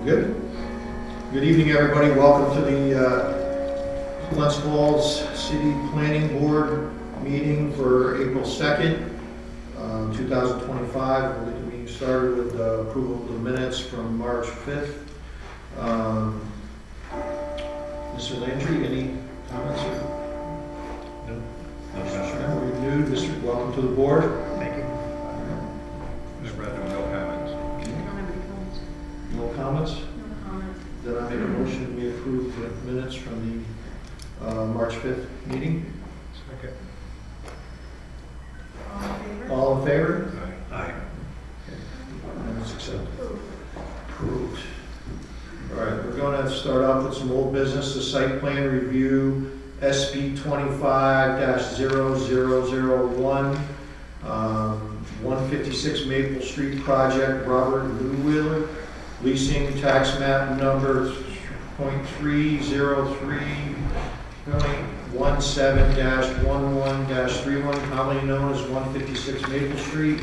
Good. Good evening, everybody. Welcome to the Glens Falls City Planning Board meeting for April 2nd, 2025. We'll get the meeting started with approval of the minutes from March 5th. Mr. Landry, any comments? No. Mr. Sherman, we're new. Mr. Welcome to the board. Thank you. Mr. Bradford, no comments. No comments? No comments. Then I make a motion we approve the minutes from the March 5th meeting. Second. All in favor? All in favor? Aye. Minutes accepted. Approved. All right, we're going to start off with some old business, the site plan review, SB 25-0001, 156 Maple Street project, Robert Newwheeler, leasing tax map number .303.17-11-31, commonly known as 156 Maple Street,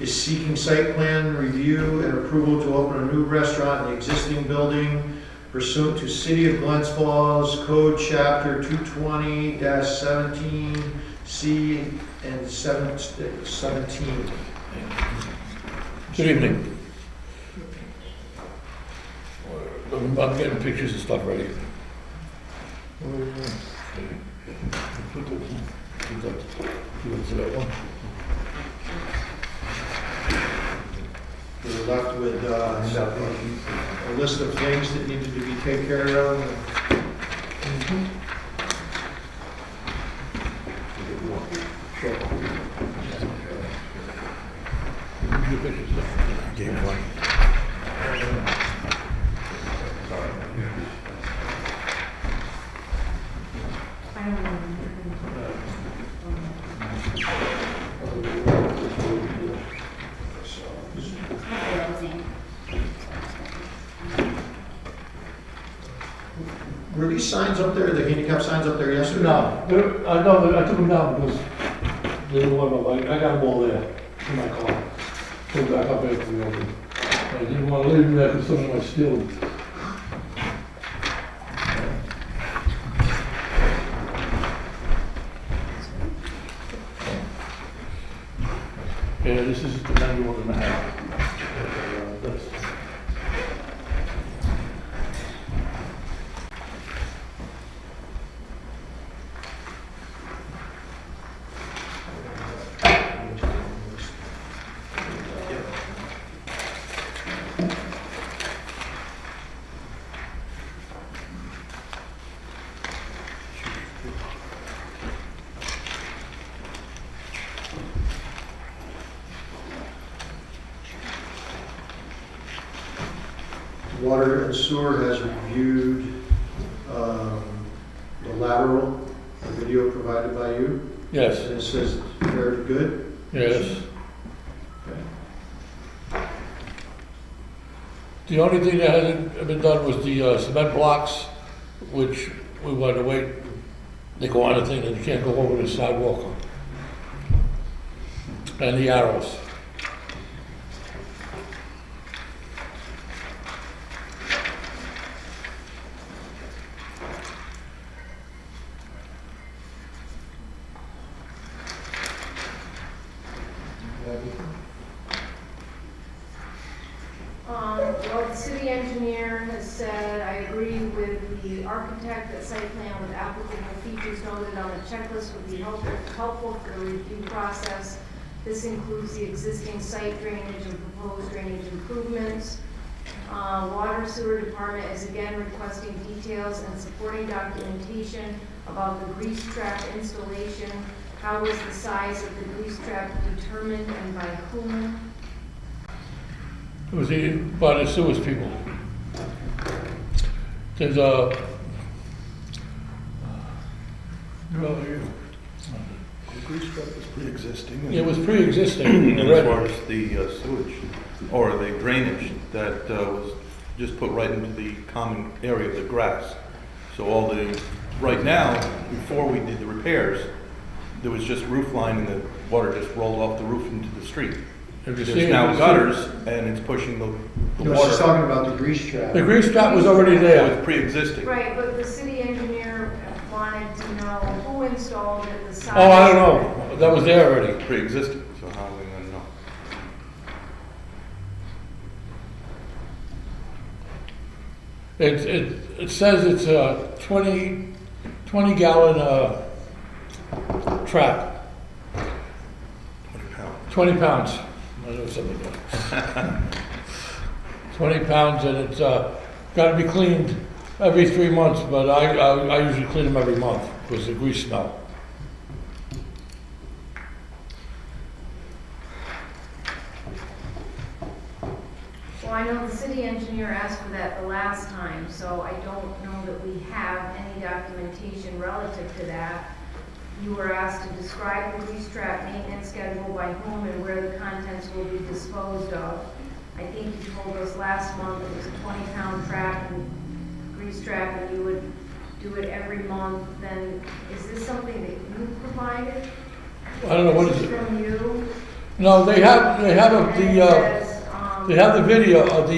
is seeking site plan review and approval to open a new restaurant in the existing building pursuant to City of Glens Falls Code Chapter 220-17C and 17. Good evening. I'm getting pictures and stuff ready. Give it to that one. We're left with a list of things that needed to be taken care of. Your pictures. Gave one. I don't know. Were these signs up there, the handicap signs up there yesterday? No, I took them down because they didn't want to, I got them all there in my car. Put them back up after we opened. I didn't want to leave them there because someone might steal them. Yeah, this is the 91.5. That's Water and Sewer has reviewed the lateral, the video provided by you, Yes, and it says it's very good. yes. Okay. The only thing that hasn't been done was the cement blocks, which we wanted to wait. They go on the thing and you can't go over the sidewalk. And the arrows. Well, the city engineer has said, I agree with the architect that site plan with applicable features noted on the checklist would be helpful for the review process. This includes the existing site drainage and proposed drainage improvements. Water Sewer Department is again requesting details and supporting documentation about the grease trap installation. How was the size of the grease trap determined and by whom? It was by the sewage people. There's a, The grease trap was pre-existing. it was pre-existing. And as far as the sewage, or the drainage, that was just put right into the common area of the grass. So all the, right now, before we did the repairs, there was just roof line and the water just rolled off the roof into the street. If you see There's it, now you see- gutters, and it's pushing the No, she's water. talking about the grease trap. The grease trap was already It there. was pre-existing. Right, but the city engineer wanted to know who installed it, the size. Oh, I don't know, that was there already. Pre-existing, so how are we gonna know? It says it's a 20 gallon, trap, 20 pounds. 20 pounds. I know something like that. 20 pounds, and it's, gotta be cleaned every 3 months, but I usually clean them every month, because the grease smell. Well, I know the city engineer asked for that the last time, so I don't know that we have any documentation relative to that. You were asked to describe the grease trap maintenance schedule by whom and where the contents will be disposed of. I think you told us last month it was a 20-pound trap and grease trap, and you would do it every month. Then, is this something that you provided? I don't know, what is This it? from you? No, they have And it says, they have the video of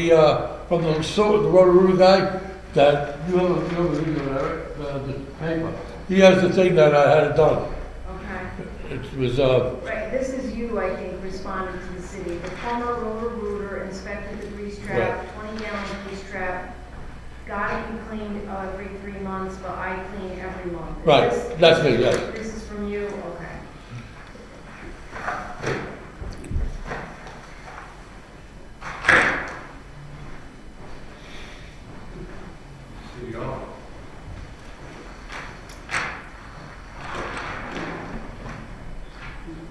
from the Roto-Rooter guy, that, you have a video of that, the paper. He has the thing that I had it done. Okay. It was, Right, this is you, I think, responding to the city. The former Roto-Rooter inspected the grease trap, 20-gallon grease trap, got it cleaned every 3 months, but I clean every month. Is Right, this- that's me, yes. This is from you, okay. City Hall.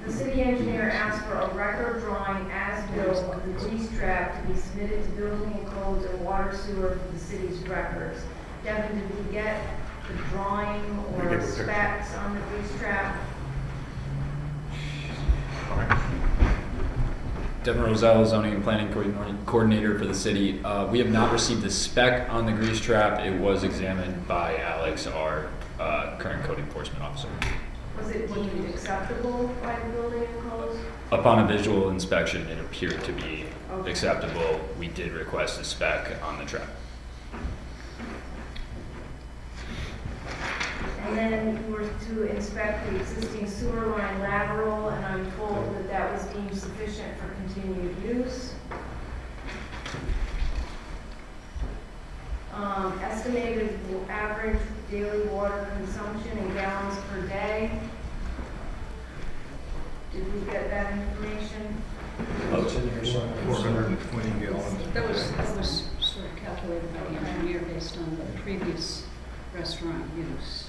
The city engineer asked for a record drawing as-built of the grease trap to be submitted to building and codes and water sewer for the city's records. Devin, did we get the drawing We or get the picture. specs on the grease trap? Devin Roselle, zoning and planning coordinator for the city. We have not received the spec on the grease trap. It was examined by Alex, our current code enforcement officer. Was it deemed acceptable by the building and codes? Upon a visual inspection, it appeared to be Okay. acceptable. We did request a spec on the trap. And then you were to inspect the existing sewer line lateral, and I'm told that that was deemed sufficient for continued use. Estimated average daily water consumption in gallons per day. Did we get that information? It's in here somewhere. 420 gallons. That was sort of calculated by the engineer based on the previous restaurant use.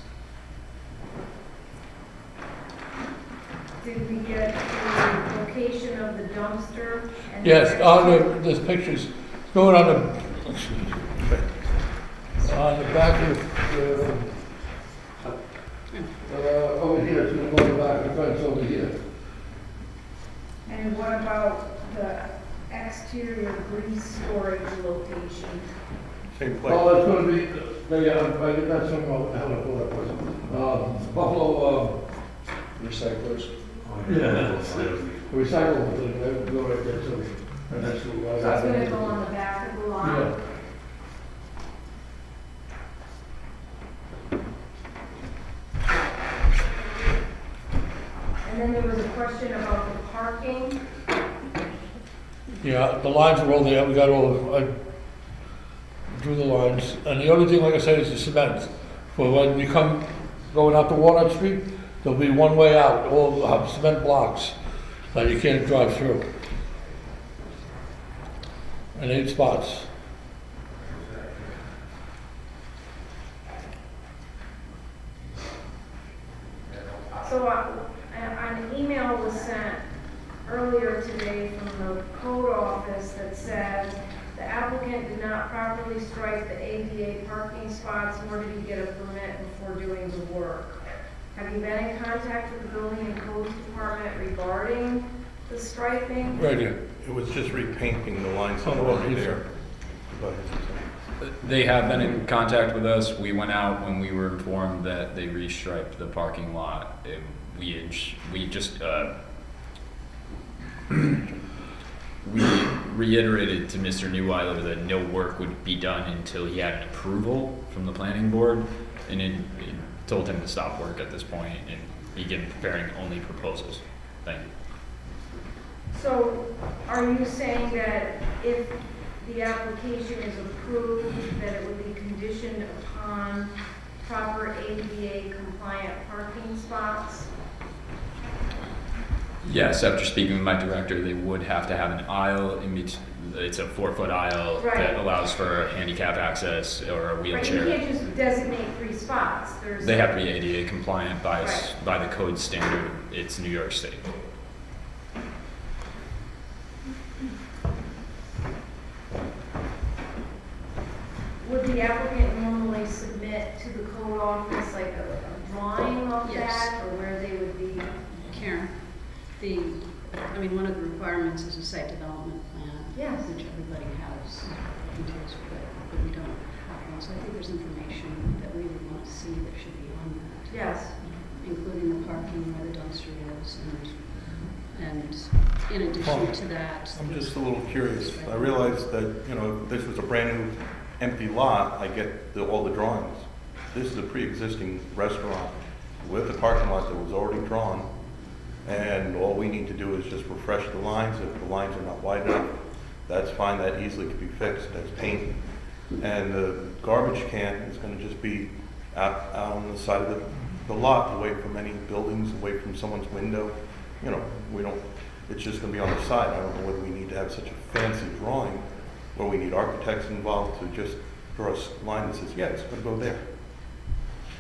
Did we get the location of the dumpster? And yes, the- there's pictures going on the back of, over here, it's gonna go on the back of the fence over here. And what about the exterior grease storage location? Same place. Oh, it's gonna be, I did that somewhere, what the hell I call that place? Buffalo, Recyclers. yeah, recyclable thing, they go right there too. And that's what I So got. it's gonna go on the back of the lot? Yeah. And then there was a question about the parking. Yeah, the lines are all there, we got all, I drew the lines, and the only thing, like I said, is the cement. For when you come, going out to Walnut Street, there'll be one way out, all cement blocks that you can't drive through. And 8 spots. So an email was sent earlier today from the code office that said the applicant did not properly strike the ADA parking spots, nor did he get a permit before doing the work. Have you been in contact with the building and codes department regarding the striping? Right here. It was just repainting the lines that Oh, were already yes, there. But They have been in contact with us. We went out when we were informed that they restriped the parking lot. We just We reiterated to Mr. Neweiler that no work would be done until he had an approval from the planning board, and it told him to stop work at this point and begin preparing only proposals. Thank you. So are you saying that if the application is approved, that it would be conditioned upon proper ADA compliant parking spots? Yes, after speaking with my director, they would have to have an aisle in between. It's a 4-foot aisle Right. that allows for handicap access or a Right, you wheelchair. can't just designate 3 spots. There's. They have to be ADA compliant by, Right. by the code standard. It's New York State. Would the applicant normally submit to the code office like a drawing of Yes. that, or where they would be? Karen, one of the requirements is a site development plan. Yes. Which everybody has details for it, but we don't have one. So I think there's information that we would want to see that should be on that. Yes. Including the parking where the dumpster is and in addition to that. I'm just a little curious. I realize that, if this was a brand-new empty lot, I get all the drawings. This is a pre-existing restaurant with a parking lot that was already drawn, and all we need to do is just refresh the lines. If the lines are not wide enough, that's fine, that easily could be fixed, that's paint. And the garbage can is gonna just be out on the side of the lot, away from any buildings, away from someone's window. It's just gonna be on the side. I don't know whether we need to have such a fancy drawing, or we need architects involved to just draw a line that says, yeah, it's gonna go there.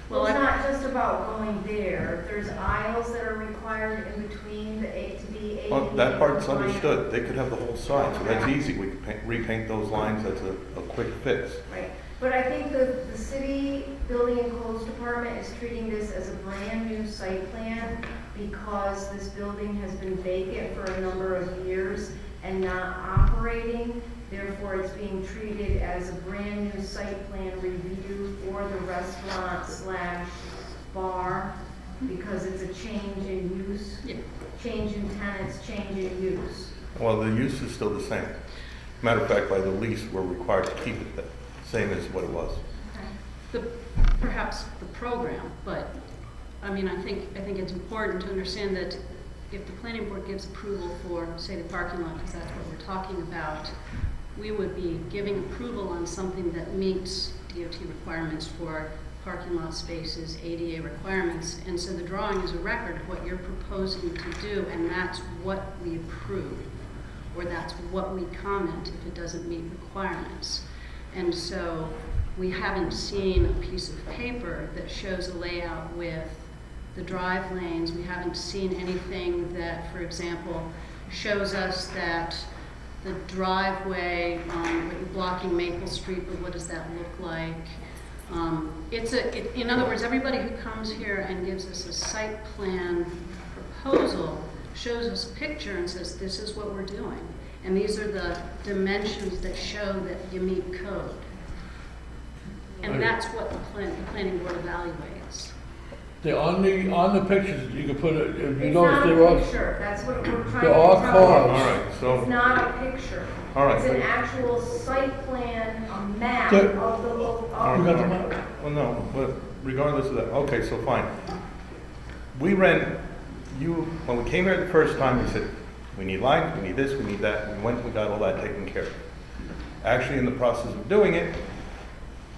Well, it's not just about going there. There's aisles that are required in between to be ADA. Well, that part's compliant. understood. They could have the whole side, so that's Okay. easy. We could repaint those lines. That's a quick fix. Right, but I think the city building and codes department is treating this as a brand new site plan because this building has been vacant for a number of years and not operating. Therefore, it's being treated as a brand new site plan review for the restaurant / bar because it's a change in use, Yeah. change in tenants, change in use. Well, the use is still the same. Matter of fact, by the lease, we're required to keep it the same as what it was. Perhaps the program, but, I think it's important to understand that if the planning board gives approval for, say, the parking lot, because that's what we're talking about, we would be giving approval on something that meets DOT requirements for parking lot spaces, ADA requirements, and so the drawing is a record of what you're proposing to do, and that's what we approve, or that's what we comment if it doesn't meet requirements. And so we haven't seen a piece of paper that shows a layout with the drive lanes. We haven't seen anything that, for example, shows us that the driveway, blocking Maple Street, but what does that look like? In other words, everybody who comes here and gives us a site plan proposal shows us a picture and says, this is what we're doing. And these are the dimensions that show that you meet code. And that's what the planning board evaluates. On the pictures, you can put it, if you It's notice not there a are, picture, that's what we're trying to there are tell cars. you. All right, so, It's not a picture. all right. It's an actual site plan, a map Good. of the, you got the map? Well, no, but regardless of that, okay, so fine. When we came here the first time, we said, we need lines, we need this, we need that. We went and we got all that taken care of. Actually, in the process of doing it,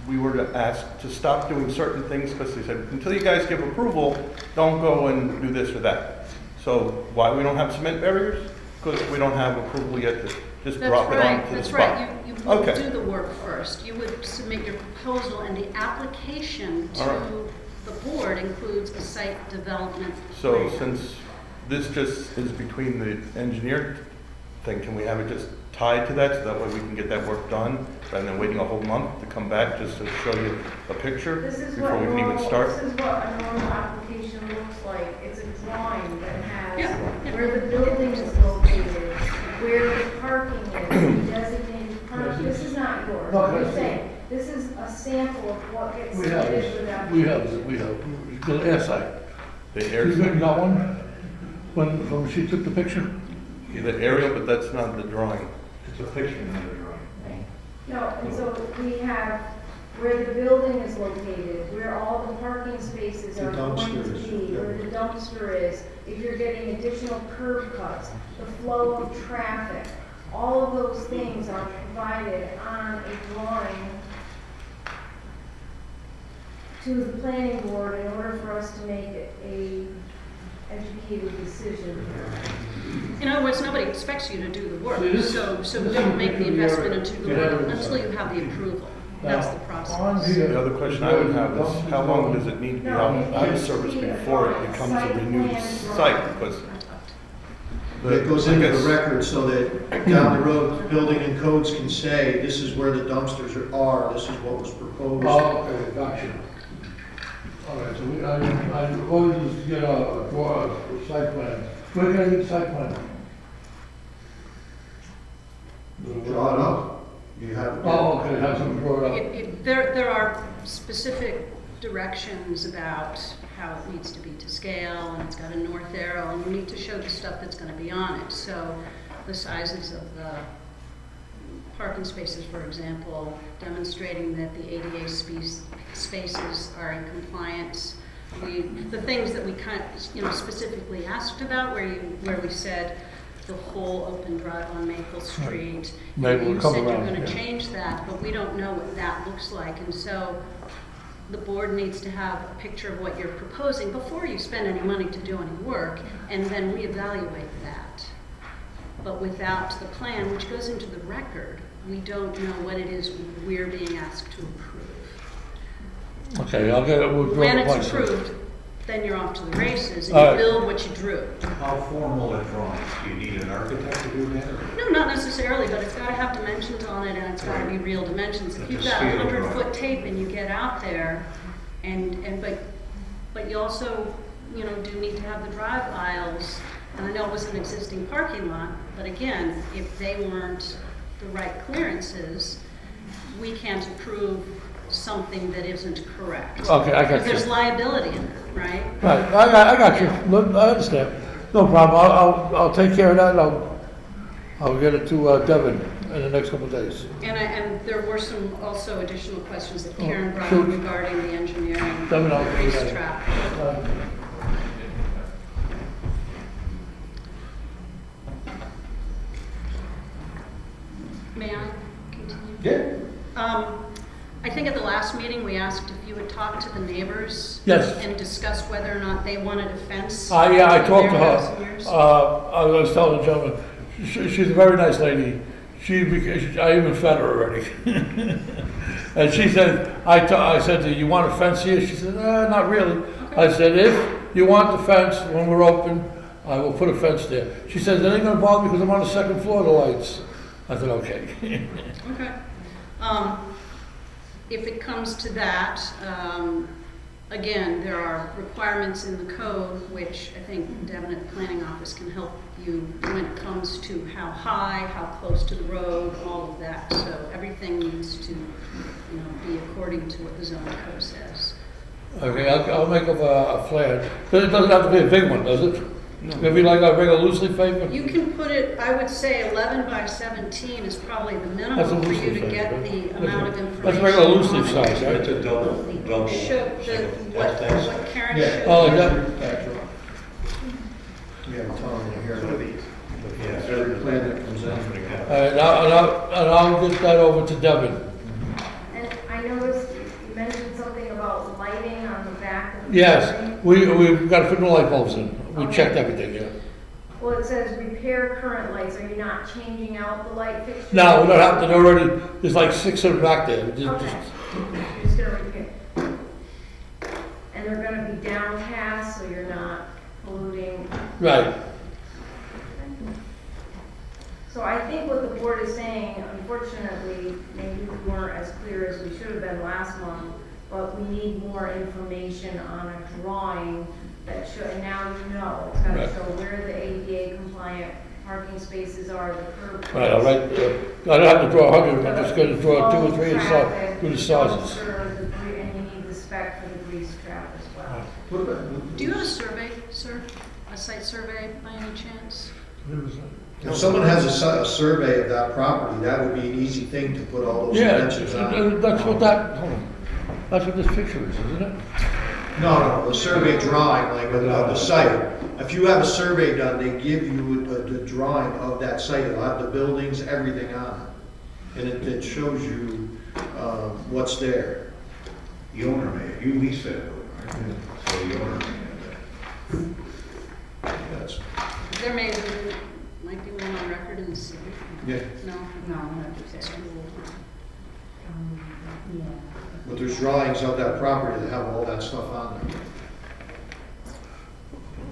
we were asked to stop doing certain things because they said, until you guys give approval, don't go and do this or that. So why we don't have cement barriers? Because we don't have approval yet to just drop it onto the spot. That's right. You would Okay. do the work first. You would submit your proposal, and the application All right. to the board includes a site development So plan. since this just is between the engineer thing, can we have it just tied to that so that way we can get that work done rather than waiting a whole month to come back just to show you a picture This is before what we can even normal, start? this is what a normal application looks like. It's a drawing that has Yeah. where the building is located, where the parking is, the designated parking. This is not yours. No, I'm that's- just saying, this is a sample of what gets We have submitted this, without. we have, the air site. The air, You got one? When she took the picture? The aerial, but that's not the drawing. It's a picture, not a drawing. Right. No, and so we have where the building is located, where all the parking spaces The are going to dumpsters, be, where the dumpster is, if you're getting additional curb cuts, the flow of traffic, all of those things are provided on a drawing to the planning board in order for us to make a educated decision. In other words, nobody expects you to do the work, See, this- so this don't make the is investment into the your- work until you have the approval. That's the On process. here, The other question I would have is, how long does it need to be out of service before it becomes a renewed site? Because It goes into the record so that down the road, building and codes can say, this is where the dumpsters are, this is what was proposed. oh, okay, gotcha. All right, so I always just get draw a site plan. Where can I get a site plan? Draw it up. You have. Oh, okay, have some draw it up. There are specific directions about how it needs to be to scale, and it's got a north arrow, and we need to show the stuff that's gonna be on it. So the sizes of the parking spaces, for example, demonstrating that the ADA spaces are in compliance. The things that we specifically asked about, where we said the whole open drive on Maple Street. Maybe we'll You come said you're around, gonna yeah. change that, but we don't know what that looks like, and so the board needs to have a picture of what you're proposing before you spend any money to do any work, and then reevaluate that. But without the plan, which goes into the record, we don't know what it is we're being asked to approve. Okay, I'll get it, we'll draw When the it's plans. approved, then you're off to the races, and All you right. build what you drew. How formal a drawing? Do you need an architect to do that? Or? No, not necessarily, but it's gotta have dimensions on it, and it's gotta be real dimensions. If Like you've a got scale 100-foot drawing. tape and you get out there, but you also, do need to have the drive aisles, and I know it was an existing parking lot, but again, if they weren't the right clearances, we can't approve something that isn't correct. Okay, I got Because you. there's liability in it, right? Right, I got you, look, I understand. No problem, I'll take care of that, and I'll get it to Devin in the next couple of days. And there were some also additional questions that Karen brought sure. up regarding the engineering, Devin, I'll do race that. trap. May I continue? Yeah. I think at the last meeting, we asked if you would talk to the neighbors. Yes. And discuss whether or not they wanted a fence. Yeah, I talked to their house and her. yours. I was telling the gentleman, she's a very nice lady. I even fed her already. And she said, I said, do you want a fence here? She said, not really. I said, if you want the fence when we're open, I will put a fence there. She said, that ain't gonna bother me because I'm on the second floor, the lights. I said, okay. Okay. If it comes to that, again, there are requirements in the code, which I think Devin at the planning office can help you when it comes to how high, how close to the road, all of that. So everything needs to, be according to what the zoning code says. Okay, I'll make up a plan. It doesn't have to be a big one, does it? No. Maybe like a regular loose leaf paper? You can put it, I would say 11 by 17 is probably the That's a minimum for loose you to leaf get paper, the right? amount of information. That's regular loose leaf on it. size, right? It's a double. What Karen Yeah. showed. Oh, yeah. We have a ton in here. Yeah. Every plan that comes in. And I'll get that over to Devin. And I noticed you mentioned something about lighting on the back of the Yes, building. we've got to put new light bulbs in. We Okay. checked everything, yeah. Well, it says repair current lights. Are you not changing out the light fixtures? No, we don't have to, they're already, there's like 6 of them back there. Okay. You're just gonna repair. And they're gonna be downcast, so you're not polluting. Right. So I think what the board is saying, unfortunately, maybe we weren't as clear as we should have been last month, but we need more information on a drawing that show, and now you know, it's gotta Right. show where the ADA compliant parking spaces are, the curb. Right, all right. I don't have to draw 100, I'm just gonna draw 2 or 3 and Traffic, do the sizes. dumpster, the and you need the spec for the grease trap as well. What about? Do you have a survey, sir? A site survey by any chance? If someone has a survey of that property, that would be an easy thing to put all those Yeah, dimensions on. that's what that, hold on. That's what this picture is, isn't it? No, the survey drawing, like of the site. If you have a survey done, they give you the drawing of that site. It'll have the buildings, everything on it. And it shows you what's there. The owner may, you lease that building, right? So the owner may have that. That's, There might be one on record in the city. yeah, No? No, It's too old. yeah. but there's drawings of that property that have all that stuff on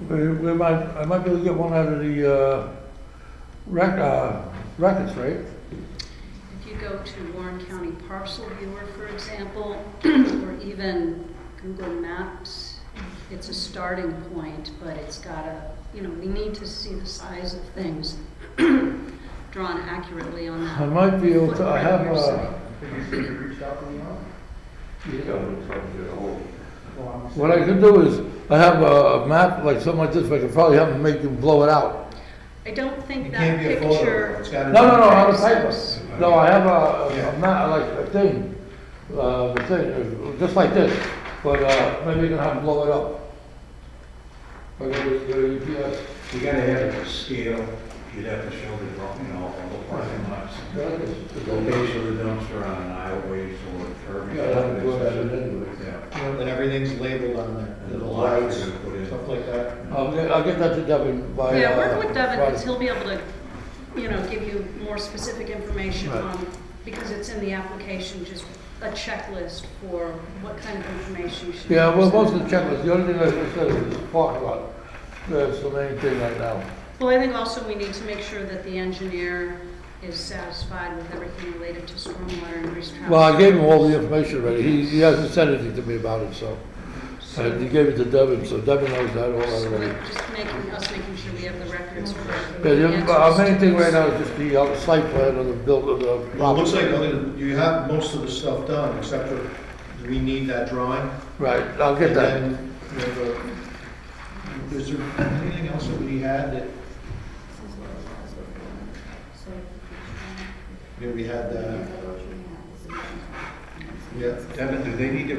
there. I might be able to get one out of the, records, right? If you go to Warren County Parcel Viewer, for example, or even Google Maps, it's a starting point, but it's gotta, we need to see the size of things drawn accurately on that. I might be able to, I have, footprint of your site. what I could do is, I have a map like something like this, but I could probably have them make you blow it out. I don't think It that can't be a photo. picture, It's gotta No, be- no, no, on the paper. No, I have a map, like a thing, just like this, but, maybe you can have them blow it up. I got the UPS. You gotta have it to scale, you'd have to show the drawing, all the parking lots. The location of the dumpster on an aisleways or curb. Yeah, I haven't put that in anyway. Yeah. And everything's labeled on there, And the the lights lights, are gonna put in. stuff like that. I'll get that to Devin by, yeah, work with Devin, Friday. because he'll be able to, give you more specific information Right. on, because it's in the application, just a checklist for what kind of information you should. Yeah, well, most present. of the checklists, the only thing I said is this parking lot. That's the main thing right now. Well, I think also we need to make sure that the engineer is satisfied with everything related to stormwater and grease trap. Well, I gave him all the information already. He hasn't said anything to me about it, so. He gave it to Devin, so Devin knows that all So already. we're just making sure we have the records for. Yeah, our answers main to thing those. right now is just the site plan of the build of the Well, it looks like property. you have most of the stuff done, except for, we need that drawing. Right, I'll get And that. then, is there anything else that we had that, we had, yeah, Devin, do they need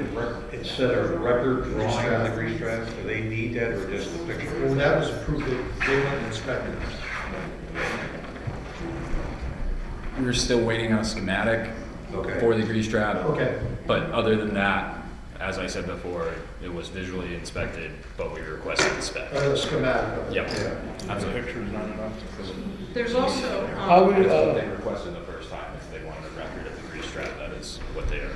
instead of record drawing on the grease trap, do they need that or just a picture? well, that was approved, they went and inspected. We were still waiting on a schematic Okay. for the grease trap. Okay, But other than that, as I said before, it was visually inspected, but we requested the spec. schematic of it. Yep. Yeah. That's it. Picture's not enough. There's also, How we, That's what they requested the first time, if they wanted a record of the grease trap, that is what they are.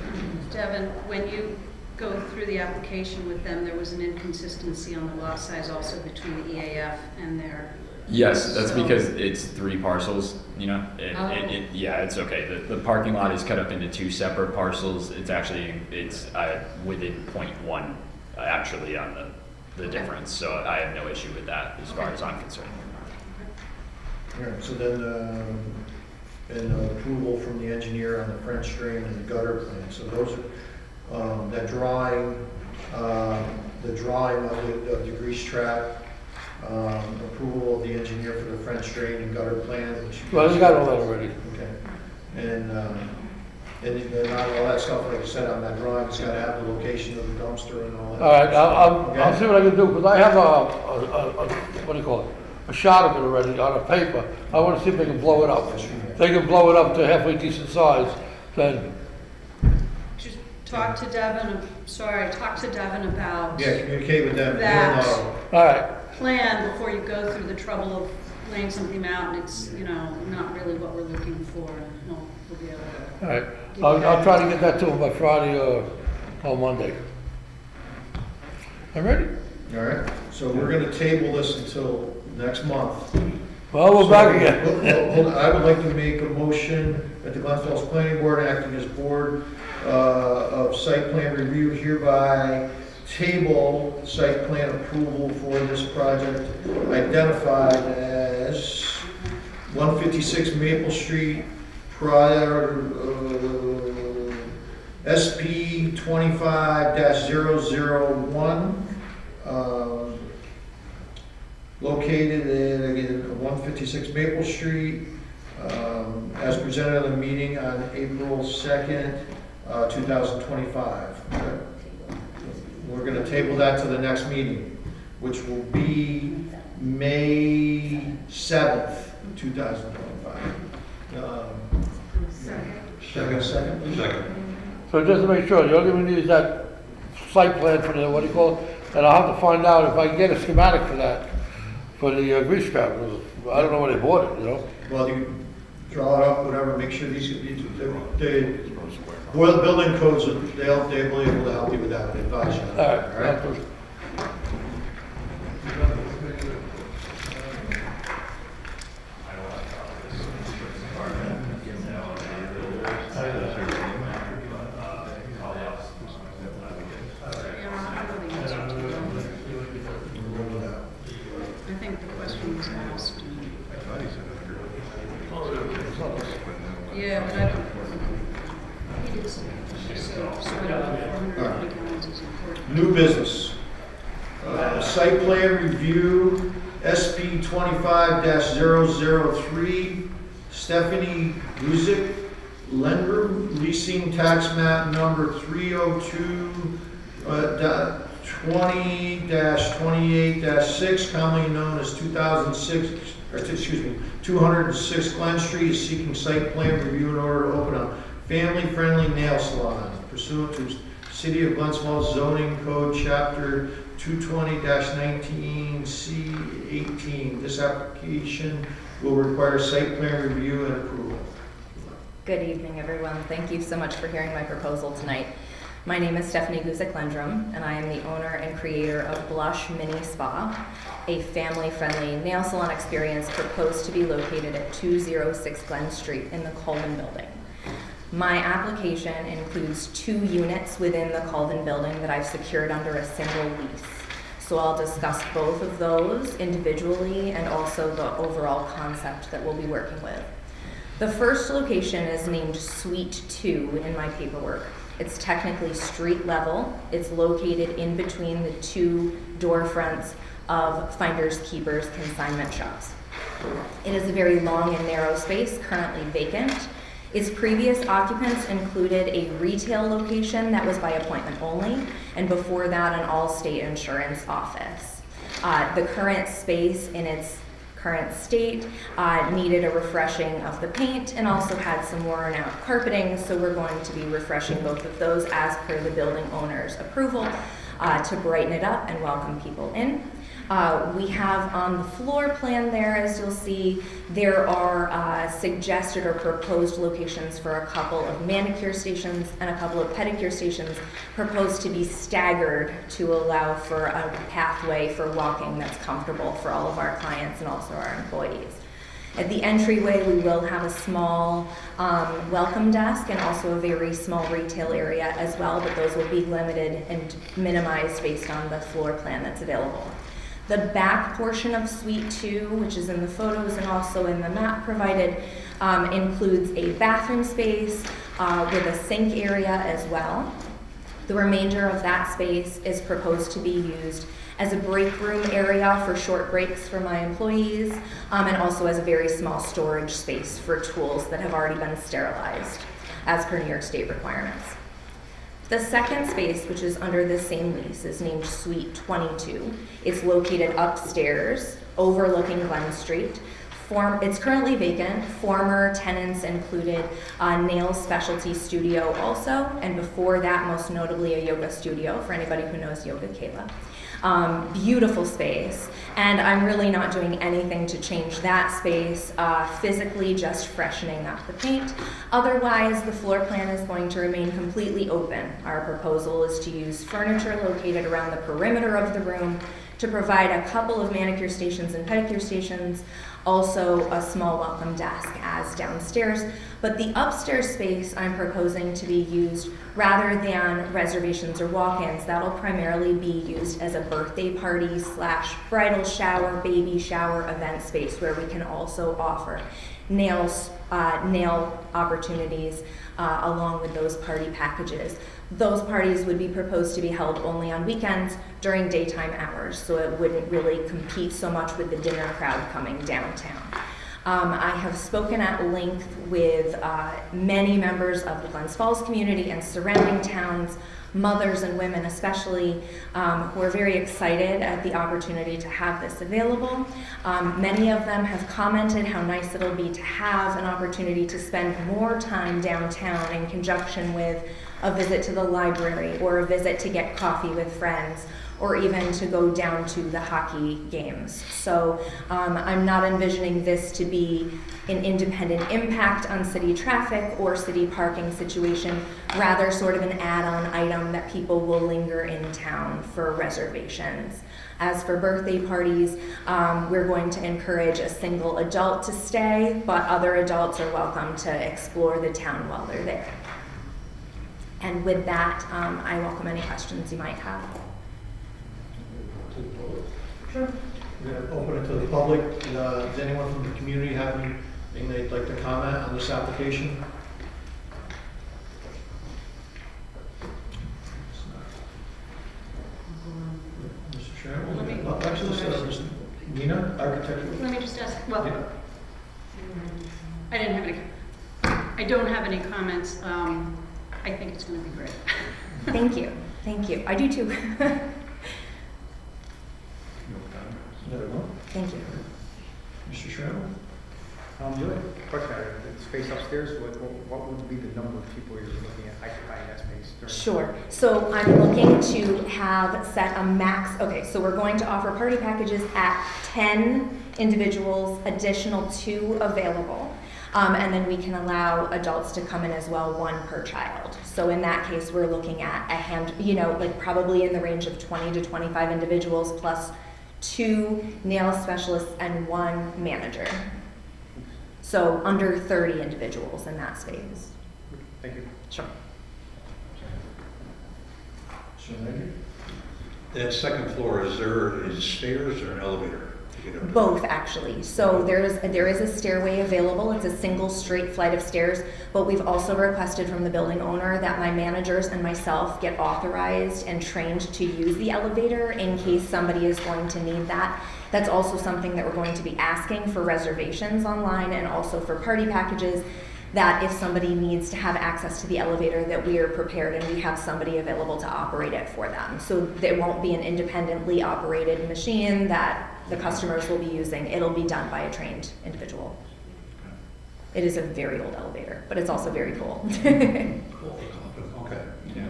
Devin, when you go through the application with them, there was an inconsistency on the lot size also between the EAF and their. Yes, that's So- because it's 3 parcels, yeah, it's okay. The parking lot is cut up into 2 separate parcels. It's actually, within 0.1, actually on the difference. So I have no issue with that as far as I'm concerned. All right, so then, and approval from the engineer on the French drain and the gutter plan. So those are, that drawing, the drawing of the grease trap, approval of the engineer for the French drain and gutter plan, which. well, we got all that already. Okay, and then all that stuff, like I said, on that drawing, it's gotta have the location of the dumpster and all that. All right, I'll Okay. see what I can do, because I have what do you call it? A shot of it already on a paper. I want to see if they can blow it up. If they can blow it up to halfway decent size, then, Just talk to Devin, talk to Devin about Yeah, communicate with them. That- They'll know. all right. plan before you go through the trouble of laying something out and it's, not really what we're looking for. And we'll be able to. All right, I'll try to get that to him by Friday or Monday. I'm ready? All right, so we're gonna table this until next month. Well, we're back So, again. hold on, I would like to make a motion that the Glens Falls Planning Board, acting as board of site plan review, hereby table site plan approval for this project identified as 156 Maple Street, prior SP 25-001, located in, again, 156 Maple Street, as presented at the meeting on April 2nd, 2025. We're going to table that to the next meeting, which will be May 7th, 2025. Second, please. So just to make sure, the only thing we need is that site plan for the, what do you call it? And I'll have to find out if I can get a schematic for that, for the grease trap. I don't know where they bought it, you know? Well, you draw it up, whatever, make sure these, the building codes, they'll be able to help you with that, advise you. All right. All right? I think the question was asked. Yeah, but I don't. He did say, so whatever, 450 gallons is important. New business. Site plan review, SP 25-003, Stephanie Guzik, lender leasing tax map number 302-20-28-6, commonly known as 206 Glen Street, is seeking site plan review in order to open a family-friendly nail salon pursuant to City of Glens Falls zoning code chapter 220-19C18. This application will require site plan review and approval. Good evening, everyone. Thank you so much for hearing my proposal tonight. My name is Stephanie Guzik-Lendrum, and I am the owner and creator of Blush Mini Spa, a family-friendly nail salon experience proposed to be located at 206 Glen Street in the Colvin Building. My application includes 2 units within the Colvin Building that I've secured under a single lease. So I'll discuss both of those individually and also the overall concept that we'll be working with. The first location is named Suite 2 in my paperwork. It's technically street level. It's located in between the 2 door fronts of Finders Keepers consignment shops. It is a very long and narrow space, currently vacant. Its previous occupants included a retail location that was by appointment only, and before that, an all-state insurance office. The current space in its current state needed a refreshing of the paint and also had some worn out carpeting, so we're going to be refreshing both of those as per the building owner's approval to brighten it up and welcome people in. We have on the floor plan there, as you'll see, there are suggested or proposed locations for a couple of manicure stations and a couple of pedicure stations proposed to be staggered to allow for a pathway for walking that's comfortable for all of our clients and also our employees. At the entryway, we will have a small welcome desk and also a very small retail area as well, but those will be limited and minimized based on the floor plan that's available. The back portion of Suite 2, which is in the photos and also in the map provided, includes a bathroom space with a sink area as well. The remainder of that space is proposed to be used as a break room area for short breaks for my employees, and also as a very small storage space for tools that have already been sterilized as per New York State requirements. The second space, which is under the same lease, is named Suite 22. It's located upstairs, overlooking Glen Street. It's currently vacant. Former tenants included a nail specialty studio also, and before that, most notably a yoga studio, for anybody who knows Yoga Kayla. Beautiful space, and I'm really not doing anything to change that space, physically just freshening up the paint. Otherwise, the floor plan is going to remain completely open. Our proposal is to use furniture located around the perimeter of the room to provide a couple of manicure stations and pedicure stations, also a small welcome desk as downstairs. But the upstairs space I'm proposing to be used rather than reservations or walk-ins. That'll primarily be used as a birthday party / bridal shower, baby shower event space where we can also offer nail opportunities along with those party packages. Those parties would be proposed to be held only on weekends during daytime hours, so it wouldn't really compete so much with the dinner crowd coming downtown. I have spoken at length with many members of the Glens Falls community and surrounding towns, mothers and women especially, who are very excited at the opportunity to have this available. Many of them have commented how nice it'll be to have an opportunity to spend more time downtown in conjunction with a visit to the library or a visit to get coffee with friends, or even to go down to the hockey games. So I'm not envisioning this to be an independent impact on city traffic or city parking situation, rather sort of an add-on item that people will linger in town for reservations. As for birthday parties, we're going to encourage a single adult to stay, but other adults are welcome to explore the town while they're there. And with that, I welcome any questions you might have. Sure. We're going to open it to the public. Does anyone from the community have anything they'd like to comment on this application? Mr. Chairman, actually, Nina, architectural. Let me just ask, well, Yeah. I don't have any comments. I think it's going to be great. Thank you. Thank you. I do too. Thank you. Mr. Sherman? Question, the space upstairs, what would be the number of people you're looking at occupying that space during? Sure. So I'm looking to have set a max. Okay, so we're going to offer party packages at 10 individuals, additional 2 available. And then we can allow adults to come in as well, 1 per child. So in that case, we're looking at like probably in the range of 20 to 25 individuals plus 2 nail specialists and 1 manager. So under 30 individuals in that space. Thank you. Sure. Sir, thank you. That second floor, is stairs or an elevator to get up there? Both, actually. So there is a stairway available. It's a single straight flight of stairs, but we've also requested from the building owner that my managers and myself get authorized and trained to use the elevator in case somebody is going to need that. That's also something that we're going to be asking for reservations online and also for party packages, that if somebody needs to have access to the elevator, that we are prepared and we have somebody available to operate it for them. So there won't be an independently operated machine that the customers will be using. It'll be done by a trained individual. It is a very old elevator, but it's also very cool. Okay. Yeah.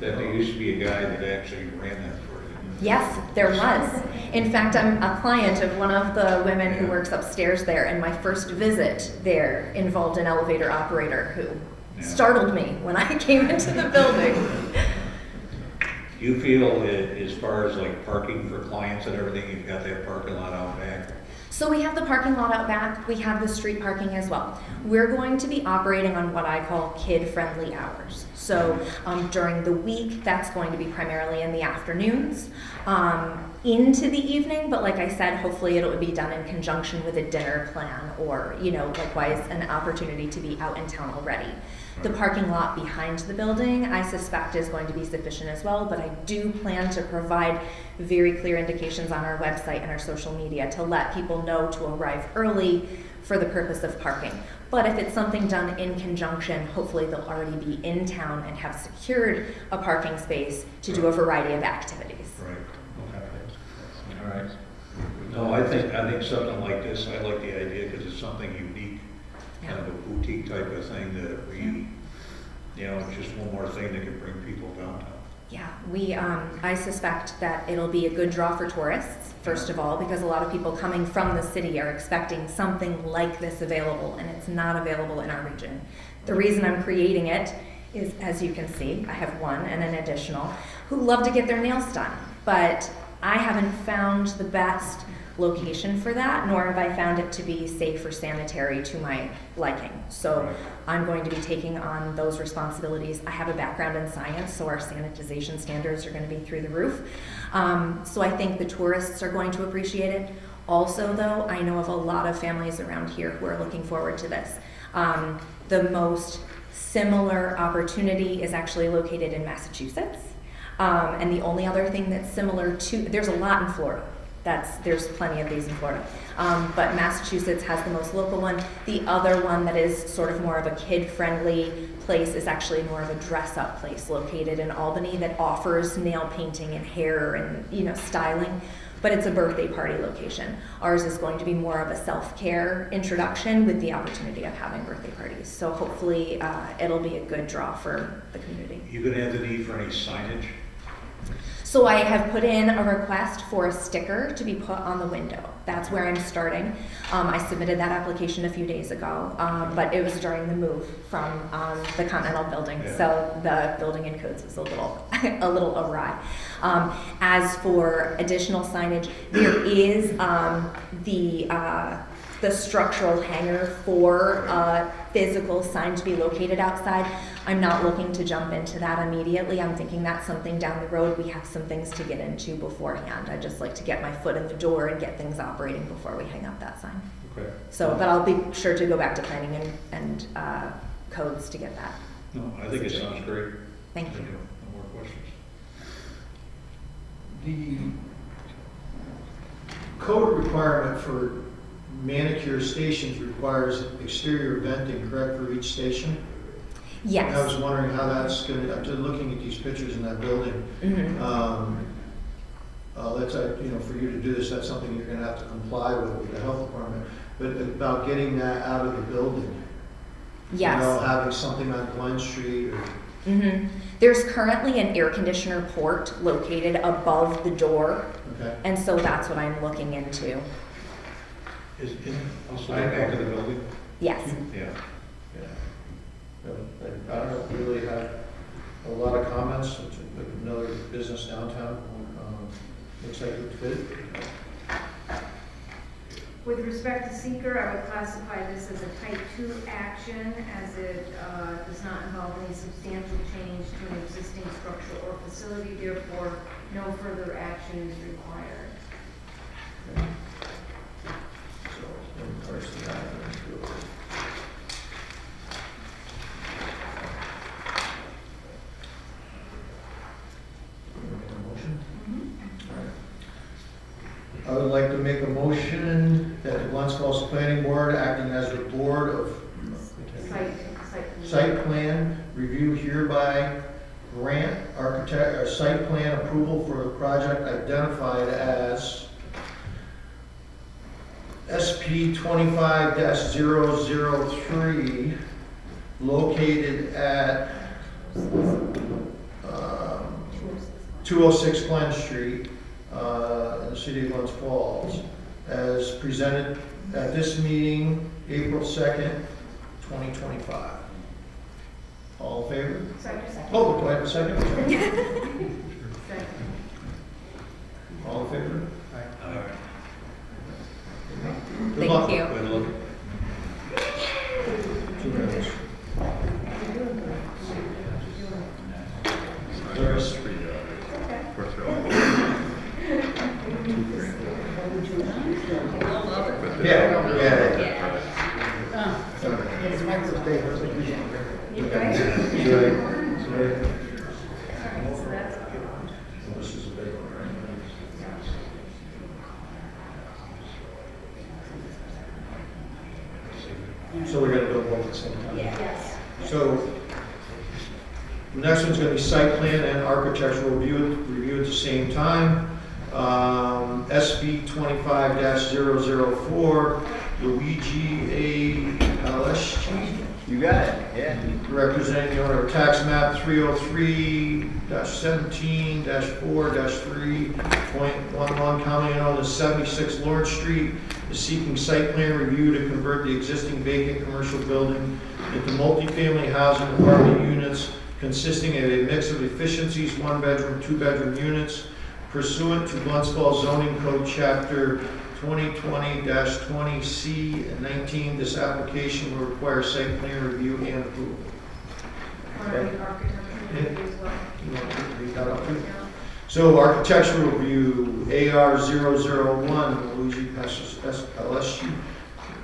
That there used to be a guy that actually ran that for you. Yes, there was. In fact, I'm a client of one of the women who works upstairs there, and my first visit there involved an elevator operator who startled me when I came into the building. Do you feel as far as like parking for clients and everything, you've got that parking lot out back? So we have the parking lot out back, we have the street parking as well. We're going to be operating on what I call kid-friendly hours. So during the week, that's going to be primarily in the afternoons, into the evening, but like I said, hopefully it'll be done in conjunction with a dinner plan or, likewise an opportunity to be out in town already. The parking lot behind the building, I suspect, is going to be sufficient as well, but I do plan to provide very clear indications on our website and our social media to let people know to arrive early for the purpose of parking. But if it's something done in conjunction, hopefully they'll already be in town and have secured a parking space to do a variety of activities. Right. Okay. All right. No, I think something like this, I like the idea because it's something unique, kind of a boutique type of thing that we, it's just one more thing that can bring people downtown. Yeah, I suspect that it'll be a good draw for tourists, first of all, because a lot of people coming from the city are expecting something like this available, and it's not available in our region. The reason I'm creating it is, as you can see, I have one and an additional who love to get their nails done, but I haven't found the best location for that, nor have I found it to be safe or sanitary to my liking. So I'm going to be taking on those responsibilities. I have a background in science, so our sanitization standards are going to be through the roof. So I think the tourists are going to appreciate it. Also, though, I know of a lot of families around here who are looking forward to this. The most similar opportunity is actually located in Massachusetts. And the only other thing that's similar to, there's a lot in Florida. There's plenty of these in Florida. But Massachusetts has the most local one. The other one that is sort of more of a kid-friendly place is actually more of a dress-up place located in Albany that offers nail painting and hair and, styling. But it's a birthday party location. Ours is going to be more of a self-care introduction with the opportunity of having birthday parties. So hopefully it'll be a good draw for the community. You gonna have the need for any signage? So I have put in a request for a sticker to be put on the window. That's where I'm starting. I submitted that application a few days ago, but it was during the move from the Continental building, Yeah. so the building and codes was a little awry. As for additional signage, there is the structural hanger for physical sign to be located outside. I'm not looking to jump into that immediately. I'm thinking that's something down the road. We have some things to get into beforehand. I just like to get my foot in the door and get things operating before we hang up that sign. Okay. So, but I'll be sure to go back to planning and codes to get that. No, I think it sounds great. Thank you. No more questions? The code requirement for manicure stations requires exterior venting, correct, for each station? Yes. I was wondering how that's going to, after looking at these pictures in that building, Mm-hmm. that's, for you to do this, that's something you're going to have to comply with the health department. But about getting that out of the building. Yes. Having something on Glen Street or. Mm-hmm. There's currently an air conditioner port located above the door, Okay. and so that's what I'm looking into. Is also back to the building? Yes. Yeah. I don't really have a lot of comments. It's another business downtown. Looks like it fit. With respect to seeker, I would classify this as a type 2 action, as it does not involve any substantial change to an existing structure or facility, therefore no further action is required. So, in regards to that, I would like to make a motion that the Glens Falls Planning Board, acting as the board of site plan review, hereby grant architect or site plan approval for the project identified as SP 25-003, located at 206 Glen Street, in the city of Glens Falls, as presented at this meeting, April 2nd, 2025. All in favor? Second. Oh, do I have a second? Second. All in favor? All right. Good luck. Thank you. Good luck. 2 minutes. Doris? Yeah. It's my birthday. You right? This is a big one, right? So we're gonna do both at the same time? Yes. So, the next one's gonna be site plan and architectural review at the same time. SB 25-004, Luigi A. Alesci, You got it, yeah. representing the owner of tax map 303-17-4-3.11, commonly known as 76 Lawrence Street, is seeking site plan review to convert the existing vacant commercial building into multifamily housing apartment units consisting of a mix of efficiencies, 1-bedroom, 2-bedroom units, pursuant to Glens Falls zoning code chapter 2020-20C and 19. This application will require site plan review and approval. Want to read architectural review as well? You want to read that up too? Yeah. So architectural review, AR 001, Luigi Alesci,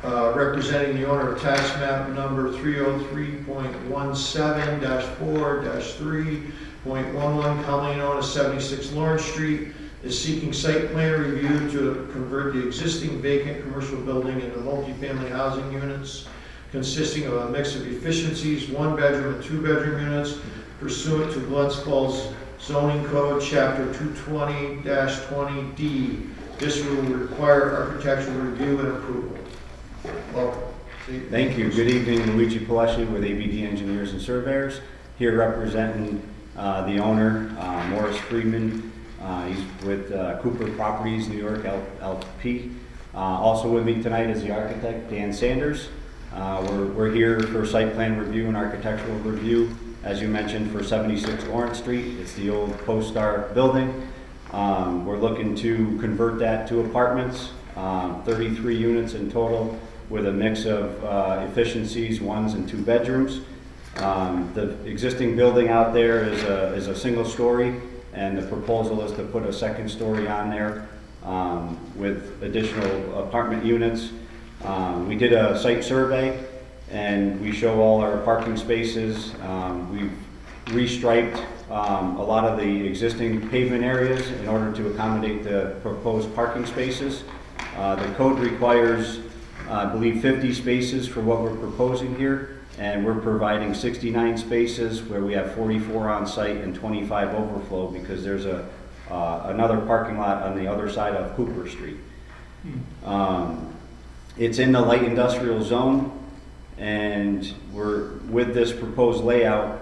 representing the owner of tax map number 303.17-4-3.11, commonly known as 76 Lawrence Street, is seeking site plan review to convert the existing vacant commercial building into multifamily housing units consisting of a mix of efficiencies, 1-bedroom and 2-bedroom units pursuant to Glens Falls Zoning Code, Chapter 220-20D. This will require architectural review and approval. Welcome. Thank you. Good evening, Luigi Palesci with ABD Engineers and Surveyors, here representing the owner, Morris Friedman. He's with Cooper Properties, New York, LP. Also with me tonight is the architect, Dan Sanders. We're here for site plan review and architectural review, as you mentioned, for 76 Lawrence Street. It's the old Post-Star building. We're looking to convert that to apartments, 33 units in total, with a mix of efficiencies, 1s and 2 bedrooms. The existing building out there is a single story, and the proposal is to put a second story on there with additional apartment units. We did a site survey, and we show all our parking spaces. We've restriped a lot of the existing pavement areas in order to accommodate the proposed parking spaces. The code requires, I believe, 50 spaces for what we're proposing here, and we're providing 69 spaces where we have 44 on site and 25 overflow because there's another parking lot on the other side of Cooper Street. It's in the light industrial zone, and with this proposed layout,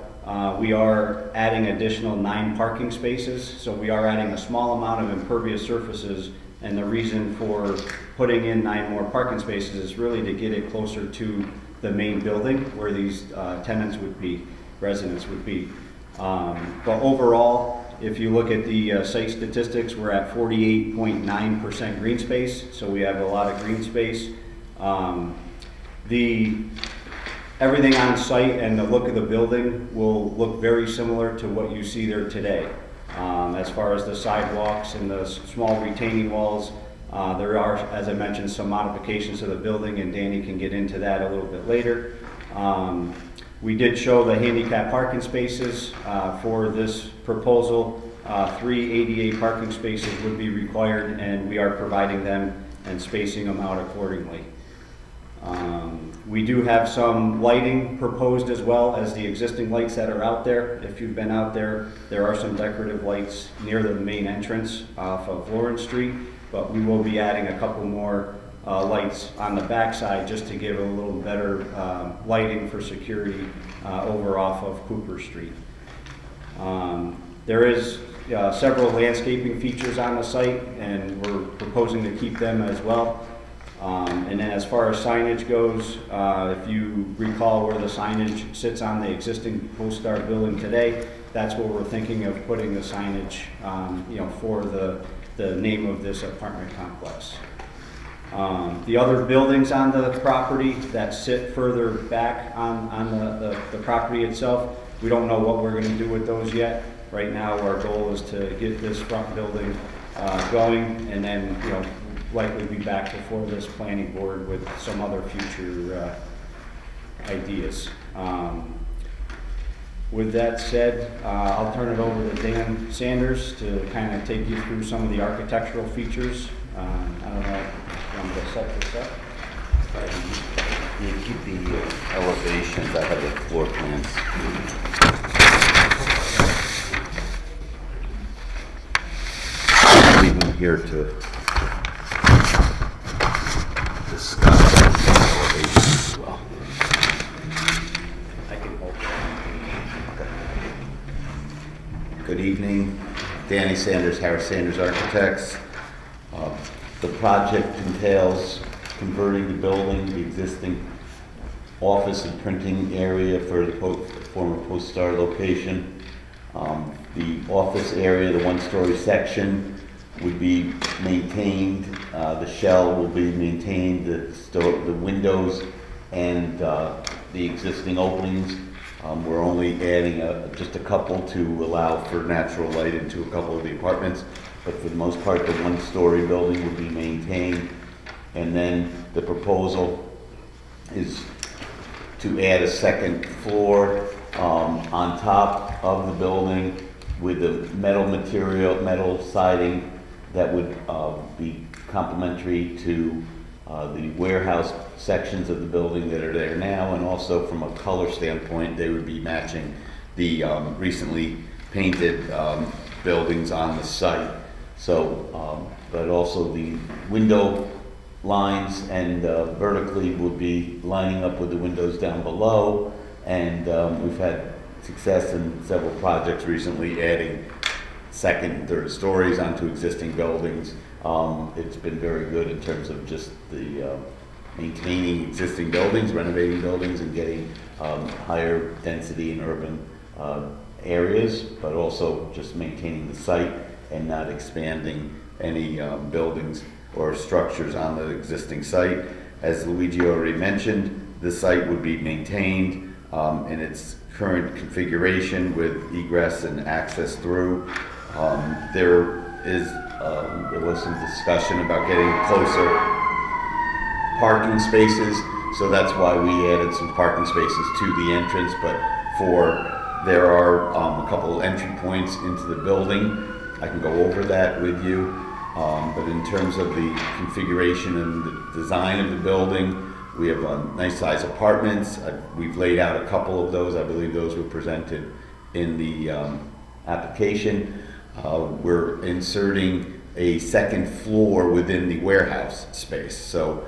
we are adding additional 9 parking spaces, so we are adding a small amount of impervious surfaces, and the reason for putting in 9 more parking spaces is really to get it closer to the main building where these tenants would be, residents would be. But overall, if you look at the site statistics, we're at 48.9% green space, so we have a lot of green space. Everything on site and the look of the building will look very similar to what you see there today. As far as the sidewalks and the small retaining walls, there are, as I mentioned, some modifications to the building, and Danny can get into that a little bit later. We did show the handicap parking spaces for this proposal. 3 ADA parking spaces would be required, and we are providing them and spacing them out accordingly. We do have some lighting proposed as well as the existing lights that are out there. If you've been out there, there are some decorative lights near the main entrance off of Lawrence Street, but we will be adding a couple more lights on the backside just to give a little better lighting for security over off of Cooper Street. There is several landscaping features on the site, and we're proposing to keep them as well. And then as far as signage goes, if you recall where the signage sits on the existing Post-Star building today, that's where we're thinking of putting the signage, for the name of this apartment complex. The other buildings on the property that sit further back on the property itself, we don't know what we're going to do with those yet. Right now, our goal is to get this front building going, and then likely be back before this planning board with some other future ideas. With that said, I'll turn it over to Dan Sanders to kind of take you through some of the architectural features. I don't know if you want to set this up. You keep the elevations, I have the floor plans. Leave them here to discuss the elevations as well. I can hold it. Good evening, Danny Sanders, Harris Sanders Architects. The project entails converting the building, the existing office and printing area for the former Post-Star location. The office area, the one-story section, would be maintained. The shell will be maintained, the windows and the existing openings. We're only adding just a couple to allow for natural light into a couple of the apartments, but for the most part, the one-story building would be maintained. And then the proposal is to add a second floor on top of the building with the metal siding that would be complementary to the warehouse sections of the building that are there now, and also from a color standpoint, they would be matching the recently painted buildings on the site. So, but also the window lines and vertically would be lining up with the windows down below, and we've had success in several projects recently adding second and third stories onto existing buildings. It's been very good in terms of just the maintaining existing buildings, renovating buildings, and getting higher density in urban areas, but also just maintaining the site and not expanding any buildings or structures on the existing site. As Luigi already mentioned, the site would be maintained in its current configuration with egress and access through. There was some discussion about getting closer parking spaces, so that's why we added some parking spaces to the entrance, but there are a couple entry points into the building. I can go over that with you, but in terms of the configuration and the design of the building, we have nice size apartments. We've laid out a couple of those. I believe those were presented in the application. We're inserting a second floor within the warehouse space. So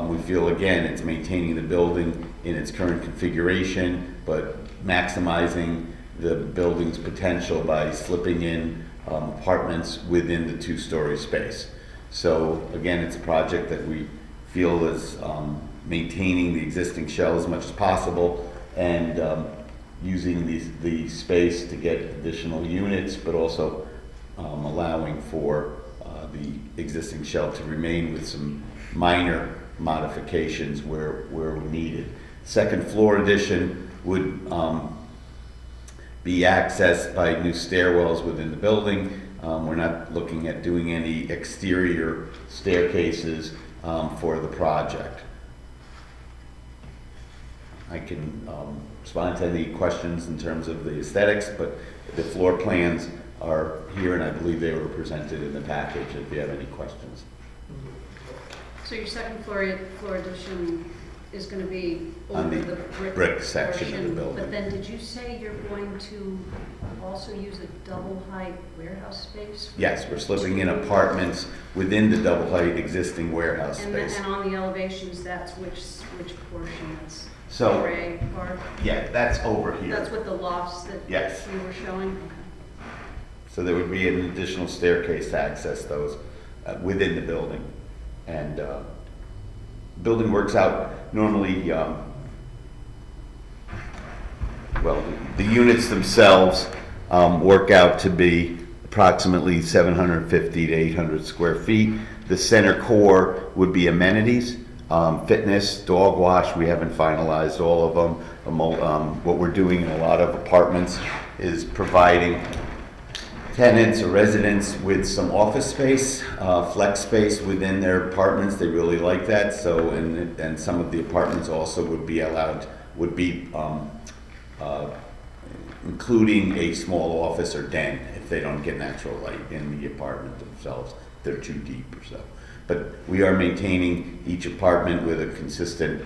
we feel, again, it's maintaining the building in its current configuration, but maximizing the building's potential by slipping in apartments within the two-story space. So again, it's a project that we feel is maintaining the existing shell as much as possible, and using the space to get additional units, but also allowing for the existing shell to remain with some minor modifications where needed. Second floor addition would be accessed by new stairwells within the building. We're not looking at doing any exterior staircases for the project. I can respond to any questions in terms of the aesthetics, but the floor plans are here, and I believe they were presented in the package if you have any questions. So your second floor addition is going to be On over the the brick section of the portion, building. But then did you say you're going to also use a double height warehouse space? Yes, we're slipping in apartments within the double height existing warehouse space. And on the elevations, that's which portion? That's So- gray part? Yeah, that's over here. That's what the lofts that Yes. you were showing? Okay. So there would be an additional staircase to access those within the building. And building works out normally, well, the units themselves work out to be approximately 750 to 800 square feet. The center core would be amenities, fitness, dog wash. We haven't finalized all of them. What we're doing in a lot of apartments is providing tenants or residents with some office space, flex space within their apartments. They really like that. So, and some of the apartments also would be including a small office or den if they don't get natural light in the apartment themselves. They're too deep or so. But we are maintaining each apartment with a consistent,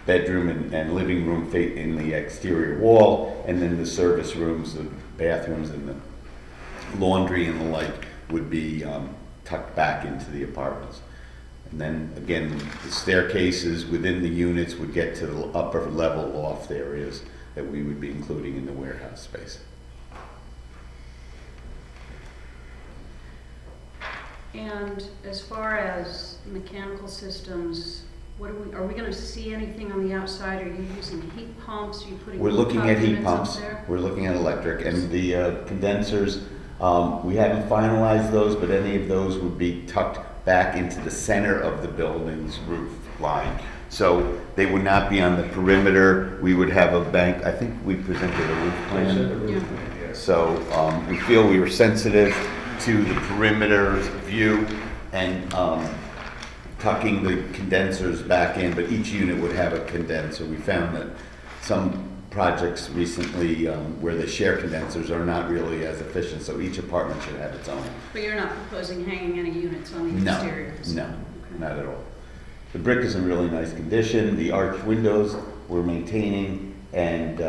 bedroom and living room in the exterior wall, and then the service rooms, the bathrooms, and the laundry and the like would be tucked back into the apartments. And then again, the staircases within the units would get to the upper level loft areas that we would be including in the warehouse space. And as far as mechanical systems, are we going to see anything on the outside? Are you using heat pumps? Are you putting We're looking at heat units up pumps. there? We're looking at electric, and the condensers, we haven't finalized those, but any of those would be tucked back into the center of the building's roof line. So they would not be on the perimeter. We would have a bank. I think we presented a roof plan. Yeah. So we feel we were sensitive to the perimeter view, and tucking the condensers back in, but each unit would have a condenser. We found that some projects recently where they share condensers are not really as efficient, so each apartment should have its own. But you're not proposing hanging any units on the No, exteriors? no, not at all. The brick is in really nice condition, the arch windows we're maintaining, and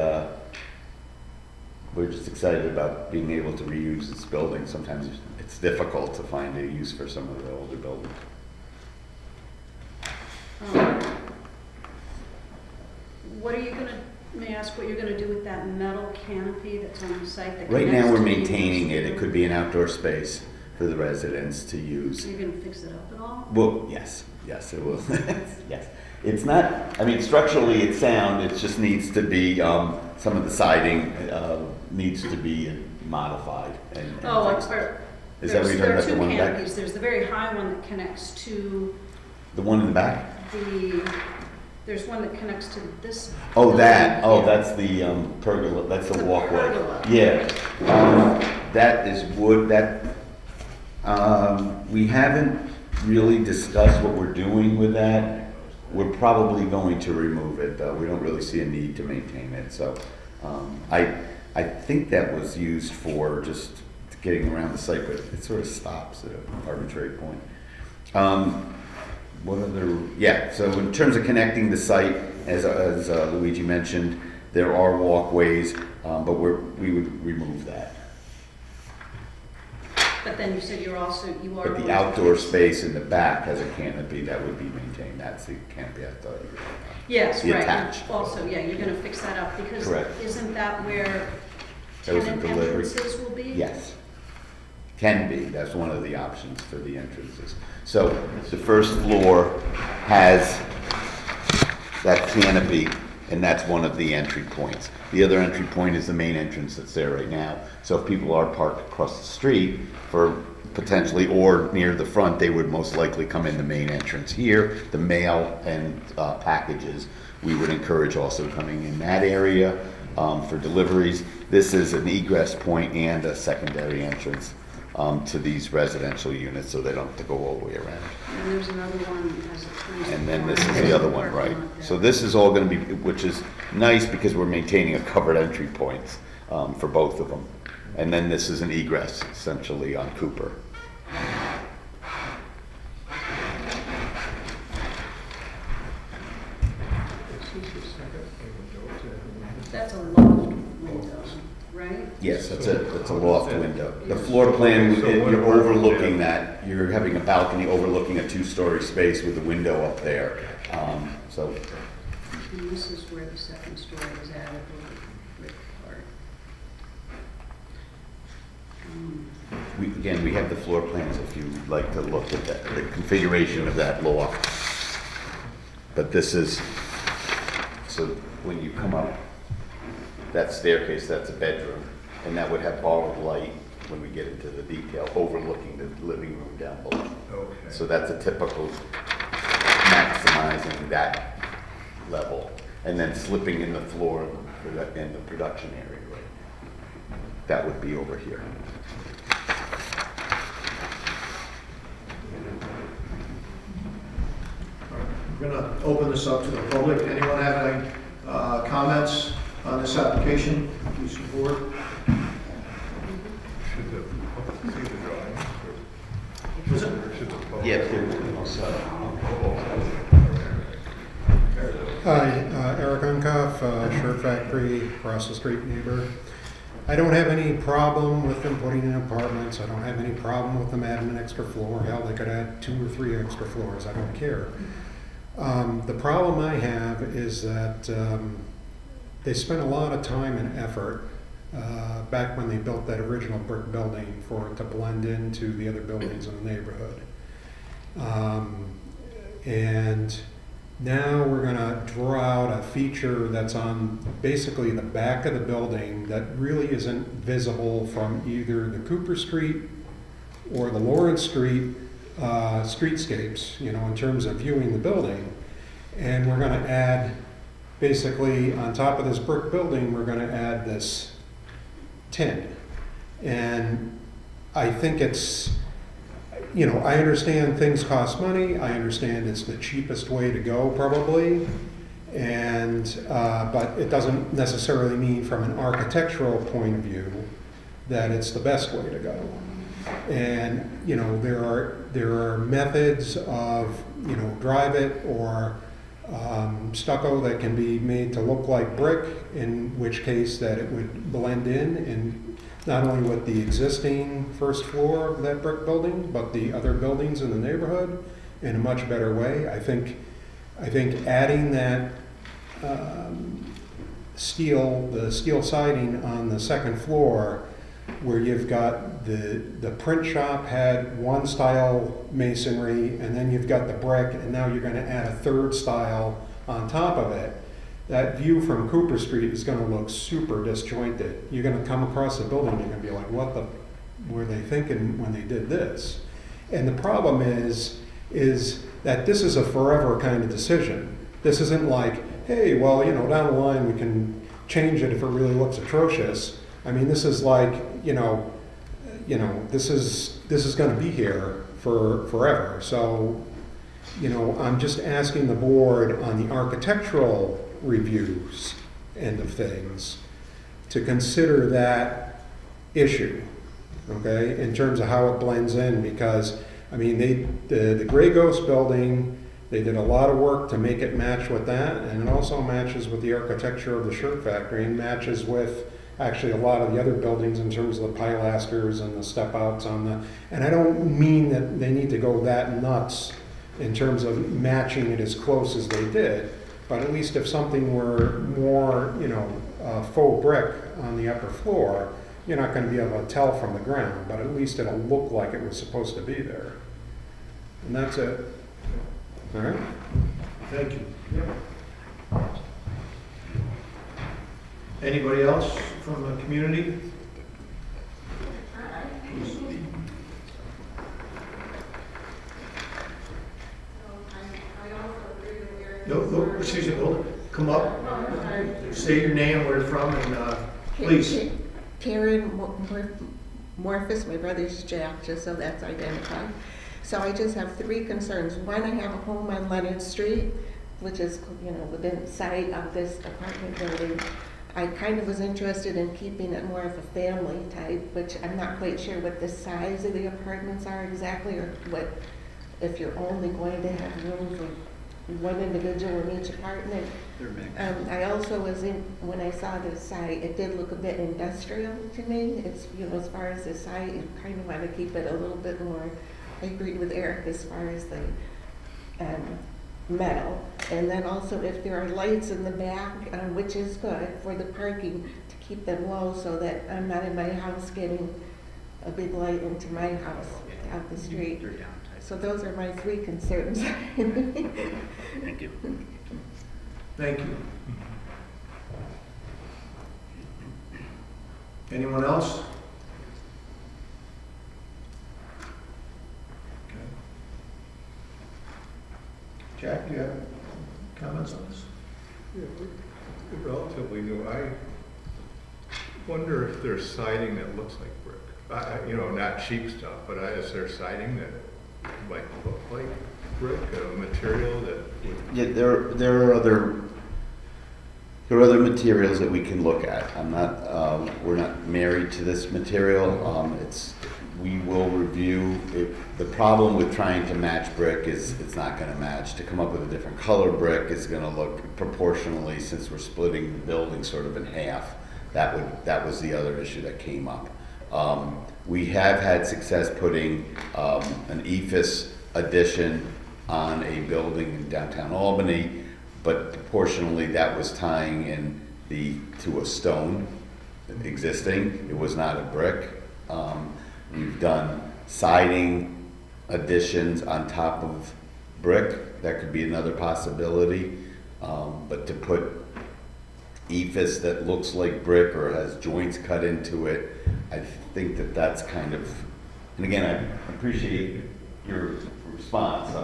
we're just excited about being able to reuse this building. Sometimes it's difficult to find a use for some of the older buildings. What are you gonna, may I ask what you're gonna do with that metal canopy that's on the site that Right connects now, we're to the maintaining it. university? It could be an outdoor space for the residents to use. Are you gonna fix it up at all? Well, yes, it will. Yes. It's not, I mean, structurally it's sound, it just needs to be, some of the siding needs to be modified and Oh, fixed. Is that what you're talking about, the one There are two back? canopies. There's the very high one that connects to The one in the back? there's one that connects to this. Oh, that, building here. that's the pergola, that's the The walkway. pergola. Yeah. That is wood, we haven't really discussed what we're doing with that. We're probably going to remove it, though. We don't really see a need to maintain it, so, I think that was used for just getting around the site, but it sort of stops at an arbitrary point. What other, yeah, so in terms of connecting the site, as Luigi mentioned, there are walkways, but we would remove that. But then you said you are. But the outdoor space in the back has a canopy that would be maintained. That's the canopy I thought you were talking about. Yes, The right. attached. Also, yeah, you're gonna fix that up because Correct. isn't that where That was a tenant delivery. entrances will be? Yes. Can be, that's one of the options for the entrances. So the first floor has that canopy, and that's one of the entry points. The other entry point is the main entrance that's there right now. So if people are parked across the street for potentially, or near the front, they would most likely come in the main entrance here. The mail and packages, we would encourage also coming in that area for deliveries. This is an egress point and a secondary entrance to these residential units, so they don't have to go all the way around. And there's another one that has a turn. And then this is the other one, right? So this is all gonna be, which is nice because we're maintaining a covered entry points for both of them. And then this is an egress essentially on Cooper. That's a loft window, right? Yes, that's a loft window. The floor plan, you're overlooking that, you're having a balcony overlooking a two-story space with a window up there. So And this is where the second story is added with the brick part. we have the floor plans if you'd like to look at that, the configuration of that loft. But this is, so when you come up, that staircase, that's a bedroom, and that would have borrowed light when we get into the detail, overlooking the living room down below. Okay. So that's a typical maximizing that level, and then slipping in the floor in the production area, right? That would be over here. We're going to open this up to the public. Anyone have any comments on this application? Please come forward. Should the public see the drawings? Was it? Or should the public? Hi, Eric Unkoff, Shirt Factory, across the street neighbor. I don't have any problem with them putting in apartments. I don't have any problem with them adding an extra floor. Hell, they could add 2 or 3 extra floors. I don't care. The problem I have is that they spent a lot of time and effort back when they built that original brick building for it to blend into the other buildings in the neighborhood. And now we're going to draw out a feature that's on basically the back of the building that really isn't visible from either the Cooper Street or the Lawrence Street streetscapes, you know, in terms of viewing the building. And we're going to add, basically, on top of this brick building, we're going to add this tin. And I think it's, you know, I understand things cost money, I understand it's the cheapest way to go probably, and, but it doesn't necessarily mean from an architectural point of view that it's the best way to go. And, you know, there are methods of, you know, drive it or stucco that can be made to look like brick, in which case that it would blend in not only with the existing first floor of that brick building, but the other buildings in the neighborhood in a much better way. I think adding that the steel siding on the second floor, where you've got the print shop had one style masonry, and then you've got the brick, and now you're gonna add a third style on top of it. That view from Cooper Street is gonna look super disjointed. You're gonna come across the building, you're gonna be like, what the, were they thinking when they did this? And the problem is that this is a forever kind of decision. This isn't like, hey, well, you know, down the line we can change it if it really looks atrocious. I mean, this is like, you know, this is going to be here for forever. So, you know, I'm just asking the board on the architectural reviews end of things to consider that issue, okay, in terms of how it blends in, because I mean, the Gray Ghost building, they did a lot of work to make it match with that, and it also matches with the architecture of the shirt factory and matches with actually a lot of the other buildings in terms of the pilasters and the step outs on the, and I don't mean that they need to go that nuts in terms of matching it as close as they did, but at least if something were more, you know, faux brick on the upper floor, you're not going to be able to tell from the ground, but at least it'll look like it was supposed to be there. And that's it. All right? Thank you. Anybody else from the community? No, excuse me, hold it. Come up, say your name, where you're from, and please. Karen Morphus, my brother's Jack, just so that's identified. So I just have three concerns. One, I have a home on Leonard Street, which is, you know, within sight of this apartment building. I kind of was interested in keeping it more of a family type, which I'm not quite sure what the size of the apartments are exactly, or what, if you're only going to have room for one individual in each apartment. I also was in, when I saw this site, it did look a bit industrial to me. It's, you know, as far as the site, you kind of want to keep it a little bit more, I agreed with Eric as far as the metal. And then also if there are lights in the back, which is good for the parking, to keep them low so that I'm not in my house getting a big light into my house out the street. So those are my three concerns. Thank you. Thank you. Anyone else? Okay. Jack, do you have comments on this? Yeah, relatively new. I wonder if there's siding that looks like brick. You know, not cheap stuff, but is there siding that might look like brick, a material that would... Yeah, there are other materials that we can look at. I'm not, we're not married to this material. We will review it. The problem with trying to match brick is it's not going to match. To come up with a different color brick is going to look proportionally, since we're splitting the building sort of in half. That was the other issue that came up. We have had success putting an EFIS addition on a building in downtown Albany, but proportionally that was tying in to a stone existing. It was not a brick. We've done siding additions on top of brick. That could be another possibility. But to put EFIS that looks like brick or has joints cut into it, I think that's kind of, and again, I appreciate your response.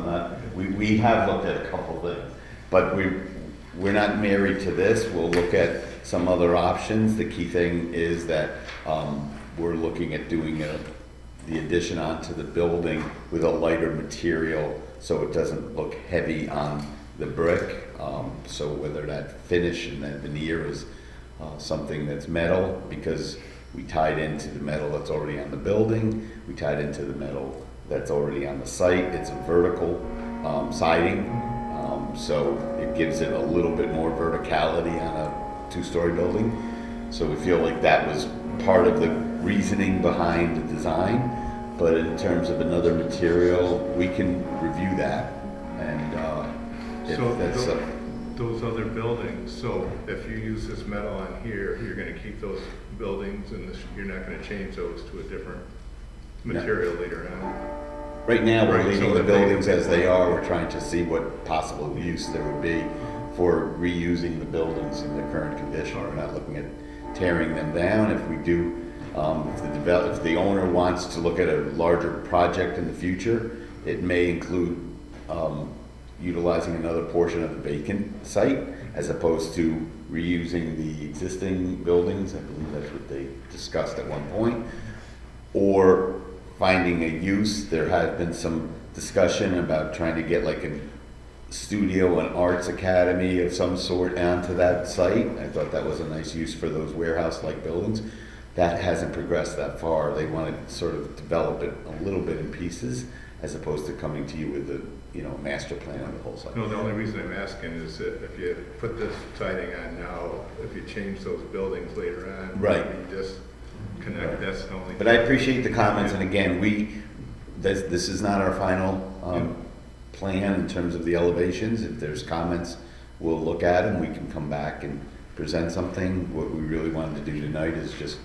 We have looked at a couple things, but we're not married to this. We'll look at some other options. The key thing is that we're looking at doing a the addition onto the building with a lighter material so it doesn't look heavy on the brick. So whether that finish and that veneer is something that's metal, because we tied into the metal that's already on the building, we tied into the metal that's already on the site. It's a vertical siding, so it gives it a little bit more verticality on a two-story building. So we feel like that was part of the reasoning behind the design. But in terms of another material, we can review that. And if So that's those other buildings, so if you use this metal on here, you're gonna keep those buildings and you're not gonna change those to a different material later on? right now, we're Right, leaving so the if they- buildings as they are. We're trying to see what possible use there would be for reusing the buildings in their current condition. We're not looking at tearing them down. If we do, if the owner wants to look at a larger project in the future, it may include utilizing another portion of the vacant site as opposed to reusing the existing buildings. I believe that's what they discussed at one point. Or finding a use. There has been some discussion about trying to get like a studio and arts academy of some sort onto that site. I thought that was a nice use for those warehouse-like buildings. That hasn't progressed that far. They want to sort of develop it a little bit in pieces as opposed to coming to you with a, master plan of the whole site. No, the only reason I'm asking is that if you put this siding on now, if you change those buildings later on, Right. maybe disconnect, that's the only. But I appreciate the comments, and again, this is not our final plan in terms of the elevations. If there's comments, we'll look at them, we can come back and present something. What we really wanted to do tonight is just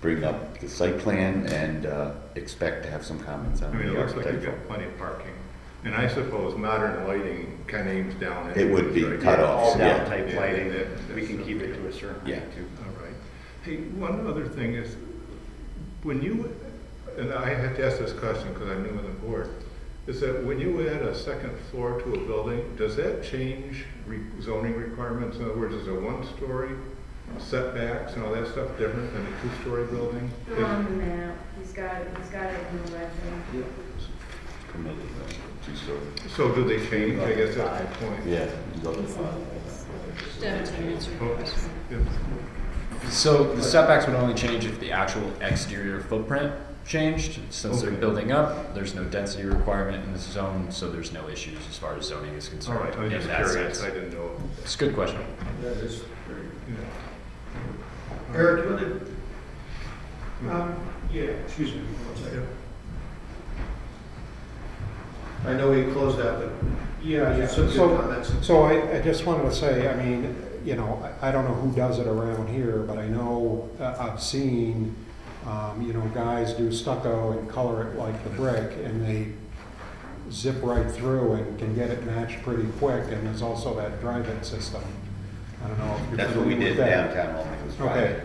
bring up the site plan and expect to have some comments on I mean, it the looks like you've architectural. got plenty of parking. And I suppose modern lighting kind of aims down. It would be anyways, cut right? off, All yeah. down type Yeah, lighting, that- we can keep it to a certain Yeah. height too. All right. Hey, one other thing is, when you, and I had to ask this question because I'm new on the board, is that when you add a second floor to a building, does that change zoning requirements? In other words, is a one-story setbacks and all that stuff different than a two-story building? They're on the map, he's got it in the legend. Permitted, two-story. So do they change? I guess that's my point. Yeah. Devin, to answer your Oh, question. yeah. So the setbacks would only change if the actual exterior footprint changed. Since they're Okay. building up, there's no density requirement in this zone, so there's no issues as far as zoning is All concerned. right, I was in just that curious. sense. I didn't know. It's a good question. That is very. Yeah. Eric, you want to? Yeah, excuse me, one second. I know we closed out, but Yeah. some good comments. So I just wanted to say, I mean, I don't know who does it around here, but I know, I've seen, guys do stucco and color it like the brick, and they zip right through and can get it matched pretty quick, and there's also that drive-in system. I don't know if you're That's what we familiar did with that. downtown, only was Okay.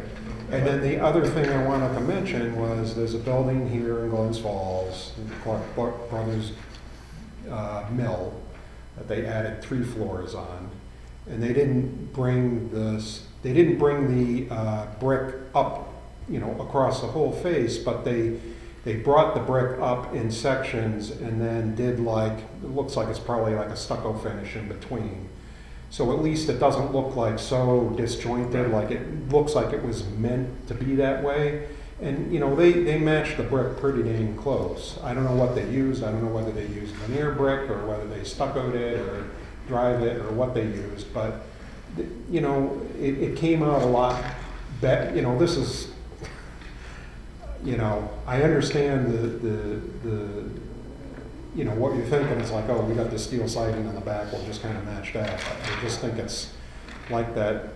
And then the other thing I wanted to mention was there's a building here in Glens Falls, Clark Brothers Mill, that they added 3 floors on. And they didn't bring the brick up, across the whole face, but they brought the brick up in sections and then did it looks like it's probably like a stucco finish in between. So at least it doesn't look like so disjointed, like it looks like it was meant to be that way. And, they match the brick pretty dang close. I don't know what they used. I don't know whether they used veneer brick or whether they stuccoed it or drive it or what they used. But, it came out a lot better. This is, I understand what you're thinking. It's like, oh, we got the steel siding on the back, we'll just kind of match that. I just think it's like that,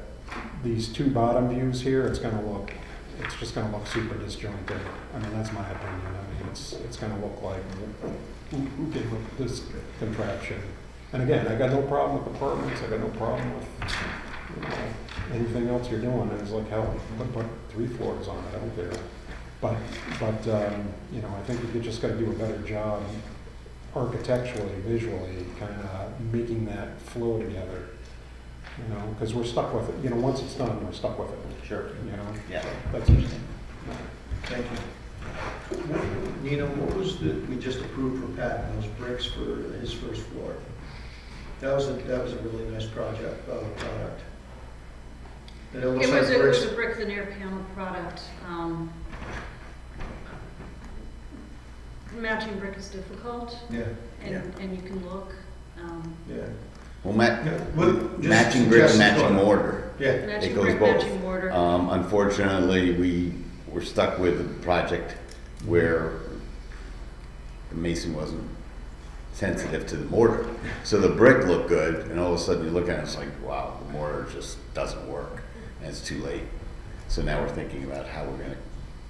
these 2 bottom views here, it's just gonna look super disjointed. I mean, that's my opinion. I mean, it's gonna look like, who came up with this contraption? And again, I got no problem with apartments, I got no problem with, anything else you're doing. And it's like, hell, put 3 floors on it, I don't care. But I think you just gotta do a better job architecturally, visually, kind of making that flow together. Because we're stuck with it. Once it's done, we're stuck with it. Sure. You know? Yeah. That's interesting. Thank you. Nina, what was we just approved for Pat, those bricks for his first floor? That was a really nice product. And it looks It like was bricks. a brick veneer panel product. Matching brick is difficult, Yeah, and you can look. yeah. Well, Just matching brick and suggested matching thought. mortar. Yeah, It Matching goes brick, both. matching mortar. Unfortunately, we were stuck with a project where the mason wasn't sensitive to the mortar. So the brick looked good, and all of a sudden you look at it, it's like, wow, the mortar just doesn't work, and it's too late. So now we're thinking about how we're gonna,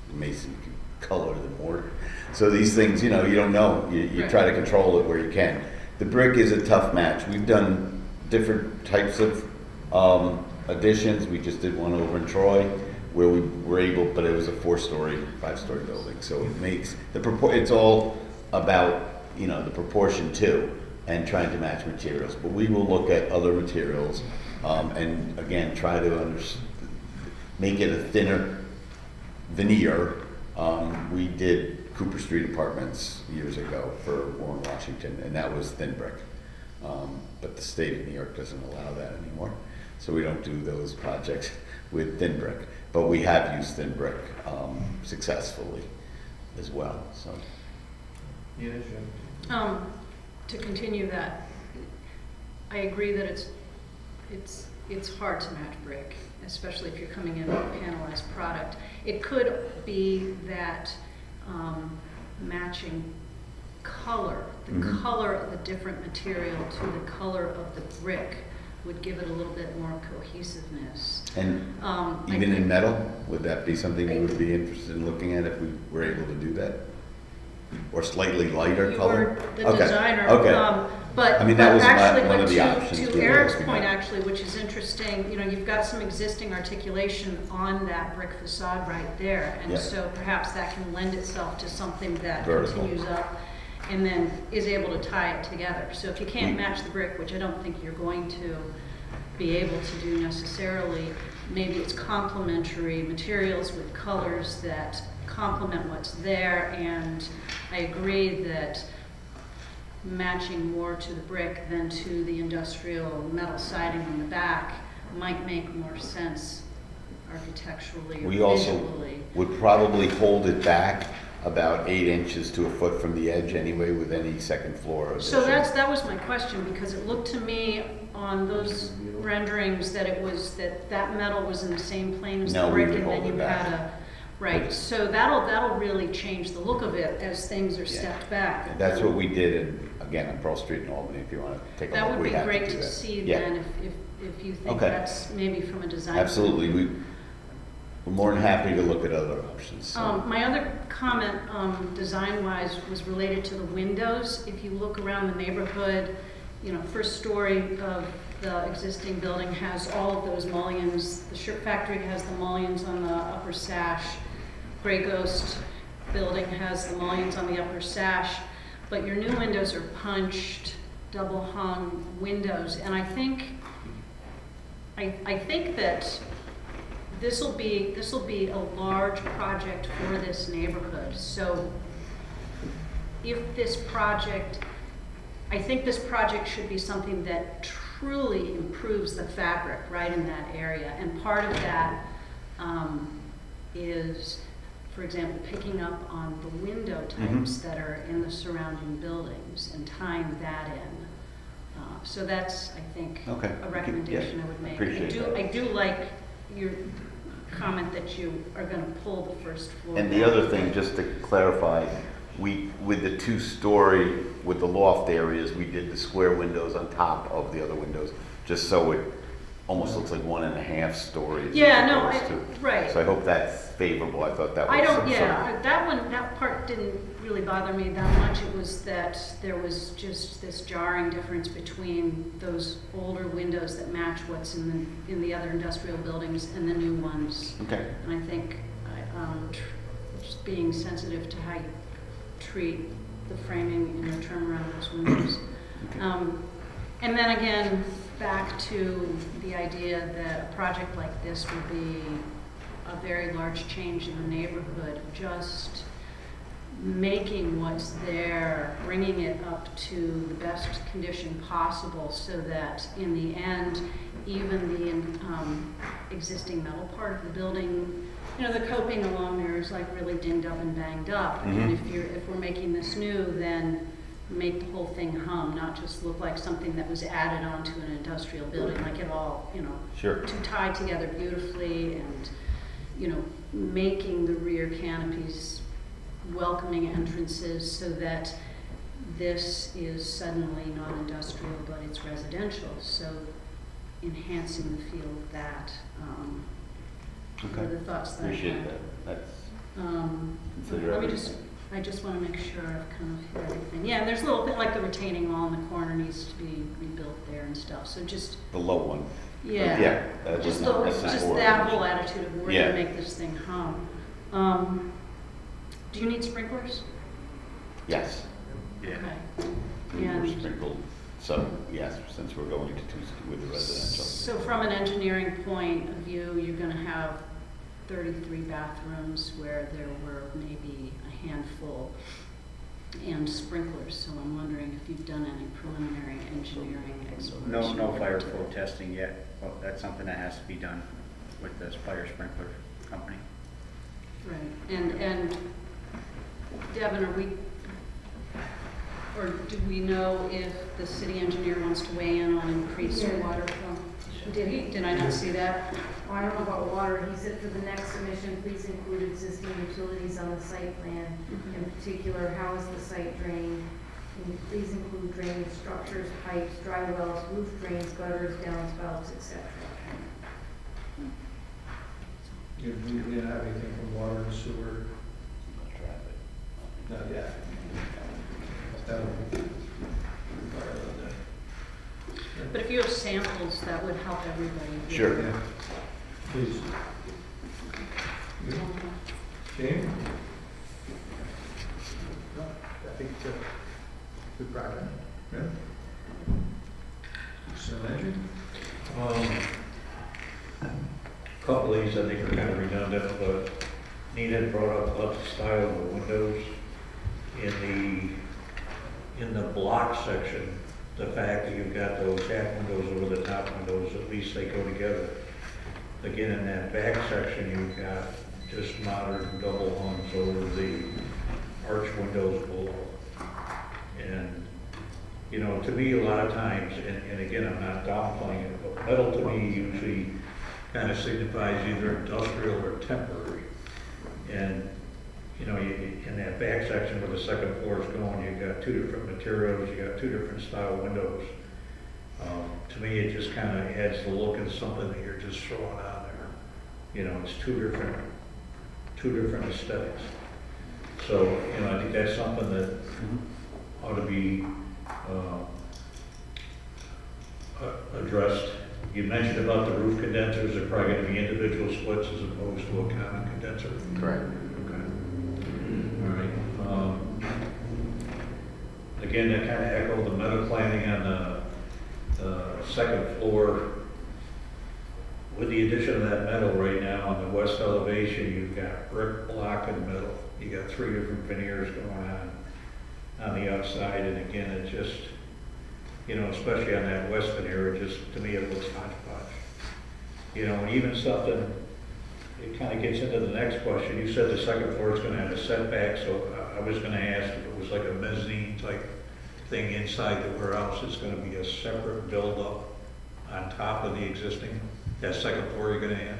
the mason can color the mortar. So these things, you know, you don't know. You Right. try to control it where you can. The brick is a tough match. We've done different types of additions. We just did one over in Troy where we were able, but it was a 4-story, 5-story building. So it makes it's all about, you know, the proportion too, and trying to match materials. But we will look at other materials, and again, try to make it a thinner veneer. We did Cooper Street Apartments years ago for Warren, Washington, and that was thin brick. But the state of New York doesn't allow that anymore. So we don't do those projects with thin brick. But we have used thin brick successfully as well, so. Yeah, sure. To continue that, I agree that it's hard to match brick, especially if you're coming in with a panelized product. It could be that matching color, the color of the different material to the color of the brick would give it a little bit more cohesiveness. And even in metal, would that be something you would be interested in looking at if we were able to do that? Or slightly lighter You color? were the designer. Okay. But I mean, that was actually, one of the to options we were Eric's looking point, at. actually, which is interesting, you know, you've got some existing articulation on that brick facade right there. And Yeah. so perhaps that can lend itself to something that Vertical. continues up and then is able to tie it together. So if you can't match the brick, which I don't think you're going to be able to do necessarily, maybe it's complementary materials with colors that complement what's there. And I agree that matching more to the brick than to the industrial metal siding on the back might make more sense architecturally or We also visually. would probably hold it back about 8 inches to a foot from the edge anyway with any second floor addition. So that was my question, because it looked to me on those renderings that it was, that metal was in the same plane as the No, we brick, would and then hold it you back. had right, so that'll really change the look of it as things are stepped back. And that's what we did again on Pearl Street in Albany, if you want to take a That look, would we be have great do to that. see Yeah. then, if you think Okay. that's maybe from a design. Absolutely, we're more than happy to look at other options. So. My other comment, design-wise, was related to the windows. If you look around the neighborhood, you know, first story of the existing building has all of those mullions. The Shirt Factory has the mullions on the upper sash. Gray Ghost building has the mullions on the upper sash. But your new windows are punched, double-hung windows. And I think that this will be a large project for this neighborhood. So if this project, I think this project should be something that truly improves the fabric right in that area. And part of that is, for example, picking up on the window types that are in the surrounding buildings and tying that in. So that's, I think, a recommendation I would make. I do like your comment that you are going to pull the first floor. And the other thing, just to clarify, with the 2-story, with the loft areas, we did the square windows on top of the other windows, just so it almost looks like 1.5 stories. Yeah, no, right. So I hope that's favorable. I thought that was. That part didn't really bother me that much. It was that there was just this jarring difference between those older windows that match what's in the other industrial buildings and the new ones. Okay. And I think just being sensitive to how you treat the framing and your turnaround of those windows. Okay. And then again, back to the idea that a project like this would be a very large change in the neighborhood. Just making what's there, bringing it up to the best condition possible so that in the end, even the existing metal part of the building, you know, the coping along there is like really dinged up and banged up. And if we're making this new, then make the whole thing hum, not just look like something that was added onto an industrial building, like it all, you know, to tie together beautifully, and, you know, making the rear canopies welcoming entrances so that this is suddenly not industrial, but it's residential. So enhancing the feel of that. Are the thoughts that Appreciate I had. that. That's consider Let me everything. I just want to make sure I've kind of hit everything. Yeah, there's a little bit like the retaining wall in the corner needs to be rebuilt there and stuff. So just, The low one. yeah, Yeah, that was just, not- that's not just horrible. that whole attitude of we're Yeah. going to make this thing hum. Do you need sprinklers? Yes. Okay. We were And sprinkled, so yes, since we're going to with the residential. so from an engineering point of view, you're going to have 33 bathrooms where there were maybe a handful and sprinklers. So I'm wondering if you've done any preliminary engineering exploration. No fire flow testing yet, but that's something that has to be done with this fire sprinkler company. Right, and Devin, do we know if the city engineer wants to weigh in on increased water flow? Did I not see that? Oh, I don't know about water. He said for the next submission, please include existing utilities on the site plan. In particular, how is the site drained? Can you please include drainage structures, pipes, dry wells, roof drains, gutters, downspouts, etc. You didn't have anything from water and sewer? Not yet. But if you have samples, that would help everybody. Sure. Yeah. Please. Jane? I think it's a good project. Yeah. So, Andrew? Couple of these I think are kind of redundant, but Nina had brought up about the style of the windows in the block section. The fact that you've got those half windows over the top windows, at least they go together. Again, in that back section, you've got just modern double hungs over the arch windows below. And, you know, to me, a lot of times, and again, I'm not downplaying it, but metal to me usually kind of signifies either industrial or temporary. And, you know, in that back section where the second floor is going, you've got two different materials, you got two different style windows. To me, it just kind of adds the look of something that you're just throwing on there. You know, it's two different aesthetics. So, you know, I think that's something that ought to be addressed. You mentioned about the roof condensers, they're probably going to be individual splits as opposed to a common condenser. Correct. All right. Again, that kind of echoed the metal planning on the second floor. With the addition of that metal right now on the west elevation, you've got brick, block, and metal. You got three different veneers going on the outside, and again, it just, you know, especially on that west veneer, it just, to me, it looks hodgepodge. You know, and even something, it kind of gets into the next question. You said the second floor is going to have a setback, so I was going to ask if it was like a mezzanine type thing inside the warehouse. It's going to be a separate build-up on top of the existing, that second floor you're going to add?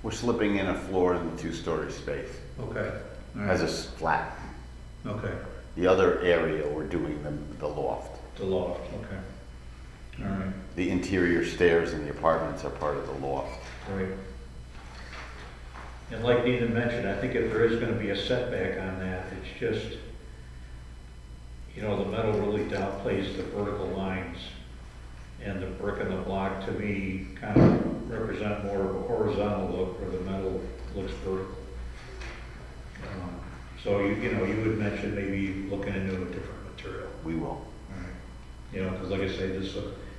We're slipping in a floor in the two-story space Okay. All as right. a flat. Okay. The other area, we're doing the loft. The loft, okay. All right. The interior stairs in the apartments are part of the loft. Right. And like Nina mentioned, I think if there is going to be a setback on that, it's just, you know, the metal really downplays the vertical lines. And the brick and the block, to me, kind of represent more of a horizontal look where the metal looks vertical. So, you know, you would mention maybe looking into a different material. We will. All right. You know, because like I say, this,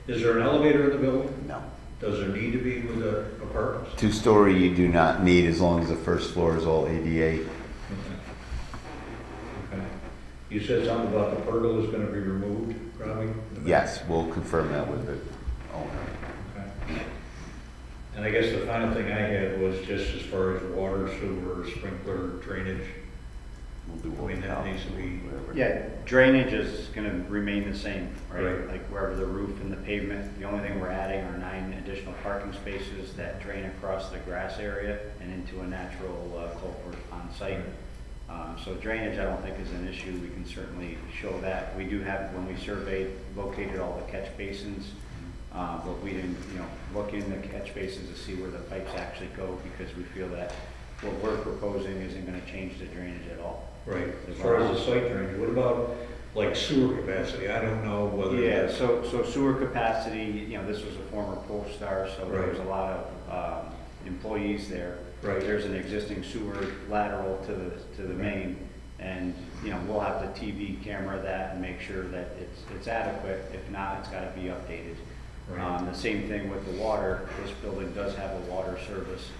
is there an elevator in the building? No. Does there need to be with the apartments? Two-story you do not need as long as the first floor is all ADA. You said something about the pergola is gonna be removed, probably? Yes, we'll confirm that with the owner. Okay. And I guess the final thing I had was just as far as water, sewer, sprinkler, drainage. We'll do I what mean, we that can. needs to be, Yeah, drainage is gonna remain the same, right? Right. Like wherever the roof and the pavement, the only thing we're adding are 9 additional parking spaces that drain across the grass area and into a natural culvert on site. So drainage, I don't think is an issue. We can certainly show that. We do have, when we surveyed, located all the catch basins, but we didn't, look in the catch basins to see where the pipes actually go because we feel that what we're proposing isn't gonna change the drainage at all. right. As far as the site drainage, what about like sewer capacity? I don't know whether Yeah, that's. so sewer capacity, this was a former Polestar, so there was a Right. lot of employees there. Right. There's an existing sewer lateral to the main, and, we'll have to TV camera that and make sure that it's adequate. If not, it's gotta be updated. Right. The same thing with the water. This building does have a water service.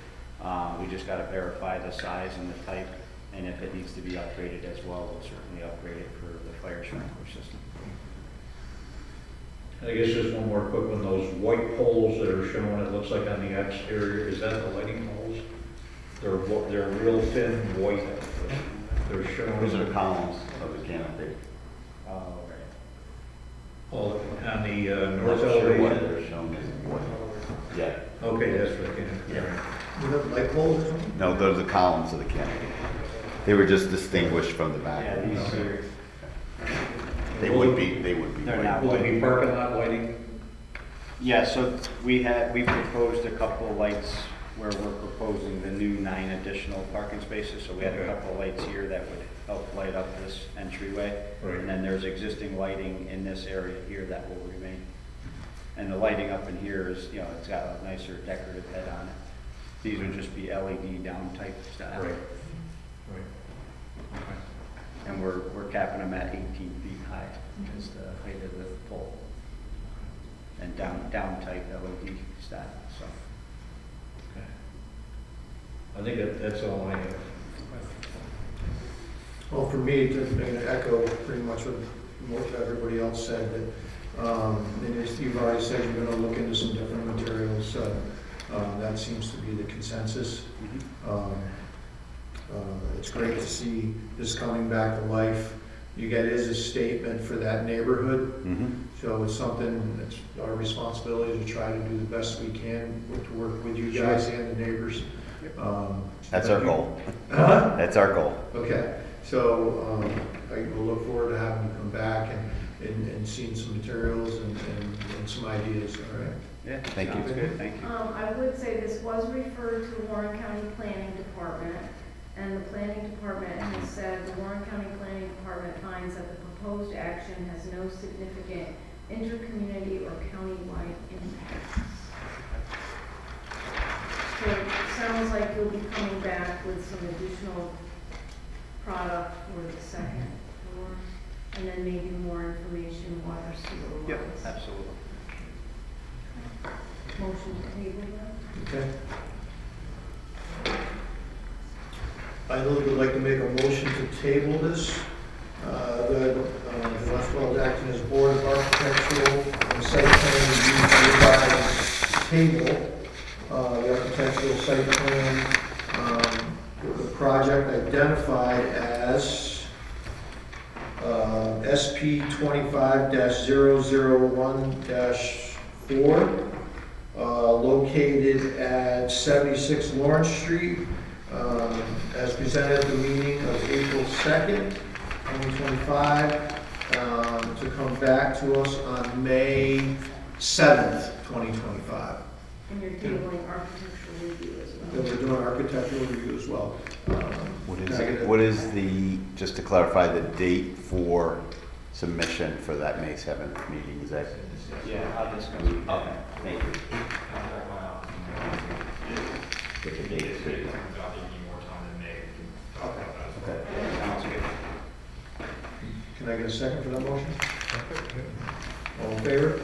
We just gotta verify the size and the type, and if it needs to be upgraded as well, we'll certainly upgrade it for the fire sprinkler system. I guess just one more quick one, those white poles that are shown, it looks like on the exterior, is that the lighting poles? They're real thin white, they're shown. Those are the columns of the canopy. Oh, right. Oh, on the I'm north not sure what elevation? they're shown as what. Yeah. Okay, that's what I can, Yeah. You have light poles or something? No, those are the columns of the canopy. They were just distinguished from the back. Yeah, these are, They would be They're white. not Will it be parking lot lighting? yeah, so we proposed a couple of lights where we're proposing the new 9 additional parking spaces. So we had a Okay. couple of lights here that would help light up this entryway. Right. And then there's existing lighting in this area here that will remain. And the lighting up in here is, it's got a nicer decorative head on it. These would just be LED down type style. Right. Right. Okay. And we're capping them at 18 feet high, is the height of the pole. And down type LED style, so. Okay. I think that's all I have. Well, for me, to echo pretty much what everybody else said, that, and as you've already said, you're gonna look into some different materials, that seems to be the consensus. It's great to see this coming back to life. You get it as a statement for that neighborhood, Mhm. so it's something that's our responsibility to try to do the best we can to work with you guys and the neighbors. That's our goal. Huh? That's our goal. Okay, so, I will look forward to having you come back and seeing some materials and some ideas, all right? Yeah, Thank you. sounds good, thank you. I would say this was referred to the Warren County Planning Department, and the Planning Department has said the Warren County Planning Department finds that the proposed action has no significant intercommunity or countywide impacts. So it sounds like you'll be coming back with some additional product for the second floor, and then maybe more information, water, sewer, Yep, lines. absolutely. Motion to table that? Okay. I would like to make a motion to table this. The Westfield acting as Board of Architectural and Site Plan Review hereby table the architectural site plan, the project identified as SP 25-001-4, located at 76 Lawrence Street, as presented at the meeting of April 2nd, 2025, to come back to us on May 7th, 2025. And you're tabling architectural review as well. Then we're doing architectural review as well. What is the, just to clarify, the date for submission for that May 7th meeting? Is that? Yeah, I'll discuss. Okay, thank you. Get the date straight. Okay. Sounds good. Can I get a second for that motion? All in favor?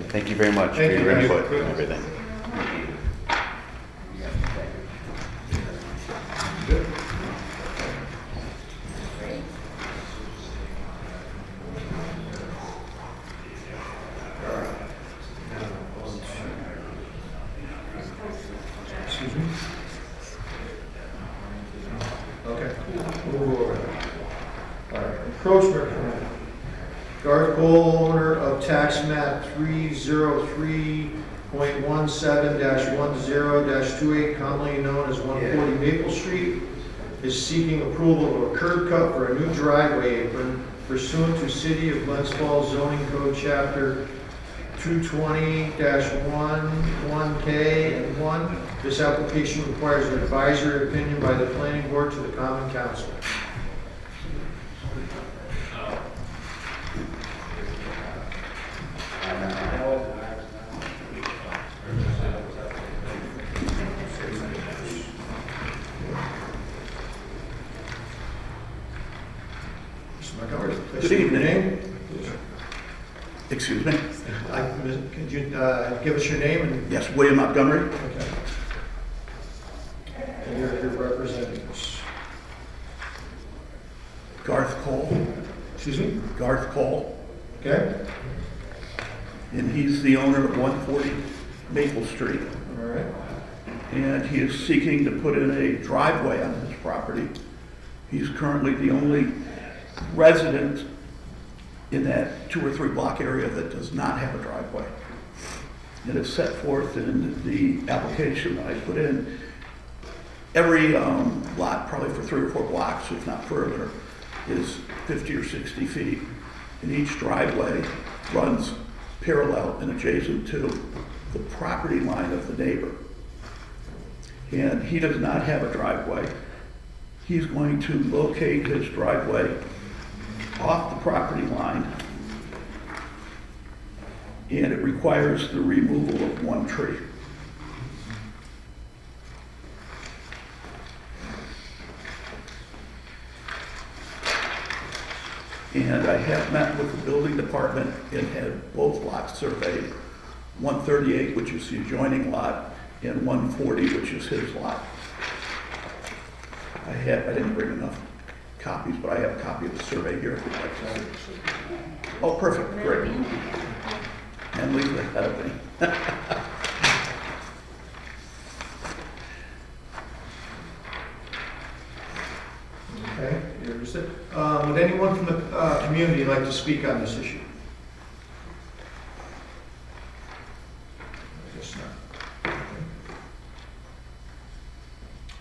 Thank you very much for Thank you. your input and everything. encroachment permit. Garth Cole, owner of tax map 303.17-10-28, commonly known as 140 Maple Street, is seeking approval of a curb cut for a new driveway apron pursuant to City of Glens Falls zoning code chapter 220-1K and 1. This application requires an advisory opinion by the planning board to the common council. Good evening. Excuse me? Could you give us your name and Yes, William Montgomery. okay. And your representatives? Garth Cole. Excuse me? Garth Cole. Okay. And he's the owner of 140 Maple Street. All right. And he is seeking to put in a driveway on his property. He's currently the only resident in that 2 or 3 block area that does not have a driveway. It is set forth in the application that I put in. Every lot, probably for 3 or 4 blocks, if not further, is 50 or 60 feet. And each driveway runs parallel and adjacent to the property line of the neighbor. And he does not have a driveway. He's going to locate his driveway off the property line, and it requires the removal of 1 tree. And I have met with the building department and had both lots surveyed, 138, which is the adjoining lot, and 140, which is his lot. I didn't bring enough copies, but I have a copy of the survey here if you'd like to see. Oh, perfect, great. And leave it ahead of me. Okay. You understood? Would anyone from the community like to speak on this issue? I guess not.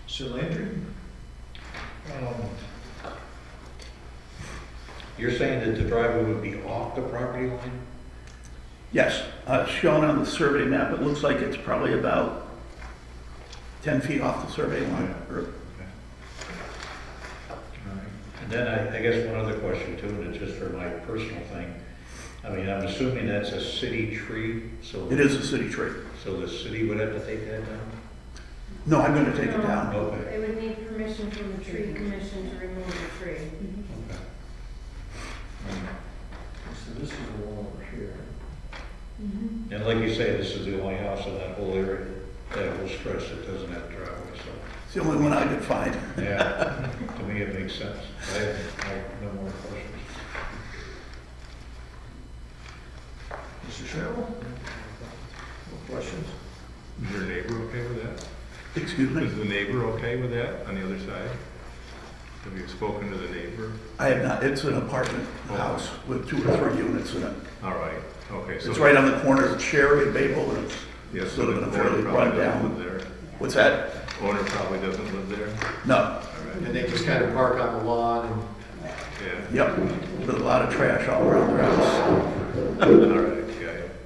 Sir Landry? You're saying that the driveway would be off the property line? Yes, shown on the survey map, it looks like it's probably about 10 feet off the survey line. And then I guess one other question too, and it's just for my personal thing. I mean, I'm assuming that's a city tree, so. It is a city tree. So the city would have to take that down? No, I'm going to take it down. Okay. They would need permission from the tree commission to remove the tree. Okay. So this is the one over here. And like you say, this is the only house in that whole area, that whole stretch that doesn't have a driveway, so. It's the only one I could find. Yeah, to me it makes sense. I have no more questions. Mr. Sherrill? No questions? Is your neighbor okay with that? Excuse me? Is the neighbor okay with that on the other side? Have you spoken to the neighbor? I have not, it's an apartment house with 2 or 3 units in it. All right, okay. So It's right on the corner of Cherry and Maple, and Yeah, it's so sort of the in a fairly owner probably run doesn't down. live there. What's that? Owner probably doesn't live there? No. All right, And they just kind of park on the lawn and yeah. Yep, with a lot of trash all around their house. All right,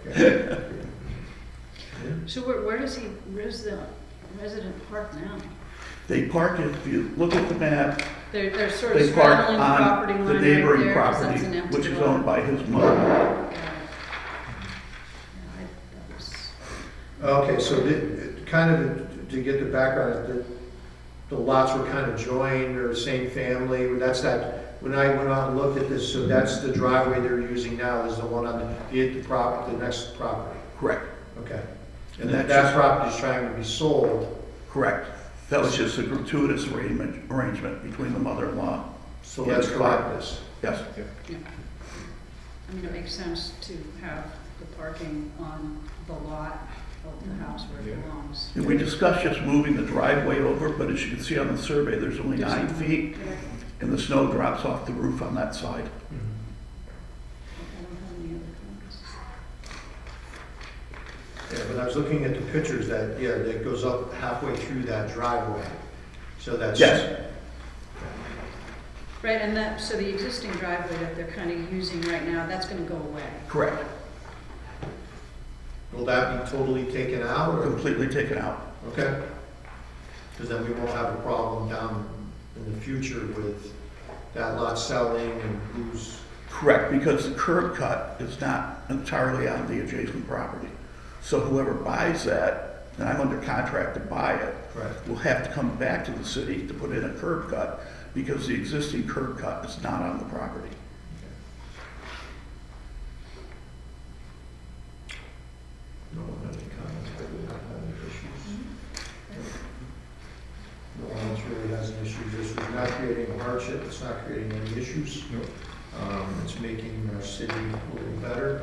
got it. So where does the resident park now? They park, if you look at the map, They're sort of they park straddling the property on line the right neighboring there, 'cause property, that's an empty which is lot. owned by his mother. okay, so kind of to get the background, the lots were kind of joined or the same family. That's that, when I went out and looked at this, so that's the driveway they're using now is the one on the next property. Correct. Okay. And And that's that just- property is trying to be sold. Correct. That was just a gratuitous arrangement between the mother-in-law. So and let's his correct father. this. Yes. Yeah. I mean, it makes sense to have the parking on the lot of the house where it belongs. And we discussed just moving the driveway over, but as you can see on the survey, there's only 9 feet. and the snow drops off the roof on that side. Yeah, but I was looking at the pictures that, yeah, that goes up halfway through that driveway. So that's. Yes. Right, and that, so the existing driveway that they're kind of using right now, that's gonna go away. Correct. Will that be totally taken out or? Completely taken out. Okay. Because then we won't have a problem down in the future with that lot selling and who's. Correct, because the curb cut is not entirely on the adjacent property. So whoever buys that, and I'm under contract to buy it, Right. will have to come back to the city to put in a curb cut because the existing curb cut is not on the property. No one has any comments, but we don't have any issues. No one else really has an issue. This is not creating a hardship, it's not creating any issues. No. It's making our city a little better.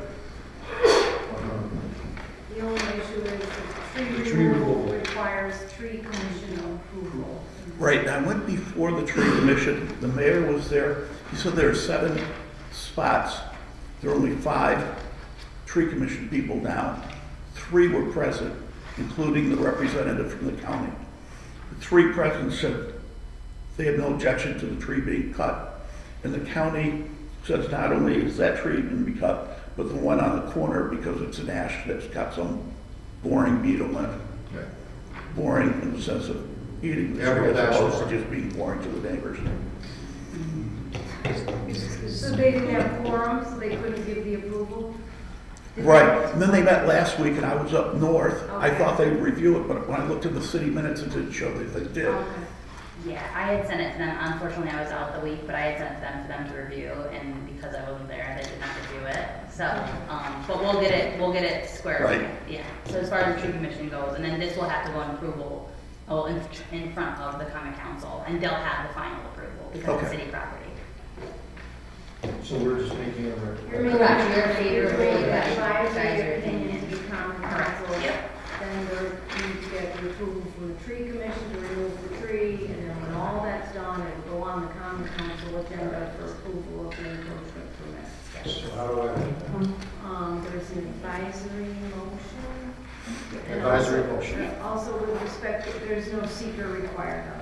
The only issue is the The tree tree removal removal. requires tree commission approval. Right, I went before the tree commission, the mayor was there, he said there are 7 spots, there are only 5 tree commission people now. 3 were present, including the representative from the county. The 3 present said they had no objection to the tree being cut. And the county says not only is that tree going to be cut, but the one on the corner, because it's an ash that's got some boring beetle in it. Okay. Boring in the sense of eating the Yeah, tree but as opposed that's- to just being boring to the neighbors. So they didn't have quorum, so they couldn't give the approval? Did Right, they- and then they met last week and I was up north. I Okay. thought they'd review it, but when I looked at the city minutes, it didn't show that they did. Okay. Yeah, I had sent it to them. Unfortunately, I was out the week, but I had sent it to them for them to review, and because I wasn't there, they did not review it. So, but we'll get it squared away. Right. Yeah. So as far as the tree commission goes, and then this will have to go in approval, in front of the common council, and they'll have the final approval because it's Okay. city property. So we're just making a. You're making Correct, you're your favorably, advisory advisory opinion opinion. to be common Correct. council. Yep. Then there needs to get the approval from the tree commission to remove the tree, and then when all that's done, it will go on the common council agenda for approval of the encroachment permit. So how do I? There's an advisory motion. And Advisory also- motion. yeah, Also with respect, there's no seeker required on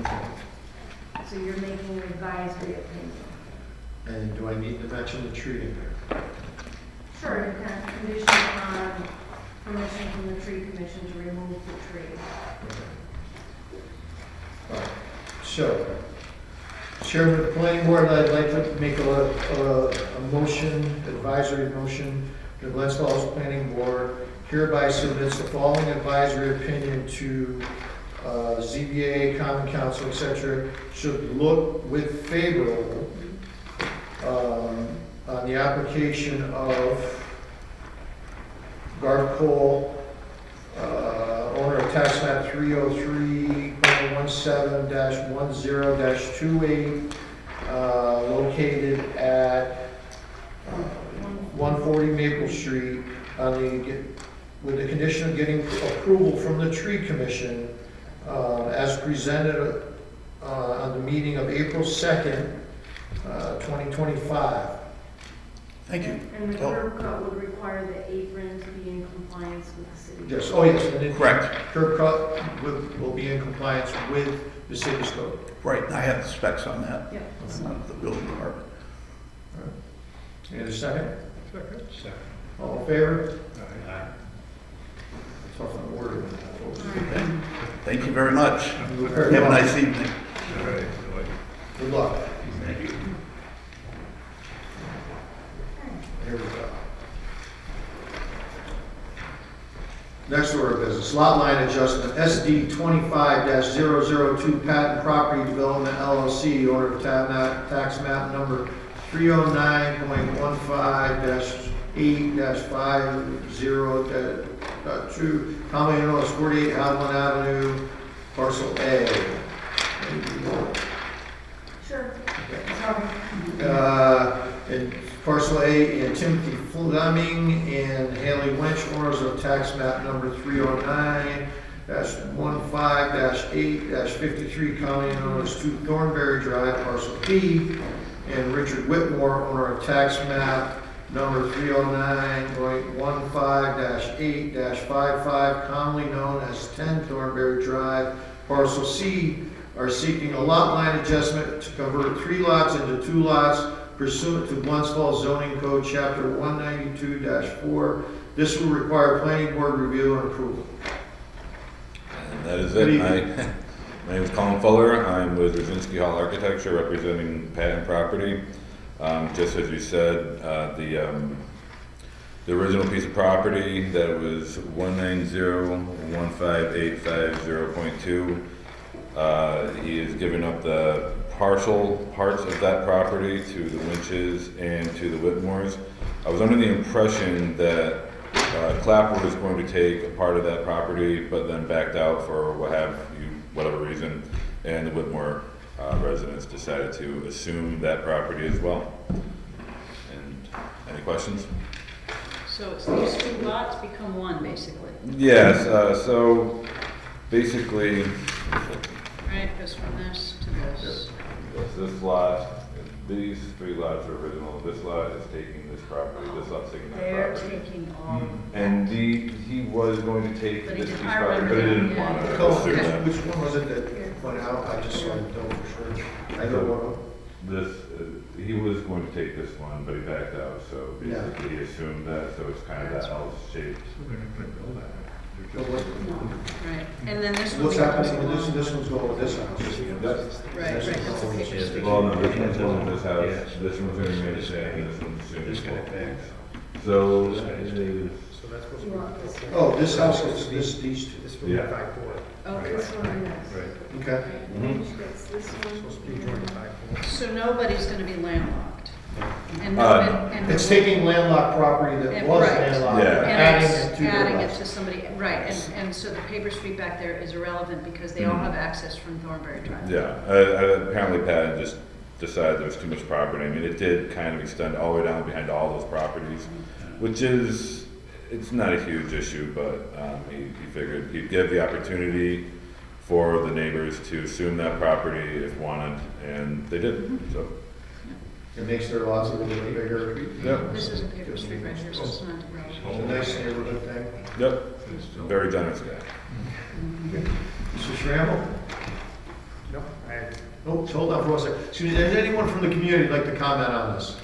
this. So you're making an advisory opinion. And do I need to mention the tree in there? Sure, you can condition on permission from the tree commission to remove the tree. So, Chairman of the Planning Board, I'd like to make a motion, advisory motion. The Glens Falls Planning Board hereby submits the following advisory opinion to ZBA, Common Council, etc. Should look with favorable on the application of Garth Cole, owner of tax map 303.17-10-28, located at 140 Maple Street, with the condition of getting approval from the tree commission as presented on the meeting of April 2nd, 2025. Thank you. And the Oh, curb cut would require the apron to be in compliance with the city. Yes, oh yes, and then Correct. curb cut will be in compliance with the city's code. Right, and I have the specs on that, Yeah. the building department. And a second? Second. All in favor? Aye. Tough on order, folks. Okay. Thank you very much. Very Have a well. nice evening. All right. Good luck. Thank you. Here we go. Next order of business, lot line adjustment, SD 25-002 Patent Property Development LLC, order of tax map number 309.15-8-50.2, commonly known as 48 Hadlin Avenue, parcel A. Sure. And parcel A, and Timothy Fleming and Haley Winch, owners of tax map number 309, 15-8-53, commonly known as 2 Thornberry Drive, parcel P, and Richard Whitmore, owner of tax map number 309.15-8-55, commonly known as 10 Thornberry Drive, parcel C, are seeking a lot line adjustment to convert 3 lots into 2 lots pursuant to Glens Falls zoning code chapter 192-4. This will require planning board review and approval. And that is Good it. evening. My name is Colin Fuller. I'm with Rosinski Hall Architecture, representing Patton Property. Just as you said, the original piece of property that was 190-15850.2, he has given up the partial parts of that property to the Lynches and to the Whitmores. I was under the impression that Clapper was going to take a part of that property, but then backed out for whatever reason, and the Whitmore residents decided to assume that property as well. And any questions? So it's these 2 lots become one, basically, Yes. So basically, right? Goes from this to this. this lot, these 3 lots are original. This lot is taking this property. This lot's taking that They're property. taking all. And he was going to take But he this did- piece I of property, remember but he that, didn't yeah. want to Colin, assume that. which one was it that went out? I just so I know for sure. I know one. This, he was going to take this one, but he backed out, so Yeah. basically he assumed that, so it's kind of that L-shaped. They're not gonna build that. They're So just- what- Right, and then this one. What's becomes happening with one. this one's going with this house? Right, that's a paper street. Well, no, this one's going to this house, this one's going to remain the same, and this one's soon as well. So, it is, So that's what You want this one? Oh, this house gets these two. This Yeah. 5-4. Oh, this one and this. Okay. Lynch gets this one. Supposed to be joined 5-4. So nobody's gonna be landlocked. And and- It's taking landlocked property that And- was right. landlocked, Yeah. and And adding it's it to their adding it lots. to somebody, right, and so the paper street back there is irrelevant because they all have access from Thornberry Drive. yeah, apparently Pat just decided there was too much property. I mean, it did kind of extend all the way down behind all those properties, which is, it's not a huge issue, but he figured he'd give the opportunity for the neighbors to assume that property if wanted, and they did, so. It makes their lots a little bit bigger. Yep. This is a paper street right here, so it's not It's developed. a nice neighborhood thing. Yep, very generous guy. Mr. Schrammel? No, I, Oh, hold on for 1 second. Excuse me, is anyone from the community like to comment on this?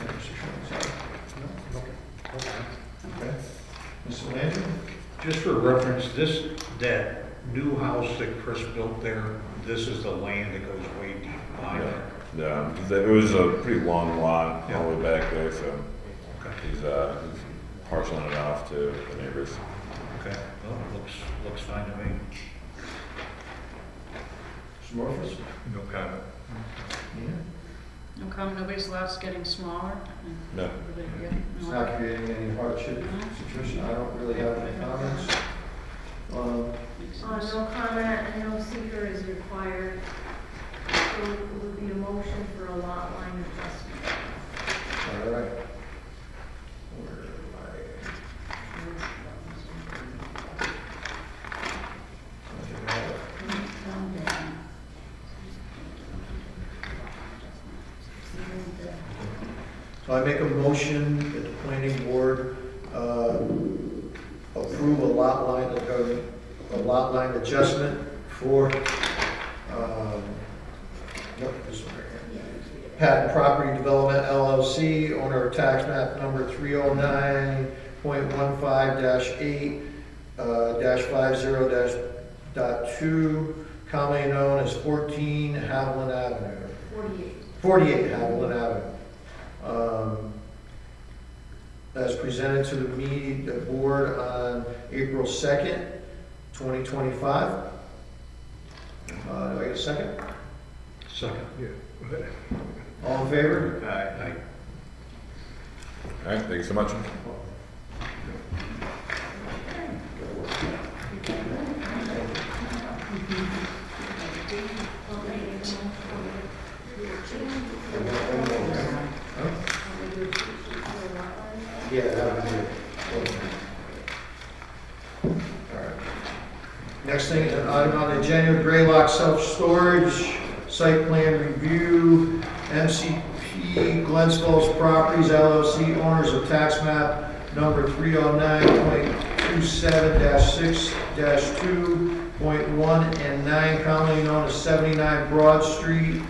Okay, Mr. Schrammel, sorry. no, okay. Okay. Mr. Landry? Just for reference, that new house that Chris built there, this is the land that goes way deep behind it. Yeah, it was a pretty long lot all the way back there, so Okay. he's parceling it off to the neighbors. Okay, well, looks fine to me. Mr. Morphus? No comment. No comment, nobody's lot's getting smaller? No. Everybody good? It's No? not creating any hardship situation. I don't really have any comments. Makes No sense. comment and no seeker is required. So it would be a motion for a lot line adjustment. All right. Where am So I make a motion that the planning board approve a lot line adjustment for, this one right here. Patent Property Development LLC, owner of tax map number 309.15-8-50-2, commonly known as 14 Haviland Avenue. 48 Haviland Avenue. As presented to the board on April 2nd, 2025. Do I get a second? Second. Yeah. All in favor? Aye. All right, thank you so much. Yeah, that would be Item on the agenda, Graylock Self-Storage, Site Plan Review, MCP Glens Falls Properties LLC, owners of tax map number 309.27-6-2.1 and 9, commonly known as 79 Broad Street,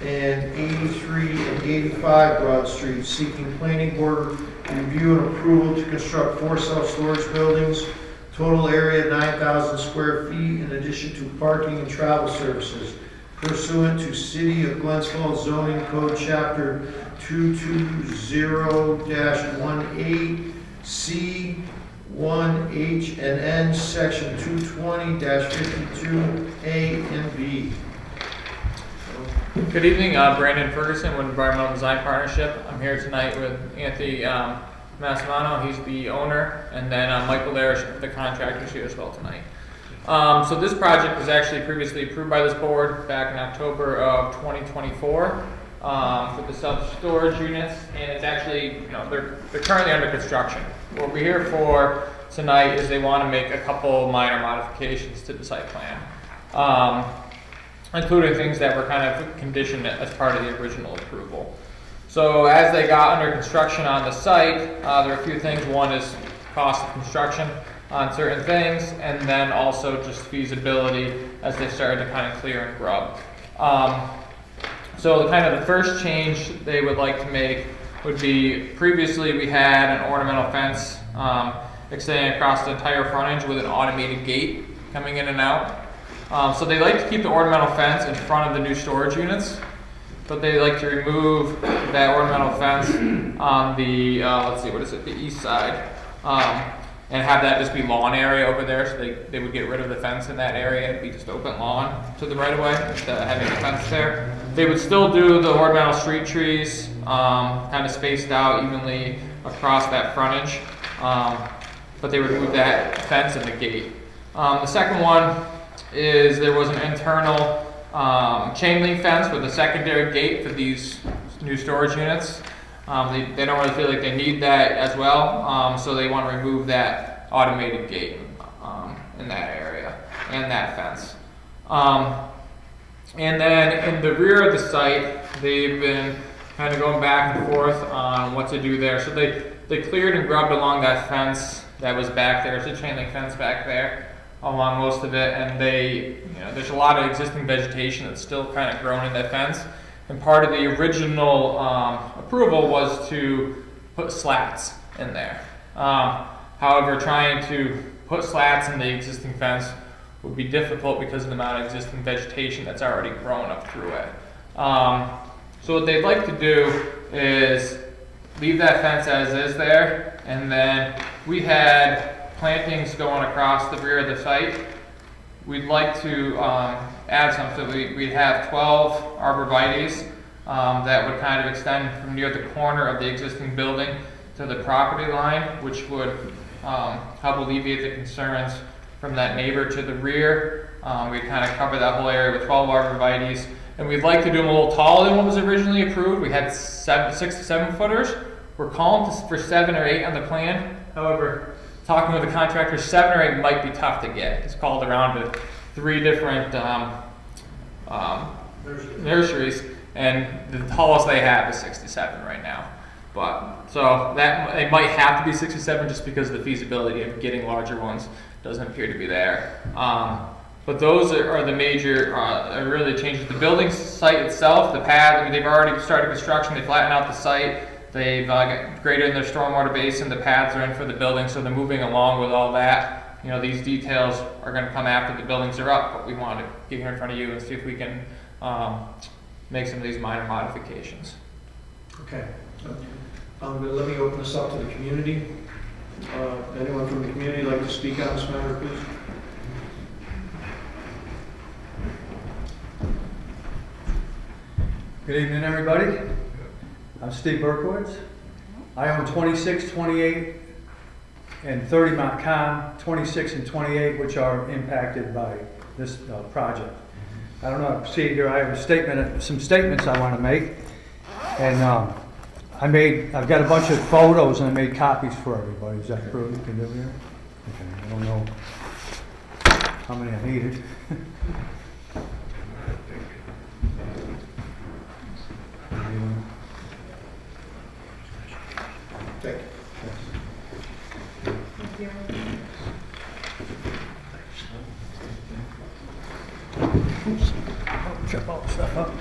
and 83 and 85 Broad Street, seeking planning board review and approval to construct 4 self-storage buildings, total area 9,000 square feet, in addition to parking and travel services, pursuant to City of Glens Falls Zoning Code Chapter 220-18, C, 1, H, and N, Section 220-52A and B. Good evening, Brandon Ferguson with Environmental Design Partnership. I'm here tonight with Anthony Massimano, he's the owner, and then Michael Larish, the contractor, is here as well tonight. So this project was actually previously approved by this board back in October of 2024 for the self-storage units, and it's actually, they're currently under construction. What we're here for tonight is they want to make a couple minor modifications to the site plan. Including things that were kind of conditioned as part of the original approval. So as they got under construction on the site, there are a few things. One is cost of construction on certain things, and then also just feasibility as they started to kind of clear and grub. So the first change they would like to make would be, previously we had an ornamental fence extending across the entire frontage with an automated gate coming in and out. So they like to keep the ornamental fence in front of the new storage units, but they like to remove that ornamental fence on the, the east side, and have that just be lawn area over there, so they would get rid of the fence in that area and be just open lawn to the right of way instead of having a fence there. They would still do the ornamental street trees, kind of spaced out evenly across that frontage, but they would remove that fence and the gate. The second one is there was an internal chain link fence with a secondary gate for these new storage units. They don't really feel like they need that as well, so they want to remove that automated gate in that area and that fence. And then in the rear of the site, they've been kind of going back and forth on what to do there. So they cleared and grubbed along that fence that was back there. It's a chain link fence back there along most of it, and there's a lot of existing vegetation that's still kind of grown in that fence. And part of the original approval was to put slats in there. However, trying to put slats in the existing fence would be difficult because of the amount of existing vegetation that's already grown up through it. So what they'd like to do is leave that fence as is there, and then we had plantings going across the rear of the site. We'd like to add something. We'd have 12 arborvitaes that would kind of extend from near the corner of the existing building to the property line, which would help alleviate the concerns from that neighbor to the rear. We'd kind of cover that whole area with 12 arborvitaes, and we'd like to do them a little taller than what was originally approved. We had 6 to 7 footers. We're calling for 7 or 8 on the plan. However, talking with the contractor, 7 or 8 might be tough to get. It's called around to 3 different nurseries, and the tallest they have is 6 to 7 right now. So that it might have to be 6 to 7 just because of the feasibility of getting larger ones doesn't appear to be there. But those are the major really changes. The building site itself, the pad, they've already started construction. They flattened out the site. They've graded in their stormwater basin. The pads are in for the building, so they're moving along with all that. These details are going to come after the buildings are up, but we want to get here in front of you and see if we can make some of these minor modifications. Okay. Let me open this up to the community. Anyone from the community like to speak on this matter, please? Good evening, everybody. I'm Steve Berkowitz. I own 26, 28, and 30 Montcalm, 26 and 28, which are impacted by this project. I don't know, see here, I have some statements I want to make. And I've got a bunch of photos and I made copies for everybody. Is that true? You can do here? Okay, I don't know. how many I needed. Thank you. Chip all the stuff up.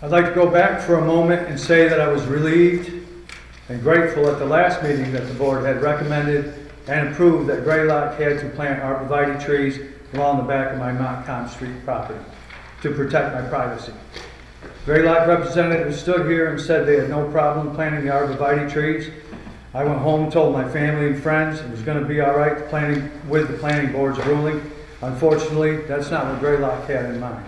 I'd like to go back for a moment and say that I was relieved and grateful at the last meeting that the board had recommended and approved that Greylock had to plant arborvitae trees along the back of my Montcalm Street property to protect my privacy. Greylock representatives stood here and said they had no problem planting the arborvitae trees. I went home, told my family and friends it was going to be all right with the planning board's ruling. Unfortunately, that's not what Greylock had in mind.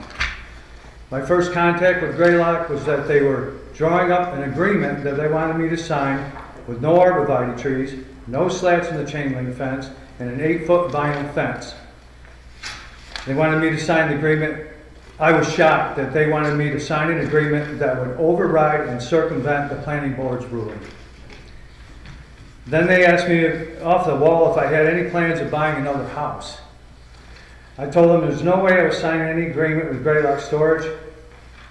My first contact with Greylock was that they were drawing up an agreement that they wanted me to sign with no arborvitae trees, no slats in the chain link fence, and an 8-foot vinyl fence. They wanted me to sign the agreement. I was shocked that they wanted me to sign an agreement that would override and circumvent the planning board's ruling. Then they asked me off the wall if I had any plans of buying another house. I told them there's no way I was signing any agreement with Greylock Storage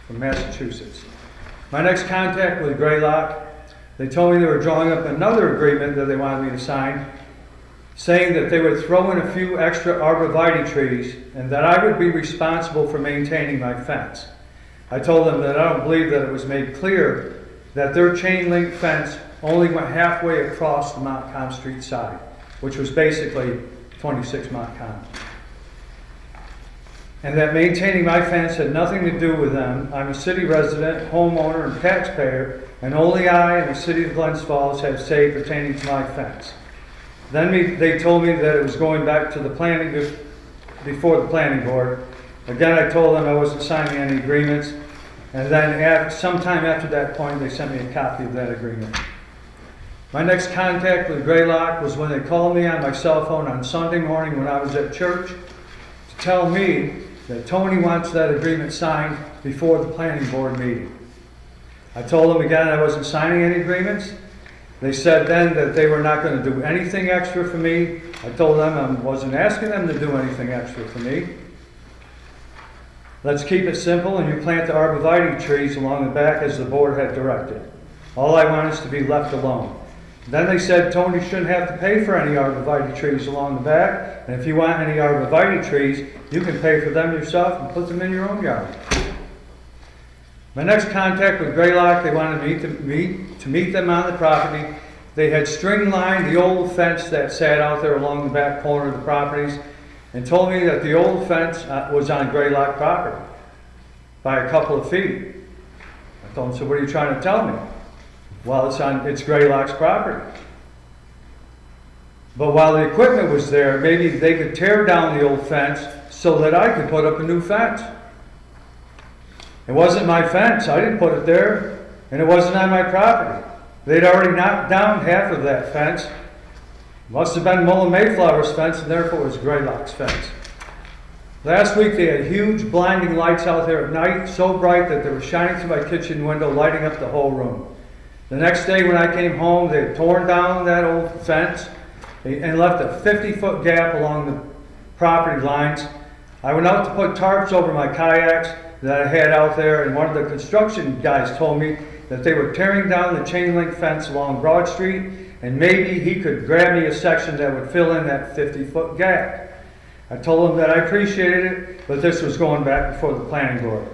from Massachusetts. My next contact with Greylock, they told me they were drawing up another agreement that they wanted me to sign, saying that they would throw in a few extra arborvitae trees and that I would be responsible for maintaining my fence. I told them that I don't believe that it was made clear that their chain link fence only went halfway across the Montcalm Street side, which was basically 26 Montcalm. And that maintaining my fence had nothing to do with them. I'm a city resident, homeowner, and taxpayer, and only I and the city of Glens Falls have say pertaining to my fence. Then they told me that it was going back to the before the planning board. Again, I told them I wasn't signing any agreements, and then sometime after that point, they sent me a copy of that agreement. My next contact with Greylock was when they called me on my cell phone on Sunday morning when I was at church to tell me that Tony wants that agreement signed before the planning board meeting. I told them again I wasn't signing any agreements. They said then that they were not going to do anything extra for me. I told them I wasn't asking them to do anything extra for me. Let's keep it simple and you plant the arborvitae trees along the back as the board had directed. All I want is to be left alone. Then they said Tony shouldn't have to pay for any arborvitae trees along the back, and if you want any arborvitae trees, you can pay for them yourself and put them in your own yard. My next contact with Greylock, they wanted me to meet them on the property. They had string lined the old fence that sat out there along the back corner of the properties and told me that the old fence was on Greylock property by a couple of feet. I told them, so what are you trying to tell me? Well, it's Greylock's property. But while the equipment was there, maybe they could tear down the old fence so that I could put up a new fence. It wasn't my fence. I didn't put it there, and it wasn't on my property. They'd already knocked down half of that fence. Must have been Mullen Mayflower's fence, and therefore it was Greylock's fence. Last week they had huge blinding lights out there at night, so bright that they were shining through my kitchen window, lighting up the whole room. The next day when I came home, they had torn down that old fence and left a 50-foot gap along the property lines. I went out to put tarps over my kayaks that I had out there, and one of the construction guys told me that they were tearing down the chain link fence along Broad Street, and maybe he could grab me a section that would fill in that 50-foot gap. I told him that I appreciated it, but this was going back before the planning board.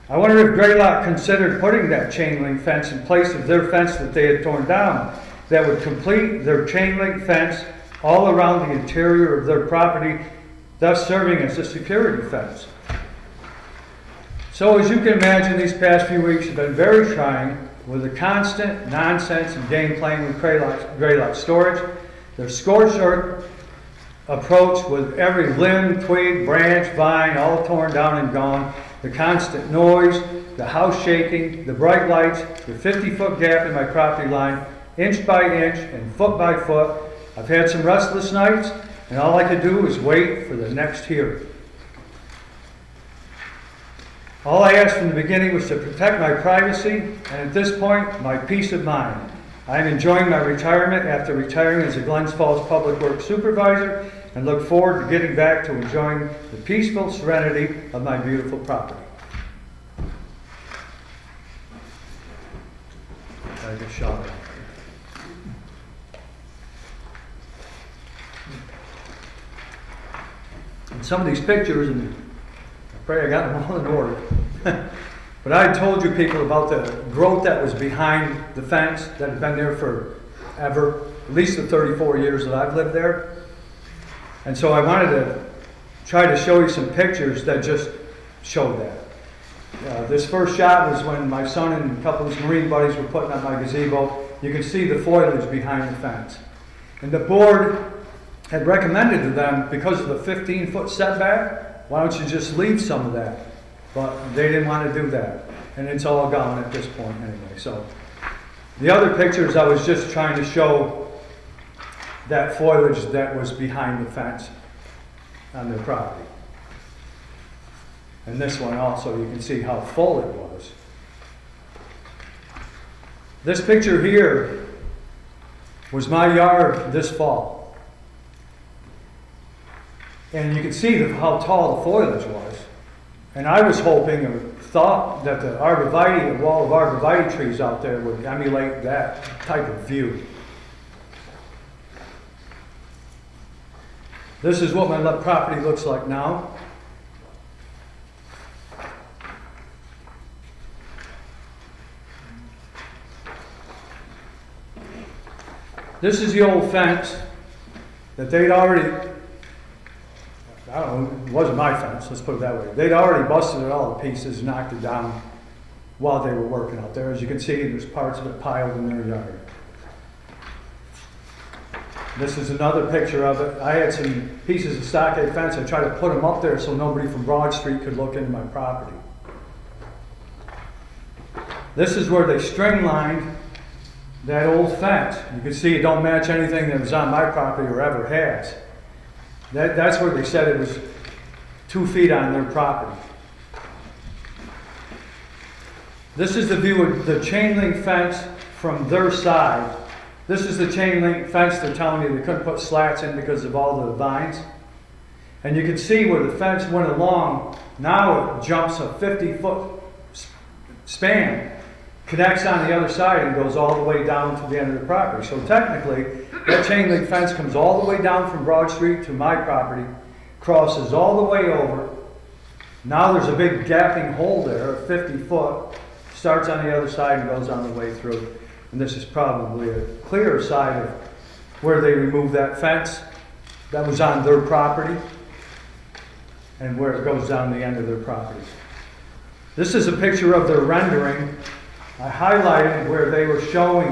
I wonder if Greylock considered putting that chain link fence in place of their fence that they had torn down, that would complete their chain link fence all around the interior of their property, thus serving as a security fence. So as you can imagine, these past few weeks have been very trying with the constant nonsense and game playing with Greylock Storage. Their scorched earth approach with every limb, twig, branch, vine, all torn down and gone, the constant noise, the house shaking, the bright lights, the 50-foot gap in my property line inch by inch and foot by foot. I've had some restless nights, and all I could do is wait for the next hearing. All I asked from the beginning was to protect my privacy, and at this point, my peace of mind. I am enjoying my retirement after retiring as a Glens Falls Public Works Supervisor, and look forward to getting back to enjoying the peaceful serenity of my beautiful property. I just shot it. And some of these pictures, and I pray I got them all in order. But I told you people about the growth that was behind the fence that had been there forever, at least the 34 years that I've lived there. And so I wanted to try to show you some pictures that just showed that. This first shot was when my son and a couple of his Marine buddies were putting up my gazebo. You can see the foliage behind the fence. And the board had recommended to them, because of the 15-foot setback, why don't you just leave some of that? But they didn't want to do that. And it's all gone at this point anyway. So the other pictures, I was just trying to show that foliage that was behind the fence on their property. And this one also, you can see how full it was. This picture here was my yard this fall. And you can see how tall the foliage was. And I was hoping or thought that the arborvitae, a wall of arborvitae trees out there would emulate that type of view. This is what my property looks like now. This is the old fence that they'd already, I don't know, it wasn't my fence, let's put it that way. They'd already busted it all to pieces, knocked it down while they were working out there. As you can see, there's parts of it piled in their yard. This is another picture of it. I had some pieces of stockade fence. I tried to put them up there so nobody from Broad Street could look into my property. This is where they string lined that old fence. You can see it don't match anything that was on my property or ever has. That's where they said it was 2 feet on their property. This is the view of the chain link fence from their side. This is the chain link fence they're telling you they couldn't put slats in because of all the vines. And you can see where the fence went along. Now it jumps a 50-foot span, connects on the other side and goes all the way down to the end of the property. So technically, that chain link fence comes all the way down from Broad Street to my property, crosses all the way over. Now there's a big gapping hole there, 50 foot, starts on the other side and goes on the way through. And this is probably a clearer side of where they removed that fence that was on their property and where it goes down the end of their property. This is a picture of their rendering. I highlighted where they were showing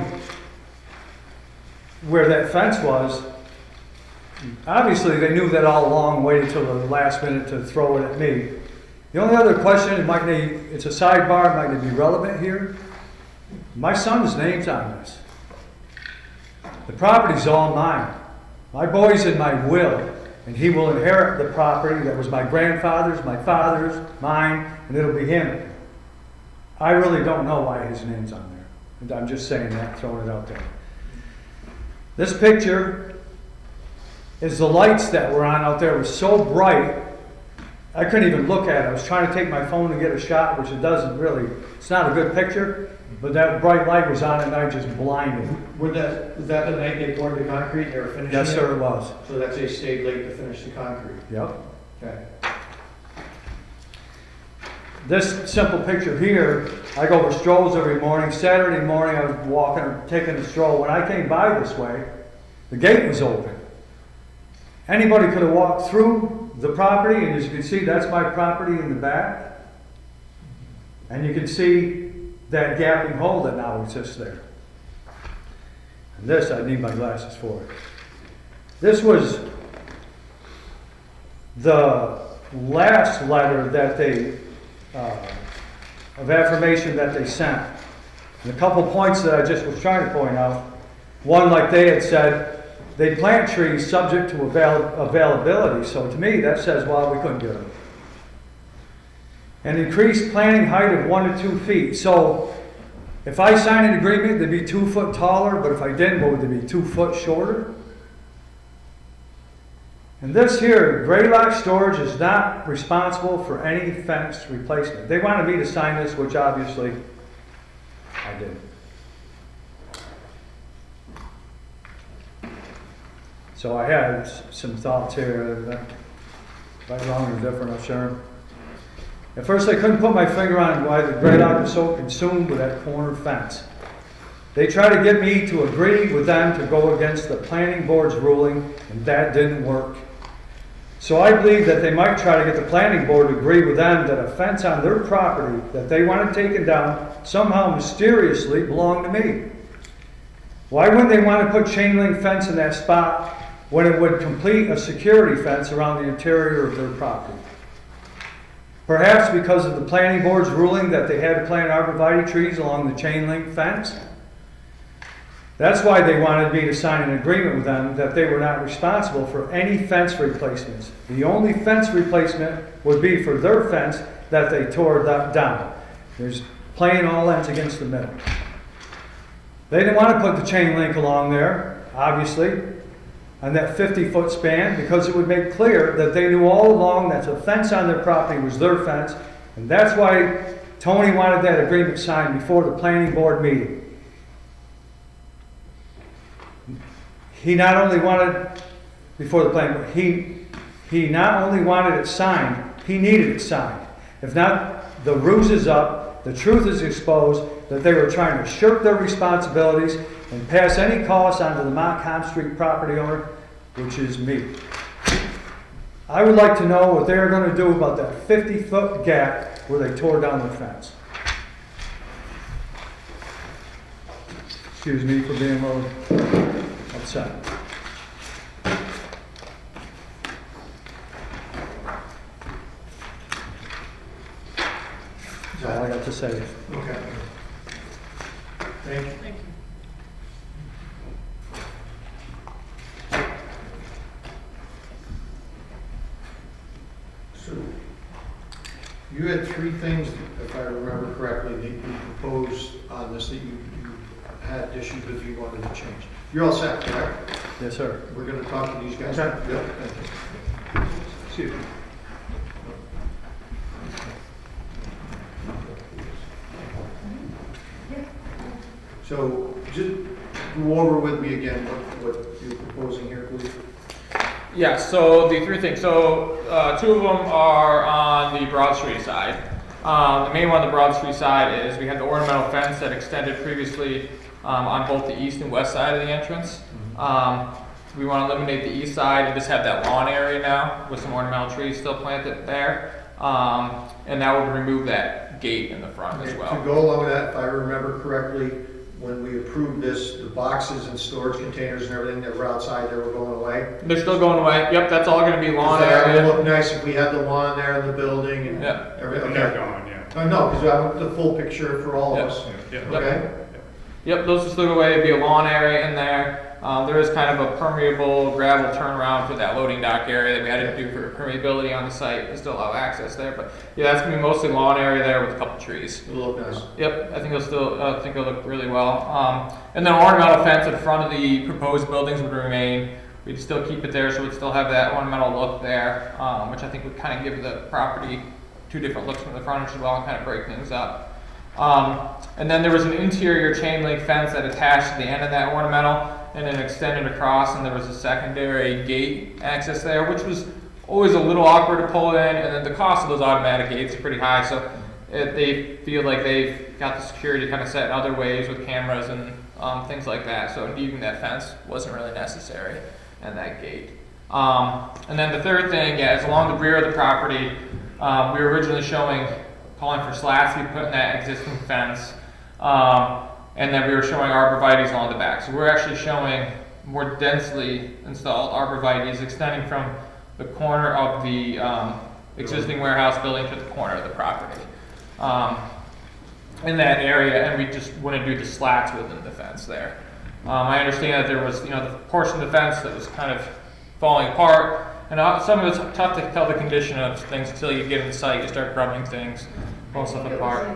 where that fence was. Obviously, they knew that all along, waited till the last minute to throw it at me. The only other question, it's a sidebar, might it be relevant here? My son's name's on this. The property's all mine. My boy's in my will, and he will inherit the property that was my grandfather's, my father's, mine, and it'll be him. I really don't know why his name's on there. And I'm just saying that, throwing it out there. This picture is the lights that were on out there. It was so bright, I couldn't even look at it. I was trying to take my phone to get a shot, which it doesn't really, it's not a good picture, but that bright light was on and I just blinded. Was that the night they poured the concrete, they were finishing it? Yes, sir, it was. So that's they stayed late to finish the concrete? Yep. Okay. This simple picture here, I go for strolls every morning. Saturday morning I was walking or taking a stroll. When I came by this way, the gate was open. Anybody could have walked through the property, and as you can see, that's my property in the back. And you can see that gaping hole that now exists there. And this, I need my glasses for it. This was the last letter that they, of affirmation that they sent. And a couple points that I just was trying to point out. One, like they had said, they'd plant trees subject to availability, so to me, that says, well, we couldn't get them. An increased planting height of 1 to 2 feet. So if I sign an agreement, they'd be 2 foot taller, but if I didn't, what would they be, 2 foot shorter? And this here, Greylock Storage is not responsible for any fence replacement. They wanted me to sign this, which obviously I didn't. So I had some thoughts here, right, wrong, or different, I'm sure. At first I couldn't put my finger on why the Greylock was so consumed with that corner fence. They tried to get me to agree with them to go against the planning board's ruling, and that didn't work. So I believe that they might try to get the planning board to agree with them that a fence on their property that they wanted taken down somehow mysteriously belonged to me. Why wouldn't they want to put chain link fence in that spot when it would complete a security fence around the interior of their property? Perhaps because of the planning board's ruling that they had to plant arborvitae trees along the chain link fence? That's why they wanted me to sign an agreement with them that they were not responsible for any fence replacements. The only fence replacement would be for their fence that they tore down. There's playing all ends against the middle. They didn't want to put the chain link along there, obviously, on that 50-foot span, because it would make clear that they knew all along that the fence on their property was their fence, and that's why Tony wanted that agreement signed before the planning board meeting. He not only wanted, before the planning board, he not only wanted it signed, he needed it signed. If not, the ruse is up, the truth is exposed, that they were trying to shirk their responsibilities and pass any costs onto the Montcalm Street property owner, which is me. I would like to know what they're going to do about that 50-foot gap where they tore down the fence. Excuse me for being a little upset. That's all I got to say. Okay. Thank you. Thank you. So, you had 3 things, if I remember correctly, that you proposed on this that you had issues with, you wanted to change. You're all set, correct? Yes, sir. We're going to talk to these guys. Okay. Yep. Thank you. Excuse me. So, just go over with me again what you're proposing here, please. Yeah, so the 3 things. So 2 of them are on the Broad Street side. The main one on the Broad Street side is we had the ornamental fence that extended previously on both the east and west side of the entrance. We want to eliminate the east side and just have that lawn area now with some ornamental trees still planted there. And that would remove that gate in the front as well. To go along with that, if I remember correctly, when we approved this, the boxes and storage containers and everything that were outside, they were going away. They're still going away. Yep, that's all going to be lawn That area. would look nice if we had the lawn there in the building and Yeah. everything. They're gone, yeah. I know, because I want the full picture for all of us. Yeah. Okay? Yep, those will still go away. It'd be a lawn area in there. There is kind of a permeable gravel turnaround for that loading dock area that we had to do for permeability on the site to still allow access there. But yeah, that's gonna be mostly lawn area there with a couple trees. It'll look nice. Yep, I think it'll look really well. And then ornamental fence in front of the proposed buildings would remain. We'd still keep it there, so we'd still have that ornamental look there, which I think would kind of give the property 2 different looks from the frontage as well and kind of break things up. And then there was an interior chain link fence that attached to the end of that ornamental and then extended across, and there was a secondary gate access there, which was always a little awkward to pull in, and then the cost of those automatic gates are pretty high, so they feel like they've got the security kind of set in other ways with cameras and things like that, so needing that fence wasn't really necessary, and that gate. And then the third thing, is along the rear of the property, we were originally calling for slats to be put in that existing fence, and then we were showing arborvitaes along the back. So we're actually showing more densely installed arborvitaes extending from the corner of the existing warehouse building to the corner of the property in that area, and we just want to do the slats within the fence there. I understand that there was, the portion of the fence that was kind of falling apart, and some of it's tough to tell the condition of things until you get in sight, you start grubbing things, pull stuff apart.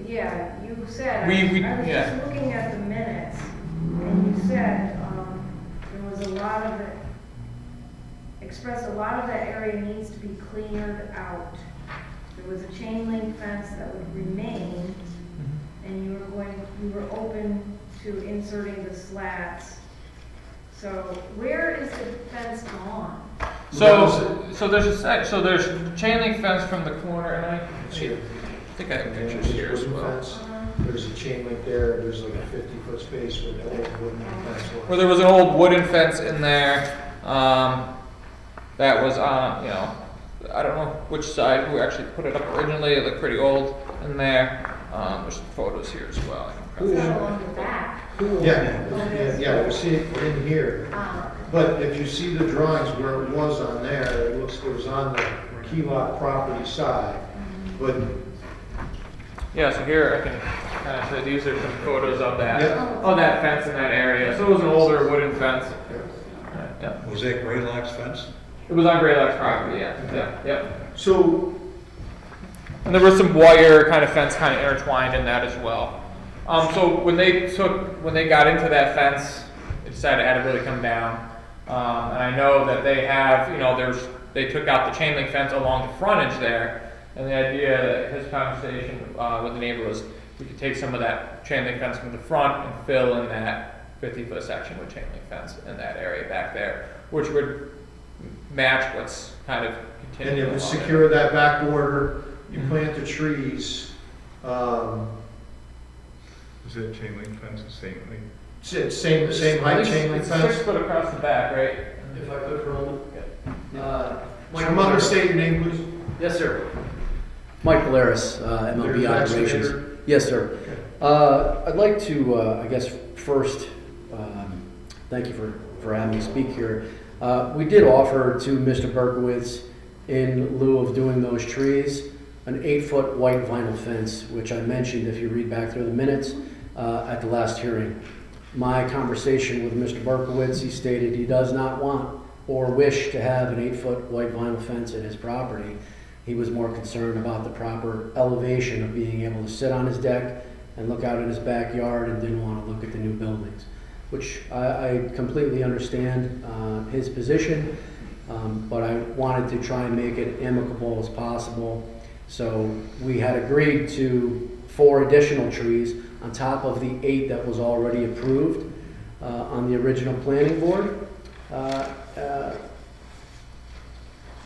Yeah, you said, I We- was yeah. just looking at the minutes, and you said, there was a lot of it, expressed a lot of that area needs to be cleared out. There was a chain link fence that would remain, and you were open to inserting the slats. So where is the fence gone? So there's chain link fence from the corner, and I think I have pictures here as well. Fence. There's a chain link there, there's like a 50-foot space where the old wooden fence was. Where there was an old wooden fence in there, that was on, I don't know which side, who actually put it up originally, it looked pretty old in there. There's some photos here as well. It's not along the back. Yeah, we see it in here. But if you see the drawings where it was on there, it looks it was on the key lot property side. But yeah, so here I can kind of say these are some photos of that, Yep. of that fence in that area. So it was an older wooden fence. Yeah. Was that Graylock's fence? It was on Graylock's property, yeah. Yep. so And there was some wire kind of fence kind of intertwined in that as well. So when they got into that fence, they decided it had to really come down. And I know that they have, they took out the chain link fence along the frontage there. And the idea, his conversation with the neighbor was we could take some of that chain link fence from the front and fill in that 50-foot section with chain link fence in that area back there, which would match what's kind of and continuing. you would along secure that back border, you plant the trees. Is that chain link fence the same length? Same height chain link It's fence. 6 foot across the back, right? If I could for a moment. Come up and state your name, please. Yes, sir. Mike Polaris, MLB You're the Operations. excavator? Yes, sir. I'd like to, I guess, first, thank you for having me speak here. We did offer to Mr. Berkowitz, in lieu of doing those trees, an 8-foot white vinyl fence, which I mentioned if you read back through the minutes at the last hearing. My conversation with Mr. Berkowitz, he stated he does not want or wish to have an 8-foot white vinyl fence at his property. He was more concerned about the proper elevation of being able to sit on his deck and look out in his backyard and didn't want to look at the new buildings, which I completely understand his position, but I wanted to try and make it amicable as possible. So we had agreed to 4 additional trees on top of the 8 that was already approved on the original planning board.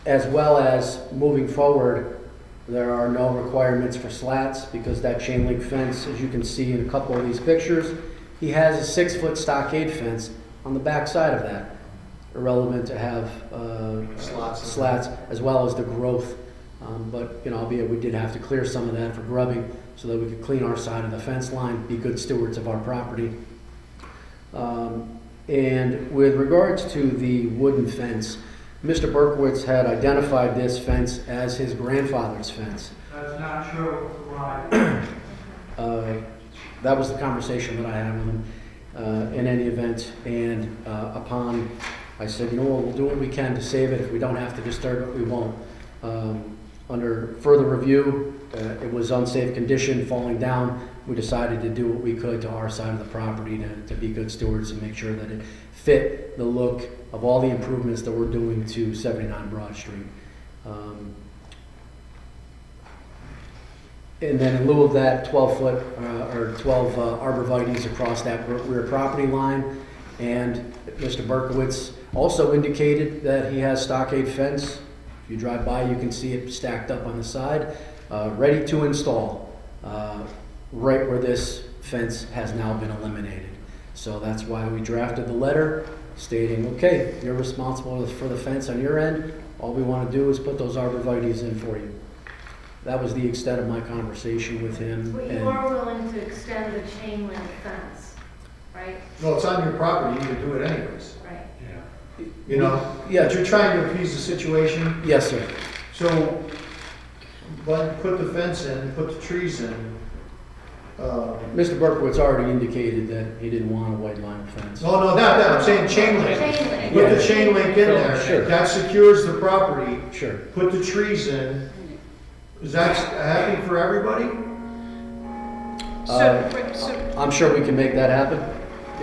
As well as moving forward, there are no requirements for slats because that chain link fence, as you can see in a couple of these pictures, he has a 6-foot stockade fence on the back side of that. Irrelevant to have slats as well as the growth. But albeit we did have to clear some of that for grubbing so that we could clean our side of the fence line, be good stewards of our property. And with regards to the wooden fence, Mr. Berkowitz had identified this fence as his grandfather's fence. That's not true. Why? That was the conversation that I had with him in any event. And upon, I said, we'll do what we can to save it. If we don't have to disturb it, we won't. Under further review, it was unsafe condition, falling down. We decided to do what we could to our side of the property to be good stewards and make sure that it fit the look of all the improvements that we're doing to 79 Broad Street. And then in lieu of that, 12-foot or 12 arborvitaes across that rear property line. And Mr. Berkowitz also indicated that he has stockade fence. If you drive by, you can see it stacked up on the side, ready to install, right where this fence has now been eliminated. So that's why we drafted the letter stating, okay, you're responsible for the fence on your end. All we want to do is put those arborvitaes in for you. That was the extent of my conversation with him. But you are willing to extend the chain link fence, right? Well, it's on your property, you can do it anyways. Right. Yeah. But you're trying to appease the situation. Yes, sir. So, but put the fence in, put the trees in. Mr. Berkowitz already indicated that he didn't want a white vinyl fence. No, not that, I'm saying chain link. Chain link. Put the chain link in there. Sure. That secures the property. Sure. Put the trees in. Is that happy for everybody? I'm sure we can make that happen.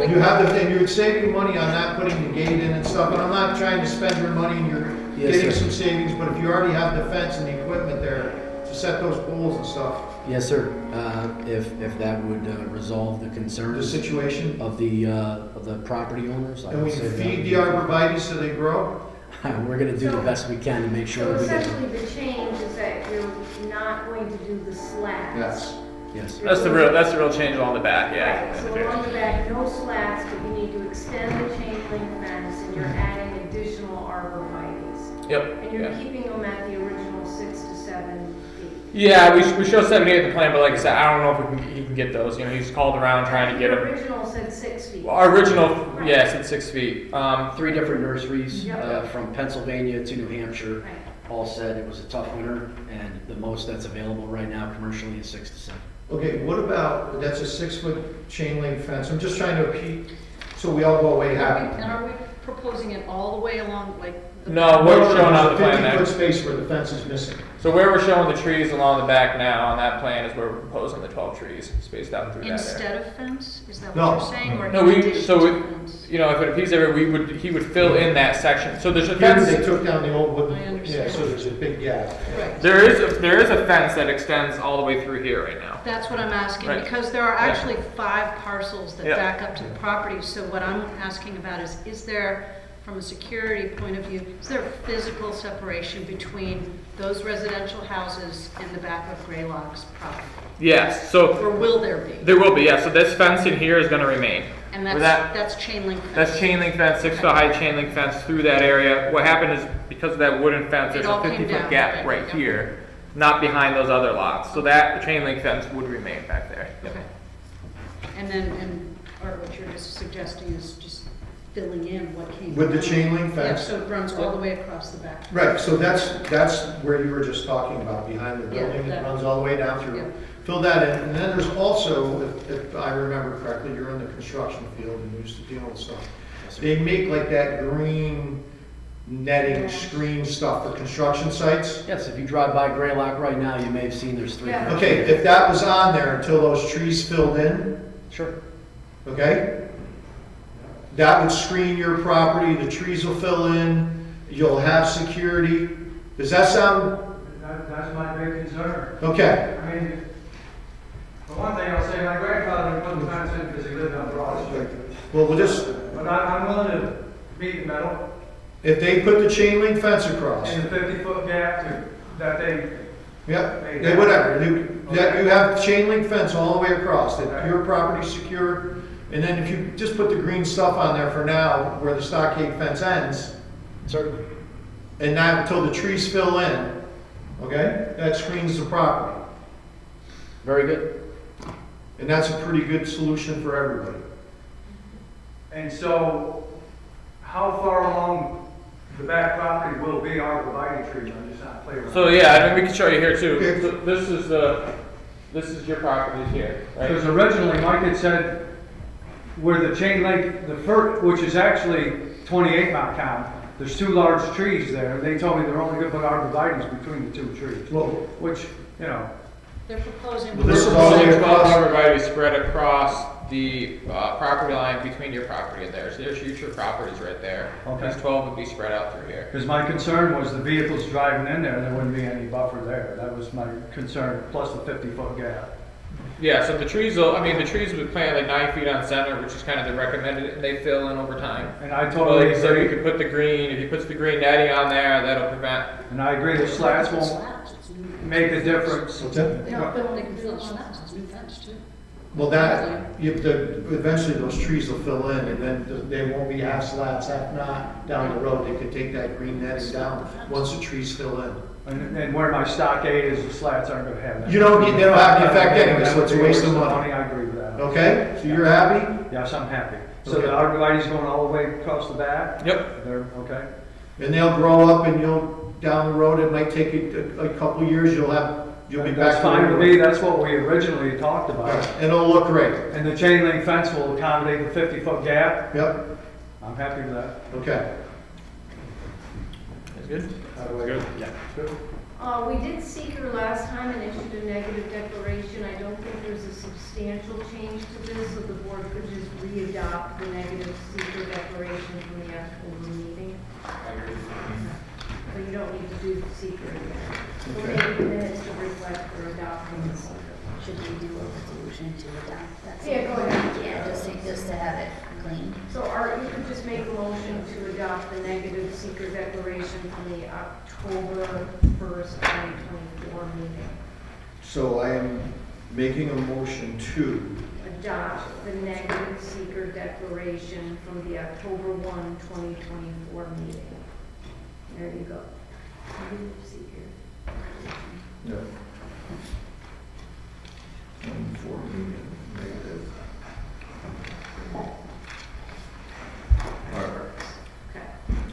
And you have the, and you're saving money on not putting the gate in and stuff, and I'm not trying to spend your money and you're Yes, getting sir. some savings, but if you already have the fence and the equipment there to set those poles and stuff, Yes, sir. If that would resolve the the concerns situation. of the property owners, I And we would say can that feed would the be- arborvitae so they grow. We're gonna do the best we can to make sure So that we get. essentially, the change is that you're not going to do the slats. Yes. Yes. That's the real change along the back, yeah. Right, so along the back, no slats, but you need to extend the chain link fence, and you're adding additional arborvitae's. Yep, And you're yeah. keeping them at the original 6 to 7 feet. Yeah, we show 78 in the plan, but like I said, I don't know if he can get those. You know, he's called around trying to get The them. original said 6 feet. Well, our original, yeah, said 6 feet. 3 different nurseries Yep. from Pennsylvania to New Hampshire. Right. All said it was a tough winter, and the most that's available right now commercially is 6 to 7. Okay, what about, that's a 6-foot chain link fence, I'm just trying to repeat, so we all go away happy. And are we proposing it all the way along, like? the No, we're showing on the There's plan a 50-foot there. space where the fence is missing. So where we're showing the trees along the back now on that plan is where we're proposing the 12 trees spaced out through that area. Instead of fence, is that No. what you're saying, or No, in we, addition so, to we- fence? you know, if it appears everywhere, he would fill in that section. So there's a Here, fence. they took down the old I wooden, understand. yeah, so there's a big gap. Right. There is a fence that extends all the way through here right now. That's what I'm asking, Right. because there are Yeah. actually 5 parcels that Yeah. back up to the property. So what I'm asking about is there, from a security point of view, is there physical separation between those residential houses and the back of Graylock's property? Yes, so Or will there be? there will be, yeah. So this fence in here is gonna remain. And Where that's chain link fence? That's chain link fence, 6-foot high chain link fence through that area. What happened is because of that wooden fence, It there's all a came 50-foot down, gap right, right yeah. here, not behind those other lots. So that chain link fence would remain back there. Yep. Okay. And then, or what you're just suggesting is just filling in what came. With the down. chain link Yeah, fence. so it runs all the way across the back. Right, so that's where you were just talking about, behind the Yeah, building, it that- runs all the way down Yeah. through. Fill that in, and then there's also, if I remember correctly, you're in the construction field and you used to deal with stuff. They make like that green netting, screen stuff for construction sites. Yes, if you drive by Graylock right now, you may have seen there's 3. Yeah. Okay, if that was on there until those trees filled in, Sure. okay? That would screen your property, the trees will fill in, you'll have security. Does that sound, That's my big concern. okay? I mean, for one thing, I'll say my grandfather didn't put the fence in because he lived on Broad Street. Well, we'll just, But I'm willing to meet in the middle if they put the chain link fence across, in the 50-foot gap that they, yeah, they, whatever, you have chain link fence all the way across, that your property's secure. And then if you just put the green stuff on there for now, where the stockade fence ends, Certainly. and not until the trees fill in, okay? That screens the property. Very good. And that's a pretty good solution for everybody. and so how far along the back property will be arborvitae trees? I'm just not clear. So yeah, I mean, we can show you here too. So this is your properties here, right? Because originally Mike had said where the chain link, the first, which is actually 28 mile count, there's 2 large trees there. They told me they're only going to put arborvitae's between the 2 trees. Well, which, you know, They're proposing. This is all the way across. Arborvitae spread across the property line between your property and theirs. So there's future properties right there. Okay. These 12 would be spread out through here. because my concern was the vehicles driving in there wouldn't be any buffer there. That was my concern, plus the 50-foot gap. Yeah, so the trees will, I mean, the trees would plant like 9 feet on center, which is kind of the recommended, and they fill in over time. And I Well, totally like I said, you agree. could put the green, if you put the green netting on there, that'll prevent. And I agree the slats won't make a difference. What's that? They can fill the slats, it's new fence too. Well, eventually those trees will fill in, and then they won't be half slats, half not, down the road. They could take that green netting down, once the trees fill in. And where my stockade is, the slats aren't going to have that. You don't need, they don't have the effect anyway, so it's a waste of money. I agree with that. Okay, so you're happy? Yes, I'm happy. So Okay. the arborvitae's going all the way across the back? Yep. They're, okay. And they'll grow up and down the road, it might take a couple of years, you'll have You'll be That's back. fine with me, that's what we originally talked about. And it'll look great. And the chain link fence will accommodate the 50-foot gap. Yep, I'm happy with that. okay. That's good? How do I go? Yeah. We did seeker last time and issued a negative declaration. I don't think there's a substantial change to this, so the board could just re-adopt the negative seeker declaration from the October meeting. So you don't need to do the seeker again. So Okay. maybe the minutes to reflect for adopting the seeker. Should we do a resolution to adopt that? Yeah, go ahead. Yeah, just to have it clean. So Art, you could just make a motion to adopt the negative seeker declaration from the October 1st, 2024 meeting. So I am making a motion to, Adopt the negative seeker declaration from the October 1, 2024 meeting. There you go. Negative seeker. no. For meeting, negative. Okay.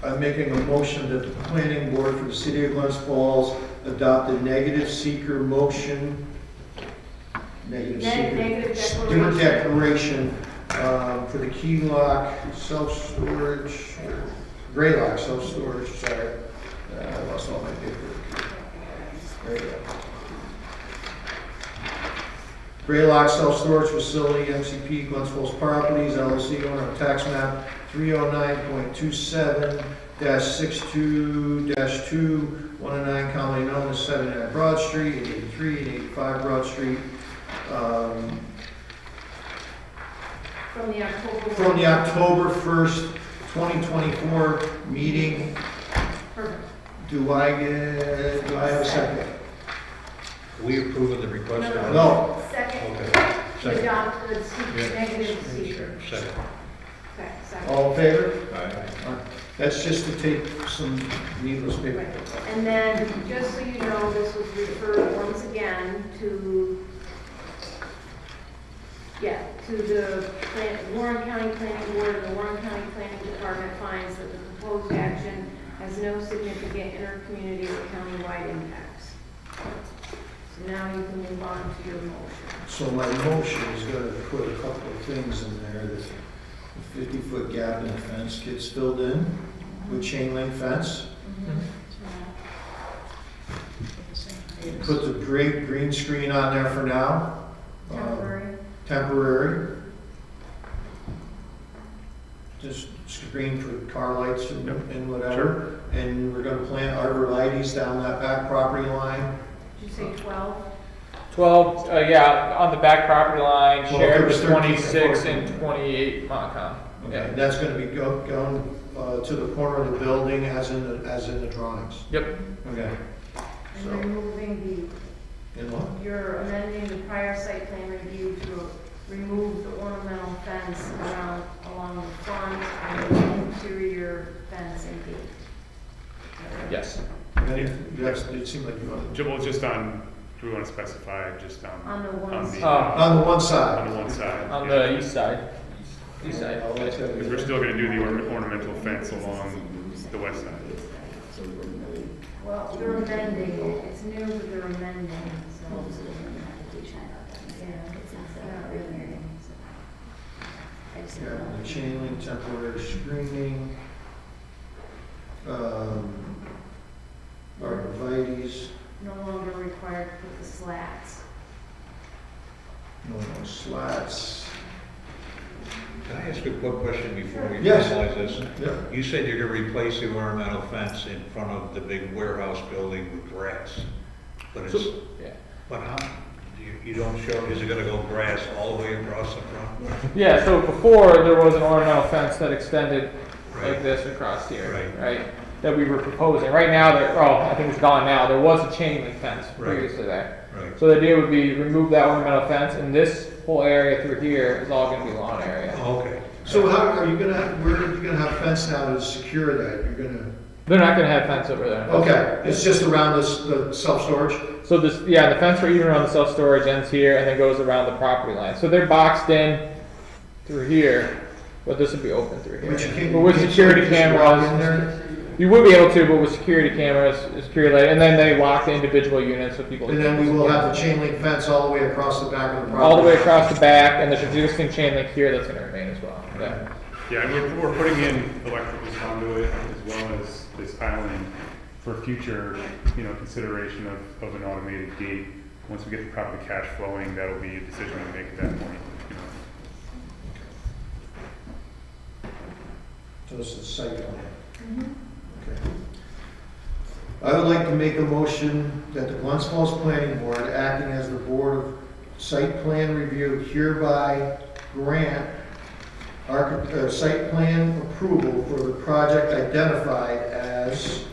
I'm making a motion that the planning board for the city of Glens Falls adopt a negative seeker motion. Negative seeker. Negative Declaration for the key lock, self-storage, gray lock, self-storage, sorry. I lost all my paper. There you go. Graylock Self-Storage Facility, MCP, Glens Falls Properties, LLC, owner of tax map 309.27-62-2, 109, commonly known as 79 Broad Street, 883 and 85 Broad Street. From the October. From the October 1st, 2024 meeting. Perfect. Do I have a second? We approve of the request? No. Second. Okay. To adopt the seeker, Yeah. negative seeker. Second. Okay, second. All in favor? Aye. That's just to take some needless paper. Right. And then, just so you know, this was referred once again to, to the Warren County Planning Board, and the Warren County Planning Department finds that the proposed action has no significant intercommunity or countywide impacts. So now you can move on to your motion. So my motion is going to put a couple of things in there. That the 50-foot gap in the fence gets filled in with chain link fence. Put the green screen on there for now. Temporary. Temporary. Just screen for car lights and whatever. And we're going to plant arborvitaes down that back property line. Did you say 12? 12, yeah, on the back property line, Well, shared there was with 13 26 before. and 28 Montcalm. Okay, and that's going to be going to the corner of the building as in the drawings. Yep. Okay. And you're moving In what? you're amending the prior site plan review to remove the ornamental fence along the front and the interior fence and gate. Yes. It seemed like you wanted. Well, just on, do we want to specify just On the one side. On the one side. On the one side. On yeah. the east side. East side. Because we're still going to do the ornamental fence along the west side. Well, they're amending it. It's new, but they're amending it, so. Yeah, it's not really. Yeah, the chain link, temporary screening. Arborvitaes, No longer required to put the slats. no more slats. Can I ask a quick question before we Yes. finalize this? Yeah. You said you're gonna replace the ornamental fence in front of the big warehouse building with grass. But it's, Yeah. but how, you don't show, is it gonna go grass all the way across the front? Yeah, so before there was an ornamental fence that extended Right. like this across here, Right. that we were proposing. Right now, I think it's gone now. There was a chain link fence Right. previously there. Right. So the idea would be remove that ornamental fence, and this whole area through here is all going to be lawn area. Oh, okay. So how are you gonna, where are you gonna have fence now to secure that? You're gonna, They're not going to have fence over there. okay, it's just around the self-storage? So this, the fence for even around the self-storage ends here and then goes around the property line. So they're boxed in through here, but this would be open through here. But you can't. But with you can't security just walk in cameras, there? you would be able to, but with security cameras, security light, and then they lock the individual units so people. And then we will have the chain link fence all the way across the back of the property. All the way across the back, and there's existing chain link here that's gonna remain as well. Yeah. Yeah, and we're putting in electrical conduit as well as this island for future, consideration of an automated gate. Once we get the property cash flowing, that'll be a decision we make at that point. So this is the site plan. Okay. I would like to make a motion that the Glens Falls Planning Board, acting as the Board of Site Plan Review, hereby grant site plan approval for the project identified as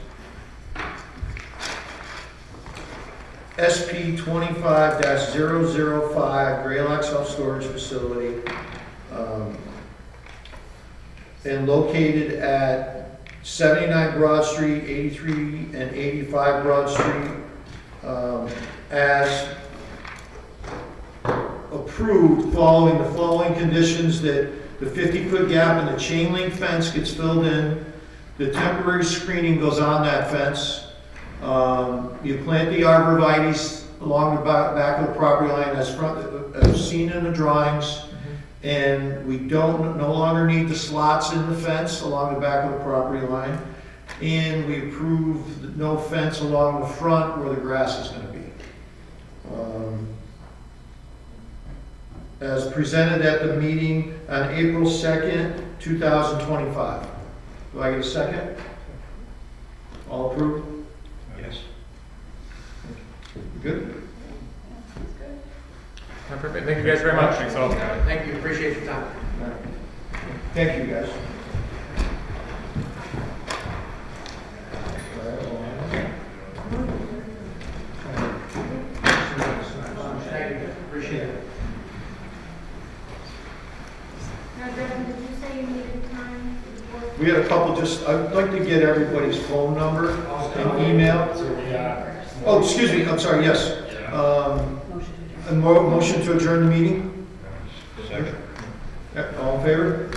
SP 25-005 Greylock Self-Storage Facility, and located at 79 Broad Street, 83 and 85 Broad Street, as approved following the following conditions: that the 50-foot gap in the chain link fence gets filled in, the temporary screening goes on that fence, you plant the arborvitaes along the back of the property line as seen in the drawings, and we no longer need the slots in the fence along the back of the property line, and we approve no fence along the front where the grass is going to be. As presented at the meeting on April 2nd, 2025. Do I get a second? All approved? Yes. Good? Perfect. Thank you guys very much. Thanks all. Thank you, appreciate your time. Thank you, guys. Appreciate it. Now, Devin, did you say you needed time? We had a couple, I'd like to get everybody's phone number and email. Oh, excuse me, I'm sorry, yes. A motion to adjourn the meeting? Second. All in favor?